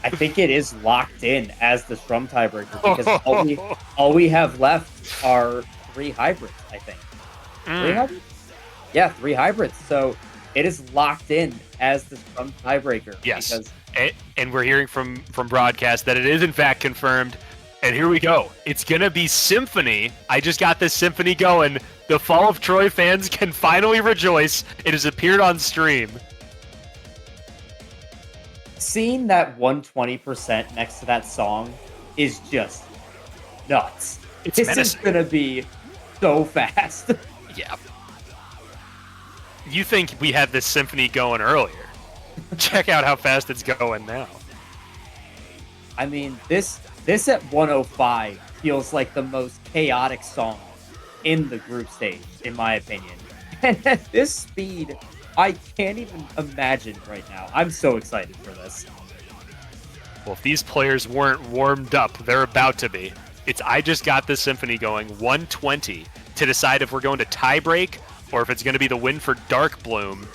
I think it is locked in as the Strum tiebreaker because all we have left are 3 hybrids, I think. 3 hybrids? Yeah, 3 hybrids. So it is locked in as the Strum tiebreaker. Yes, Because and we're hearing from broadcast that it is in fact confirmed. And here we go. It's going to be Symphony. I just got this Symphony going. The Fall of Troy fans can finally rejoice. It has appeared on stream. seeing that 120% next to that song is just nuts. It's this menacing. is going to be so fast. Yeah. You think we had this Symphony going earlier. Check out how fast it's going now. I mean, this at 105 feels like the most chaotic song in the group stage, in my opinion. And at this speed, I can't even imagine right now. I'm so excited for this. Well, if these players weren't warmed up, they're about to be. It's I just got this Symphony going 120 to decide if we're going to tiebreak or if it's going to be the win for Darkbloom.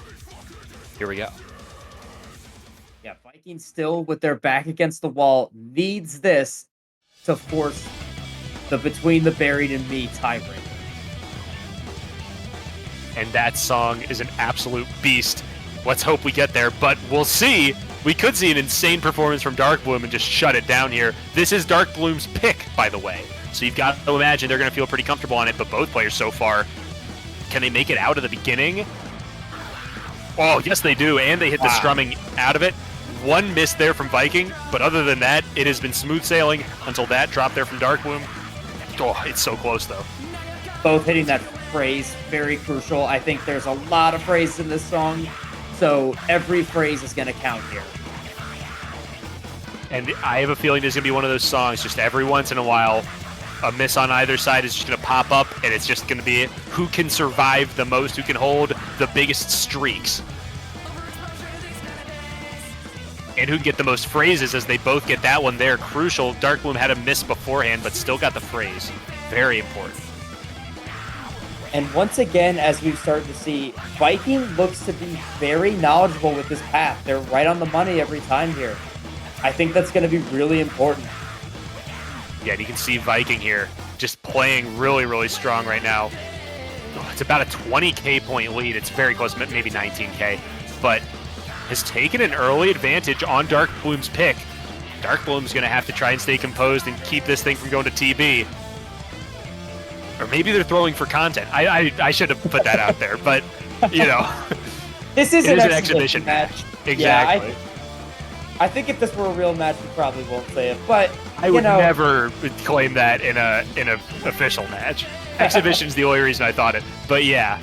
Here we go. Yeah, Vikings still with their back against the wall needs this to force the Between the Buried and Me tiebreaker. And that song is an absolute beast. Let's hope we get there, but we'll see. We could see an insane performance from Darkbloom and just shut it down here. This is Darkbloom's pick, by the way. So you've got to imagine they're going to feel pretty comfortable on it, but both players so far, can they make it out of the beginning? Oh, yes they do, and they hit the strumming out of it. One miss there from Viking, but other than that, it has been smooth sailing until that drop there from Darkbloom. Oh, it's so close, though. Both hitting that phrase, very crucial. I think there's a lot of phrases in this song, so every phrase is going to count here. And I have a feeling there's going to be one of those songs, just every once in a while, a miss on either side is just going to pop up, and it's just going to be who can survive the most, who can hold the biggest streaks. and who can get the most phrases as they both get that one there. Crucial. Darkbloom had a miss beforehand, but still got the phrase. Very important. And once again, as we've started to see, Viking looks to be very knowledgeable with this path. They're right on the money every time here. I think that's going to be really important. Yeah, and you can see Viking here just playing really, really strong right now. Oh, it's about a 20k point lead. It's very close, maybe 19k, but has taken an early advantage on Darkbloom's pick. Darkbloom's going to have to try and stay composed and keep this thing from going to TB. Or maybe they're throwing for content. I should have put that out there, but, you know. This is an exhibition match. Exactly. Yeah, I think if this were a real match, we probably won't say it, but I would never claim that in a official match. Exhibition's the only reason I thought it. But yeah,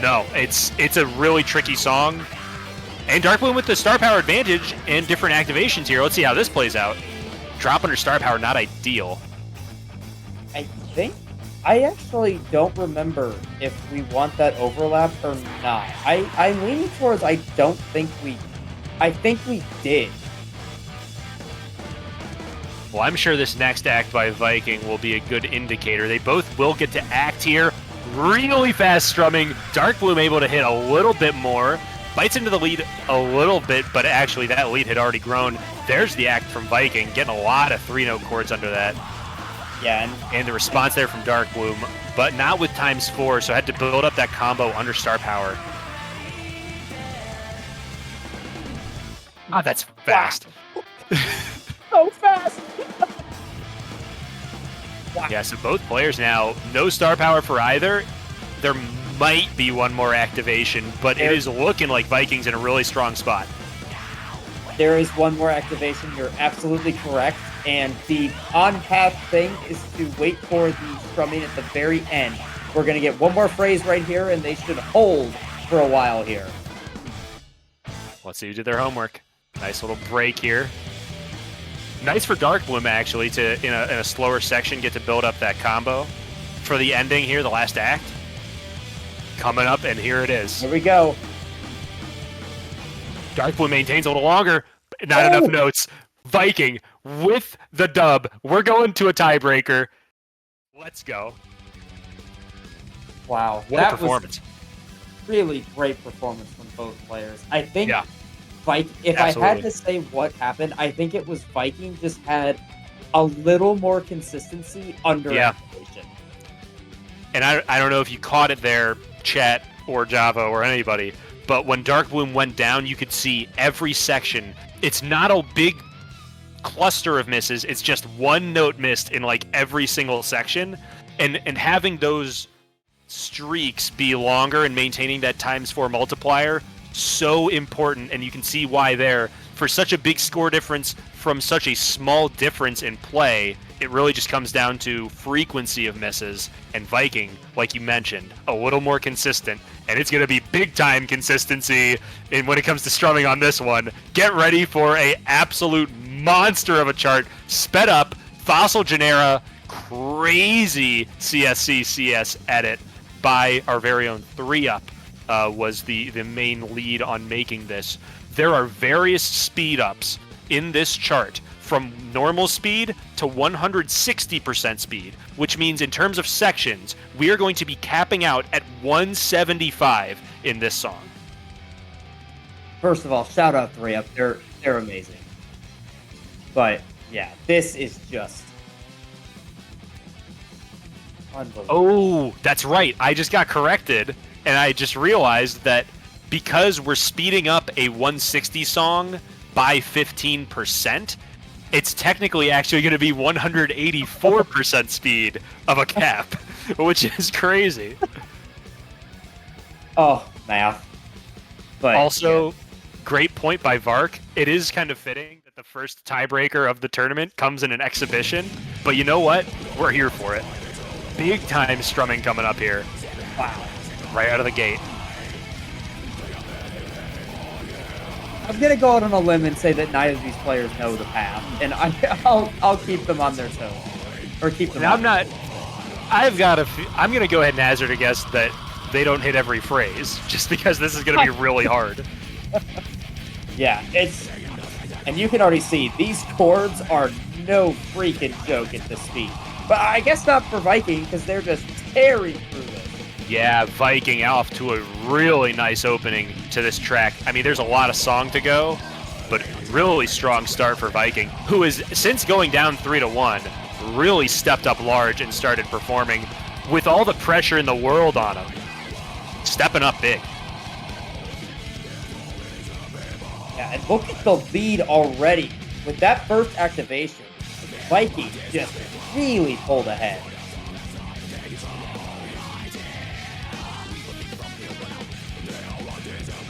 no, it's a really tricky song. And Darkbloom with the star power advantage and different activations here. Let's see how this plays out. Drop under star power, not ideal. I actually don't remember if we want that overlap or not. I'm leaning towards I think we did. Well, I'm sure this next act by Viking will be a good indicator. They both will get to act here. Really fast strumming. Darkbloom able to hit a little bit more. Bites into the lead a little bit, but actually that lead had already grown. There's the act from Viking, getting a lot of 3-note chords under that. Yeah, and the response there from Darkbloom, but not with ×4, so had to build up that combo under star power. Ah, that's fast. So fast. Yeah, so both players now, no star power for either. There might be one more activation, but it is looking like Viking's in a really strong spot. There is one more activation. You're absolutely correct. And the on-path thing is to wait for the strumming at the very end. We're going to get one more phrase right here, and they should hold for a while here. Let's see who did their homework. Nice little break here. Nice for Darkbloom, actually, to, in a slower section, get to build up that combo. For the ending here, the last act. Coming up, and here it is. Here we go. Darkbloom maintains a little longer. Not enough notes. Viking with the dub. We're going to a tiebreaker. Let's go. Wow. What a performance. Was really great performance from both players. I think yeah. If I had to say what happened, I think it was Viking just had a little more consistency under activation. And I don't know if you caught it there, chat or Java or anybody, but when Darkbloom went down, you could see every section. It's not a big cluster of misses, it's just one note missed in like every single section. And having those streaks be longer and maintaining that ×4 multiplier, so important, and you can see why there. For such a big score difference from such a small difference in play, it really just comes down to frequency of misses, and Viking, like you mentioned, a little more consistent, and it's going to be big-time consistency when it comes to strumming on this one. Get ready for a absolute monster of a chart, sped up, Fossil Genera, crazy CSC CS edit by our very own 3UP. Was the main lead on making this. There are various speed ups in this chart from normal speed to 160% speed, which means in terms of sections, we are going to be capping out at 175 in this song. First of all, shout out 3UP. They're amazing. But yeah, this is just unbelievable. Oh, that's right. I just got corrected. And I just realized that because we're speeding up a 160 song by 15%, it's technically actually going to be 184% speed of a cap, which is crazy. Oh, math. But also, great point by Vark. It is kind of fitting that the first tiebreaker of the tournament comes in an exhibition, but you know what? We're here for it. Big time strumming coming up here. Wow. Right out of the gate. I'm gonna go out on a limb and say that neither of these players know the path, and I'll keep them on their toes, or keep them. I'm gonna go ahead and hazard a guess that they don't hit every phrase, just because this is gonna be really hard. Yeah, and you can already see these chords are no freaking joke at this speed. But I guess not for Viking, because they're just tearing through this. Yeah, Viking off to a really nice opening to this track. I mean, there's a lot of song to go, but really strong start for Viking, who is, since going down 3-1, really stepped up large and started performing with all the pressure in the world on him. Stepping up big. Yeah, and look at the lead already. With that first activation, Viking just really pulled ahead.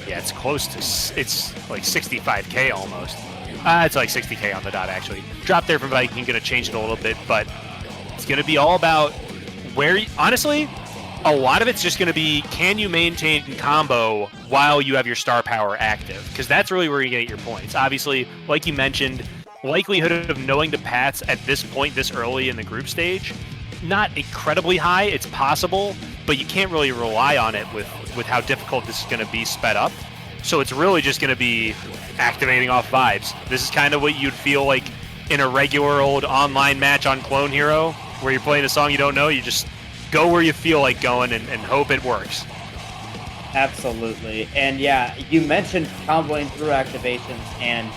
Yeah, it's close to, it's like 65K almost. It's like 60K on the dot, actually. Drop there from Viking, going to change it a little bit, but it's going to be all about where, honestly, a lot of it's just going to be, can you maintain combo while you have your star power active? Because that's really where you get your points. Obviously, like you mentioned, likelihood of knowing the paths at this point, this early in the group stage, not incredibly high. It's possible, but you can't really rely on it with how difficult this is going to be sped up. So it's really just going to be activating off vibes. This is kind of what you'd feel like in a regular old online match on Clone Hero, where you're playing a song you don't know. You just go where you feel like going and hope it works. Absolutely. And yeah, you mentioned comboing through activations, and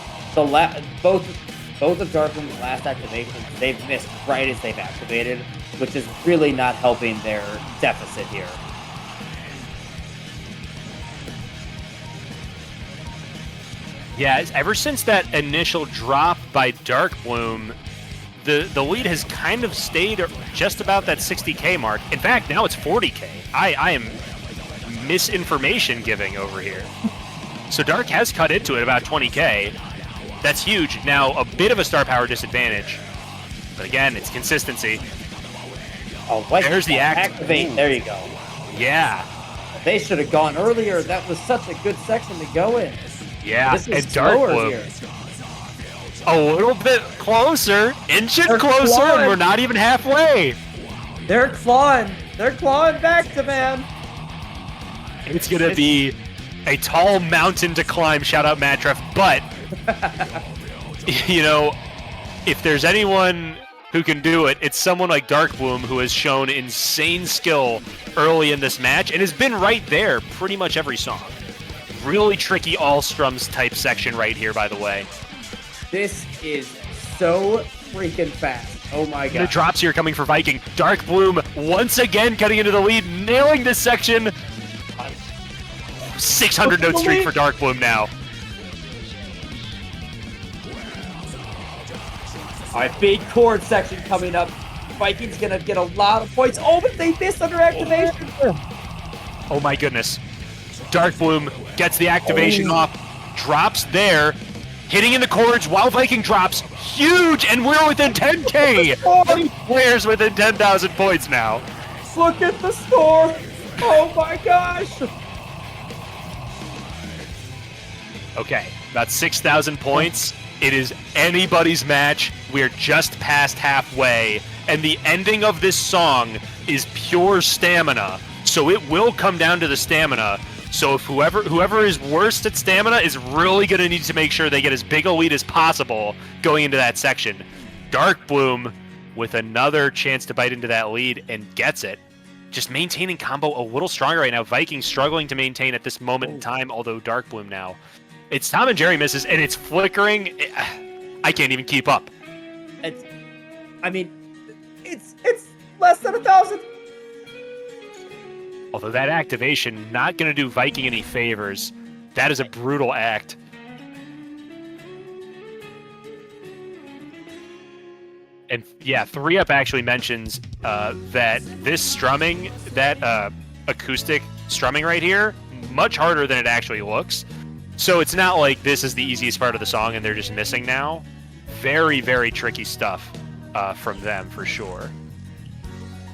both of Darkbloom's last activations, they've missed right as they've activated, which is really not helping their deficit here. Yeah, ever since that initial drop by Darkbloom, the lead has kind of stayed just about that 60K mark. In fact, now it's 40K. I am misinformation giving over here. So Dark has cut into it about 20K. That's huge. Now, a bit of a star power disadvantage. But again, it's consistency. Oh, wait, there's the activate. Ooh. There you go. Yeah. They should have gone earlier. That was such a good section to go in. Yeah, this is and Darkbloom a little bit closer, inching closer, clawing. And we're not even halfway. They're clawing back to man. It's gonna be a tall mountain to climb. Shout out Matref, but you know, if there's anyone who can do it, it's someone like Darkbloom, who has shown insane skill early in this match and has been right there pretty much every song. Really tricky all strums type section right here, by the way. This is so freaking fast. Oh my god. The drops here coming for Viking. Darkbloom once again cutting into the lead, nailing this section. 600 note streak for Darkbloom now. Alright, big chord section coming up. Viking's gonna get a lot of points. Oh, but they missed under activation. Oh my goodness. Darkbloom gets the activation off, drops there, hitting in the chords while Viking drops. Huge, and we're within 10K. 20 players within 10,000 points now. Look at the score. Oh my gosh. Okay, about 6,000 points. It is anybody's match. We're just past halfway, and the ending of this song is pure stamina. So it will come down to the stamina. So if whoever is worst at stamina is really going to need to make sure they get as big a lead as possible going into that section. Darkbloom with another chance to bite into that lead and gets it. Just maintaining combo a little stronger right now. Viking struggling to maintain at this moment in time, although Darkbloom now. It's Tom and Jerry misses, and it's flickering. I can't even keep up. It's less than 1,000. Although that activation not going to do Viking any favors. That is a brutal act. And yeah, 3UP actually mentions that this strumming, that acoustic strumming right here, much harder than it actually looks. So it's not like this is the easiest part of the song and they're just missing now. Very, very tricky stuff from them for sure.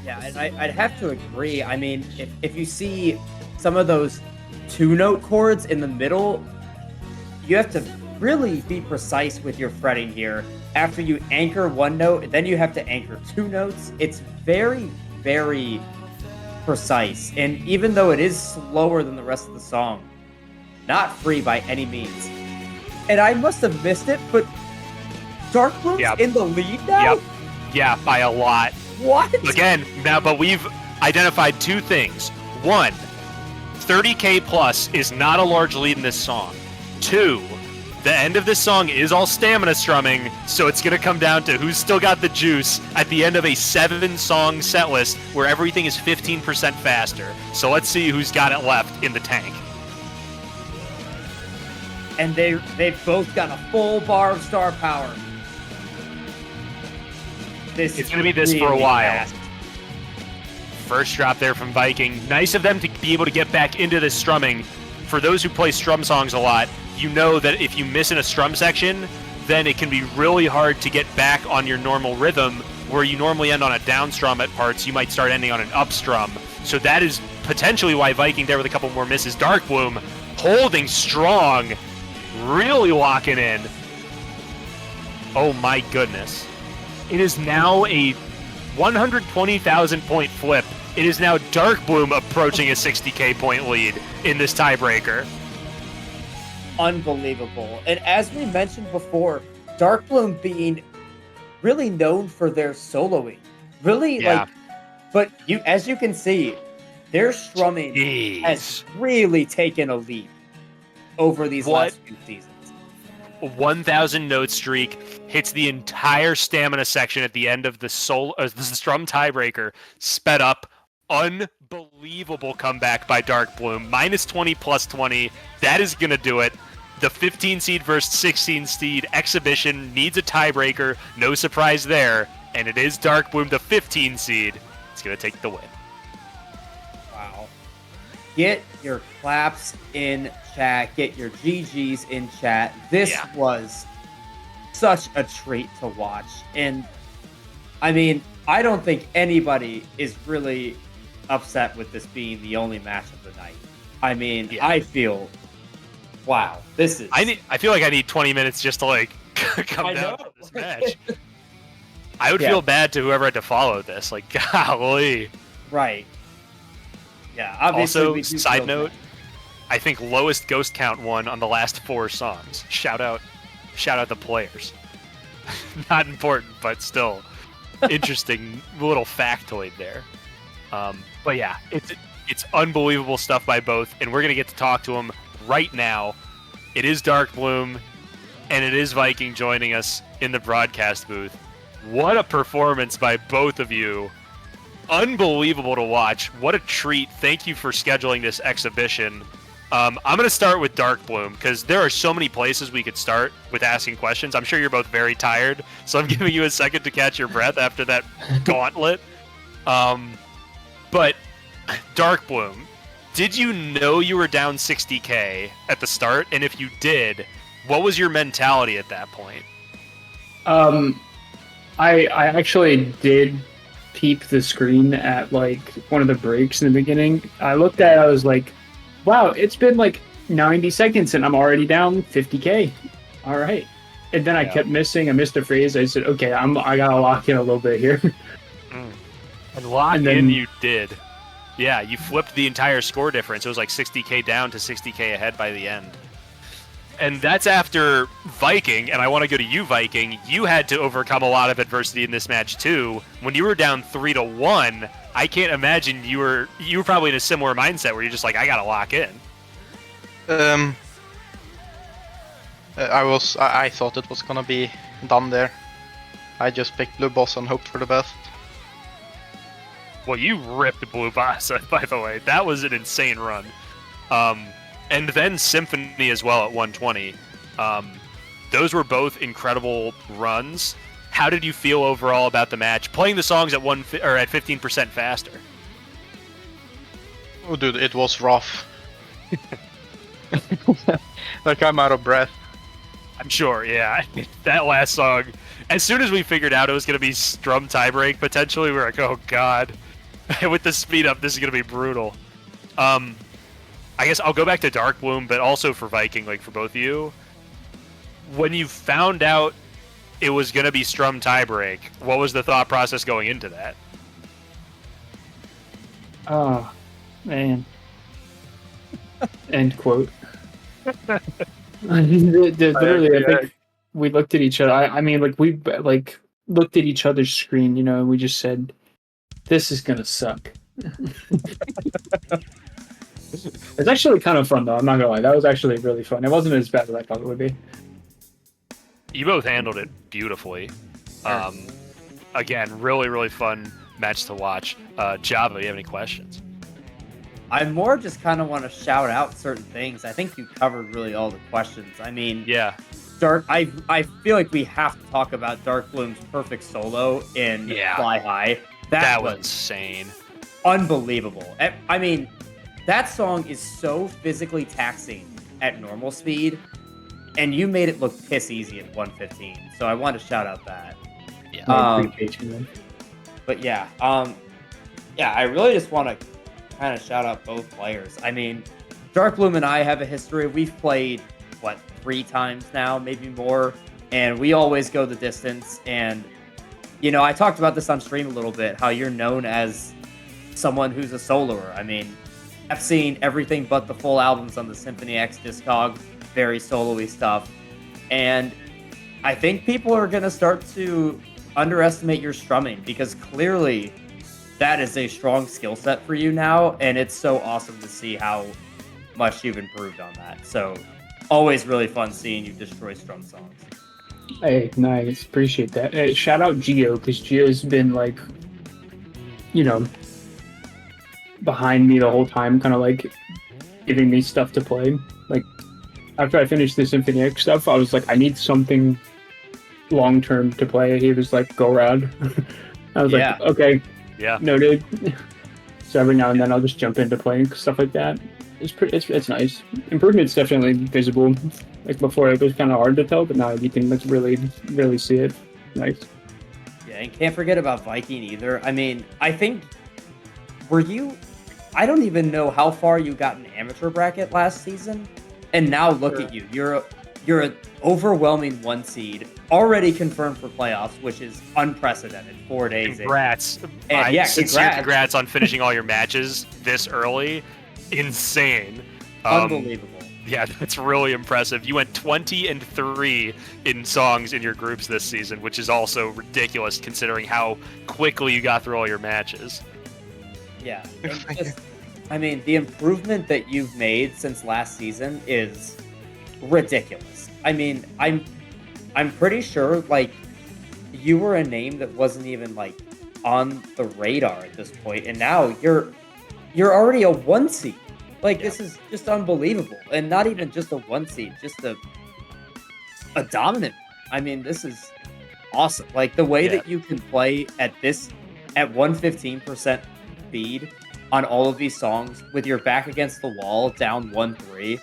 Yeah, and I'd have to agree. I mean, if you see some of those 2-note chords in the middle, you have to really be precise with your fretting here. After you anchor 1 note, then you have to anchor 2 notes. It's very, very precise. And even though it is slower than the rest of the song, not free by any means. and I must have missed it, but Darkbloom's Yep. in the lead now? Yep. Yeah, by a lot. What? Again, now, but we've identified two things. One, 30k plus is not a large lead in this song. Two, the end of this song is all stamina strumming, so it's going to come down to who's still got the juice at the end of a 7-song set list where everything is 15% faster. So let's see who's got it left in the tank. And they've both got a full bar of star power. It's going to be this for a while. First drop there from Viking. Nice of them to be able to get back into this strumming. For those who play strum songs a lot, you know that if you miss in a strum section, then it can be really hard to get back on your normal rhythm. Where you normally end on a down strum at parts, you might start ending on an up strum. So that is potentially why Viking there with a couple more misses. Darkbloom holding strong, really locking in. Oh my goodness. It is now a 120,000 point flip. It is now Darkbloom approaching a 60k point lead in this tiebreaker. Unbelievable. And as we mentioned before, Darkbloom being really known for their soloing. Really, Yeah. but as you can see, their strumming has really taken a leap over these last few seasons. 1,000 note streak, hits the entire stamina section at the end of the strum tiebreaker, sped up. Unbelievable comeback by Darkbloom. -20, +20. That is going to do it. The 15 seed versus 16 seed exhibition needs a tiebreaker. No surprise there. And it is Darkbloom, the 15 seed. It's going to take the win. Wow. Get your claps in chat. Get your GGs in chat. This was such a treat to watch. And, I mean, I don't think anybody is really upset with this being the only match of the night. I mean, I feel, wow, this is... I feel like I need 20 minutes just to, like, come down from this match. I would feel bad to whoever had to follow this. Like, golly. Right. Yeah, obviously. Also, side note, I think lowest ghost count won on the last 4 songs. Shout out the players. Not important, but still interesting little factoid there. But yeah, it's unbelievable stuff by both, and we're gonna get to talk to them right now. It is Darkbloom, and it is Viking joining us in the broadcast booth. What a performance by both of you. Unbelievable to watch. What a treat. Thank you for scheduling this exhibition. I'm going to start with Darkbloom because there are so many places we could start with asking questions. I'm sure you're both very tired, so I'm giving you a second to catch your breath after that gauntlet. But Darkbloom, did you know you were down 60k at the start? And if you did, what was your mentality at that point? I actually did peep the screen at like one of the breaks in the beginning. I looked at it, I was like, wow, it's been like 90 seconds and I'm already down 50k. All right. And then I kept missing. I missed a phrase. I said, okay, I gotta lock in a little bit here. And lock in you did. Yeah, you flipped the entire score difference. It was like 60k down to 60k ahead by the end. And that's after Viking, and I want to go to you, Viking. You had to overcome a lot of adversity in this match too. When you were down 3-1, I can't imagine you were probably in a similar mindset where you're just like, I gotta lock in. I thought it was gonna be done there. I just picked Blue Boss and hoped for the best. Well, you ripped Blue Boss, by the way. That was an insane run. And then Symphony as well at 120. Those were both incredible runs. How did you feel overall about the match? Playing the songs at 15% faster. Oh, dude, it was rough. Like I'm out of breath. I'm sure, yeah. That last song, as soon as we figured out it was going to be strum tiebreak, potentially, we were like, oh god. With the speed up, this is going to be brutal. I guess I'll go back to Darkbloom, but also for Viking, like for both of you. When you found out it was going to be strum tiebreak, what was the thought process going into that? Oh, man. End quote. Literally, I think we looked at each other. I mean, like we looked at each other's screen, you know, and we just said, "This is gonna suck." It's actually kind of fun though. I'm not gonna lie. That was actually really fun. It wasn't as bad as I thought it would be. You both handled it beautifully. Again, really fun match to watch. Java, do you have any questions? I more just kind of want to shout out certain things. I think you covered really all the questions. I mean, Yeah. I feel like we have to talk about Darkbloom's perfect solo in Fly High. That was insane. Unbelievable. I mean, that song is so physically taxing at normal speed, and you made it look piss easy at 115. So I want to shout out that. Yeah. I appreciate you, man. But yeah, I really just want to kind of shout out both players. I mean, Darkbloom and I have a history. We've played, 3 times now, maybe more, and we always go the distance. And, you know, I talked about this on stream a little bit, how you're known as someone who's a soloer. I mean, I've seen everything but the full albums on the Symphony X Discog, very solo-y stuff. And I think people are going to start to underestimate your strumming, because clearly that is a strong skill set for you now, and it's so awesome to see how much you've improved on that. So always really fun seeing you destroy strum songs. Hey, nice. Appreciate that. Hey, shout out Gio, because Gio's been behind me the whole time, kind of giving me stuff to play. After I finished the Symphony X stuff, I was like, I need something long term to play. He was like, go rad. I was like, okay. Yeah. Noted. So every now and then I'll just jump into playing stuff like that. It's nice. Improvement's definitely visible. Before it was kind of hard to tell, but now you can really see it. Nice. Yeah, and can't forget about Viking either. I mean, I think I don't even know how far you got in amateur bracket last season, and now look at you. You're an overwhelming 1 seed, already confirmed for playoffs, which is unprecedented. 4 days. Congrats. And Congrats on finishing all your matches this early. Insane. Unbelievable. Yeah, that's really impressive. You went 20-3 in songs in your groups this season, which is also ridiculous considering how quickly you got through all your matches. Yeah. I mean, the improvement that you've made since last season is ridiculous. I mean, I'm pretty sure you were a name that wasn't even on the radar at this point, and now you're already a 1 seed. This is just unbelievable, and not even just a 1 seed, just a dominant. I mean, this is awesome. The way that you can play at 115% speed on all of these songs with your back against the wall, down 1-3.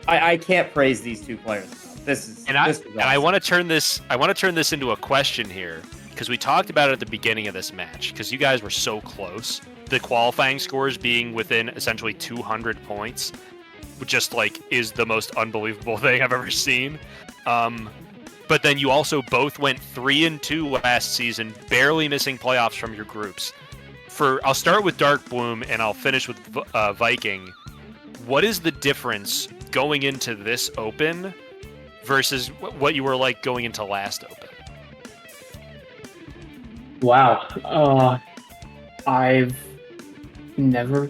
I can't praise these two players enough. This is awesome. I want to turn this into a question here, because we talked about it at the beginning of this match, because you guys were so close. The qualifying scores being within essentially 200 points, which just is the most unbelievable thing I've ever seen. But then you also both went 3-2 last season, barely missing playoffs from your groups. I'll start with Darkbloom and I'll finish with Viking. What is the difference going into this Open versus what you were going into last Open? Wow. I've never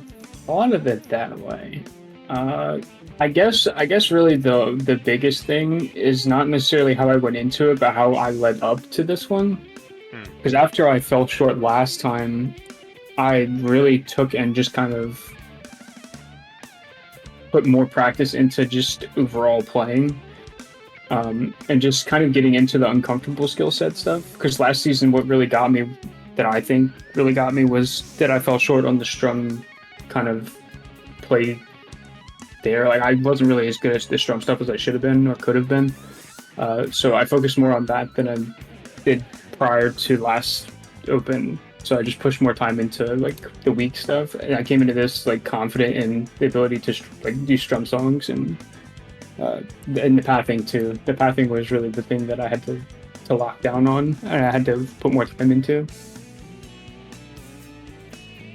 thought of it that way. I guess really the biggest thing is not necessarily how I went into it, but how I led up to this one. Because after I fell short last time, I really took and just kind of put more practice into just overall playing, and just kind of getting into the uncomfortable skill set stuff. Because last season, what really got me, that I think really got me, was that I fell short on the strum kind of play there. I wasn't really as good at the strum stuff as I should have been or could have been. So I focused more on that than I did prior to last Open. So I just pushed more time into the weak stuff, and I came into this confident in the ability to do strum songs and the pathing too. The pathing was really the thing that I had to lock down on, and I had to put more time into.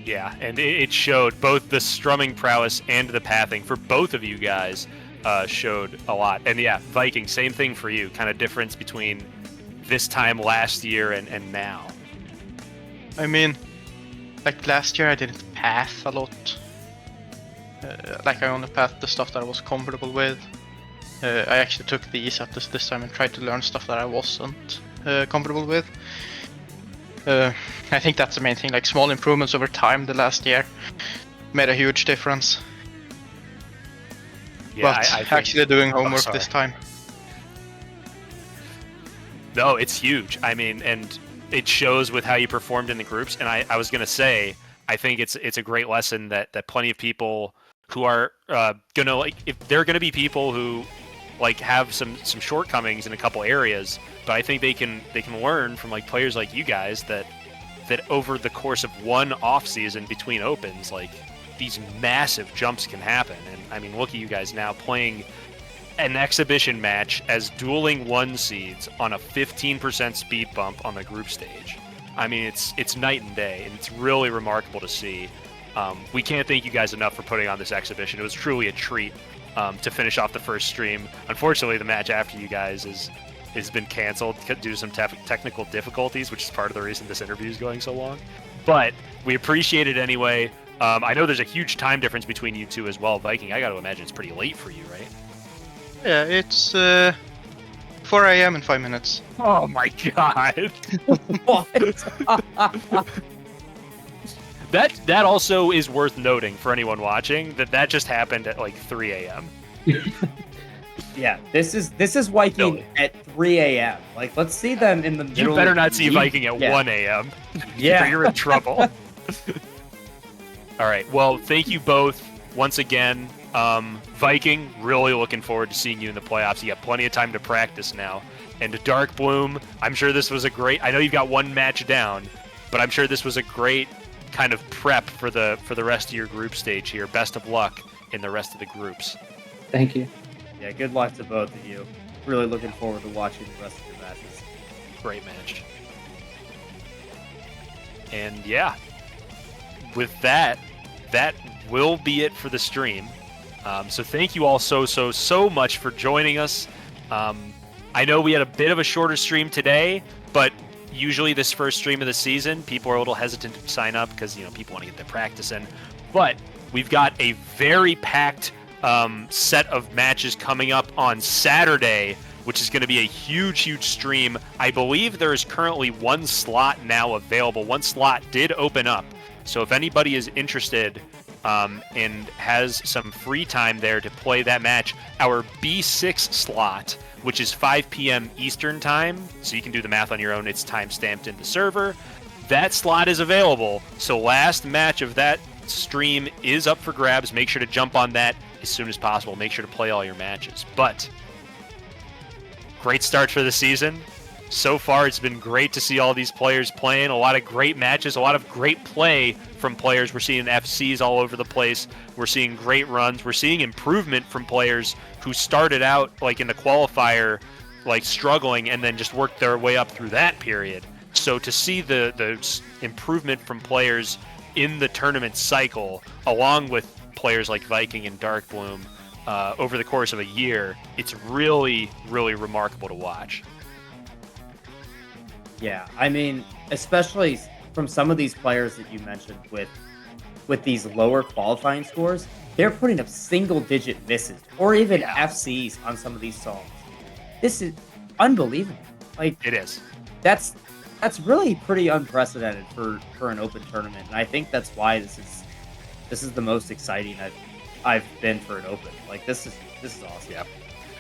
Yeah, and it showed both the strumming prowess and the pathing for both of you guys. showed a lot. And yeah, Viking, same thing for you. Kind of difference between this time last year and now. I mean, like last year I didn't path a lot. Like I only pathed the stuff that I was comfortable with. I actually took the ease out this time and tried to learn stuff that I wasn't comfortable with. I think that's the main thing, like small improvements over time the last year made a huge difference. Yeah, but I think, actually doing homework this time. No, it's huge. I mean, and it shows with how you performed in the groups. And I was going to say, I think it's a great lesson that plenty of people who are gonna, like, if they're gonna be people who like have some shortcomings in a couple areas, but I think they can learn from like players like you guys that over the course of one off season between opens, like these massive jumps can happen. And I mean, look at you guys now playing an exhibition match as dueling 1 seeds on a 15% speed bump on the group stage. I mean, it's night and day, and it's really remarkable to see. We can't thank you guys enough for putting on this exhibition. It was truly a treat to finish off the first stream. Unfortunately, the match after you guys has been canceled due to some technical difficulties, which is part of the reason this interview is going so long. But we appreciate it anyway. I know there's a huge time difference between you two as well. Viking, I got to imagine it's pretty late for you, right? Yeah, it's 4 a.m. in 5 minutes. Oh my god! That also is worth noting for anyone watching that just happened at like 3 a.m. Yeah, this is Wiking at 3 a.m. Like, let's see them in the middle. You better of not the see week. Viking at 1 a.m. Yeah, you're in trouble. All right. Well, thank you both once again. Viking, really looking forward to seeing you in the playoffs. You got plenty of time to practice now. And darkbloom, I'm sure this was a great. I know you've got one match down, but I'm sure this was a great kind of prep for the rest of your group stage here. Best of luck in the rest of the groups. Thank you. Yeah, good luck to both of you. Really looking forward to watching the rest of your matches. Great match. And yeah, with that will be it for the stream. So thank you all so much for joining us. I know we had a bit of a shorter stream today, but usually this first stream of the season, people are a little hesitant to sign up because, you know, people want to get their practice in. But we've got a very packed set of matches coming up on Saturday, which is going to be a huge stream. I believe there is currently one slot now available. One slot did open up. So if anybody is interested and has some free time there to play that match, our B6 slot, which is 5 p.m. Eastern time, so you can do the math on your own, it's time stamped in the server. That slot is available, so last match of that stream is up for grabs. Make sure to jump on that as soon as possible. Make sure to play all your matches. But great start for the season. So far, it's been great to see all these players playing. A lot of great matches, a lot of great play from players. We're seeing FCs all over the place. We're seeing great runs. We're seeing improvement from players who started out like in the qualifier, like struggling, and then just worked their way up through that period. So to see the improvement from players in the tournament cycle, along with players like Viking and darkbloom over the course of a year, it's really remarkable to watch. Yeah, I mean, especially from some of these players that you mentioned with these lower qualifying scores, they're putting up single-digit misses or even FCs on some of these songs. This is unbelievable. Like, it is. That's really pretty unprecedented for an open tournament, and I think that's why this is the most exciting I've been for an open. Like, this is awesome. Yeah,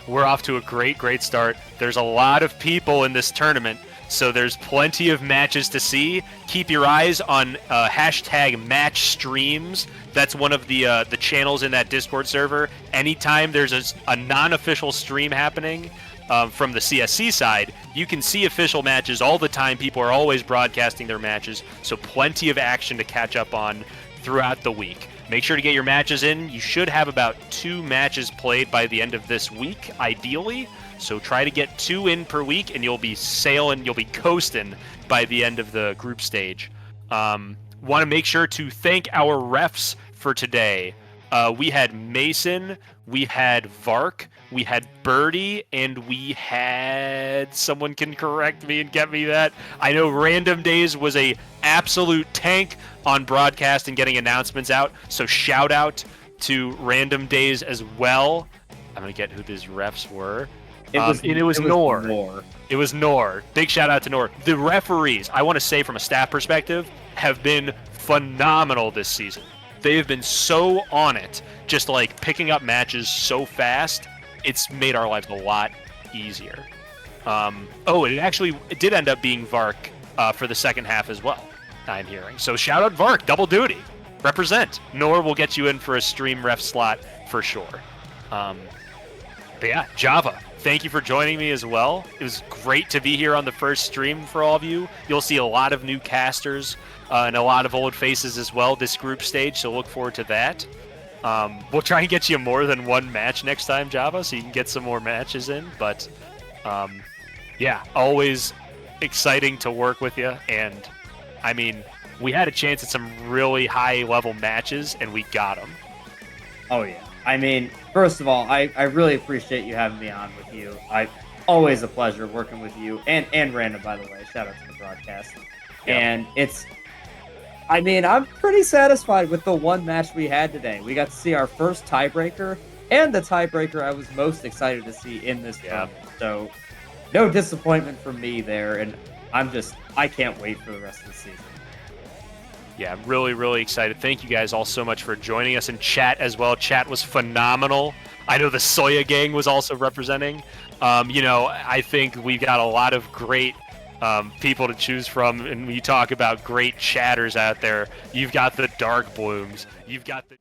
we're off to a great start. There's a lot of people in this tournament, so there's plenty of matches to see. Keep your eyes on hashtag match streams. That's one of the channels in that Discord server. Anytime there's a non-official stream happening from the CSC side, you can see official matches all the time. People are always broadcasting their matches, so plenty of action to catch up on throughout the week. Make sure to get your matches in. You should have about 2 matches played by the end of this week, ideally. So try to get 2 in per week, and you'll be coasting by the end of the group stage. Want to make sure to thank our refs for today. We had Mason, we had Vark, we had Birdie, and we had someone can correct me and get me that. I know Random Days was a absolute tank on broadcast and getting announcements out. So shout out to Random Days as well. I'm gonna get who these refs were. It was Nor. It was Nor. Big shout out to Nor. The referees, I want to say from a staff perspective, have been phenomenal this season. They have been so on it, just like picking up matches so fast. It's made our lives a lot easier. It did end up being Vark for the second half as well, I'm hearing. So shout out Vark, double duty. Represent. Nor will get you in for a stream ref slot for sure. But yeah, Java, thank you for joining me as well. It was great to be here on the first stream for all of you. You'll see a lot of new casters and a lot of old faces as well this group stage, so look forward to that. We'll try and get you more than one match next time, Java, so you can get some more matches in. But yeah, always exciting to work with you. And I mean, we had a chance at some really high-level matches, and we got them. Oh, yeah. I mean, first of all, I really appreciate you having me on with you. Always a pleasure working with you and Random, by the way. Shout out to the broadcast. Yep. And I'm pretty satisfied with the one match we had today. We got to see our first tiebreaker, and the tiebreaker I was most excited to see in this tournament. So, no disappointment from me there, and I can't wait for the rest of the season. Yeah, I'm really, really excited. Thank you guys all so much for joining us in chat as well. Chat was phenomenal. I know the Soya gang was also representing. I think we've got a lot of great people to choose from, and when you talk about great chatters out there, you've got the dark blooms, you've got the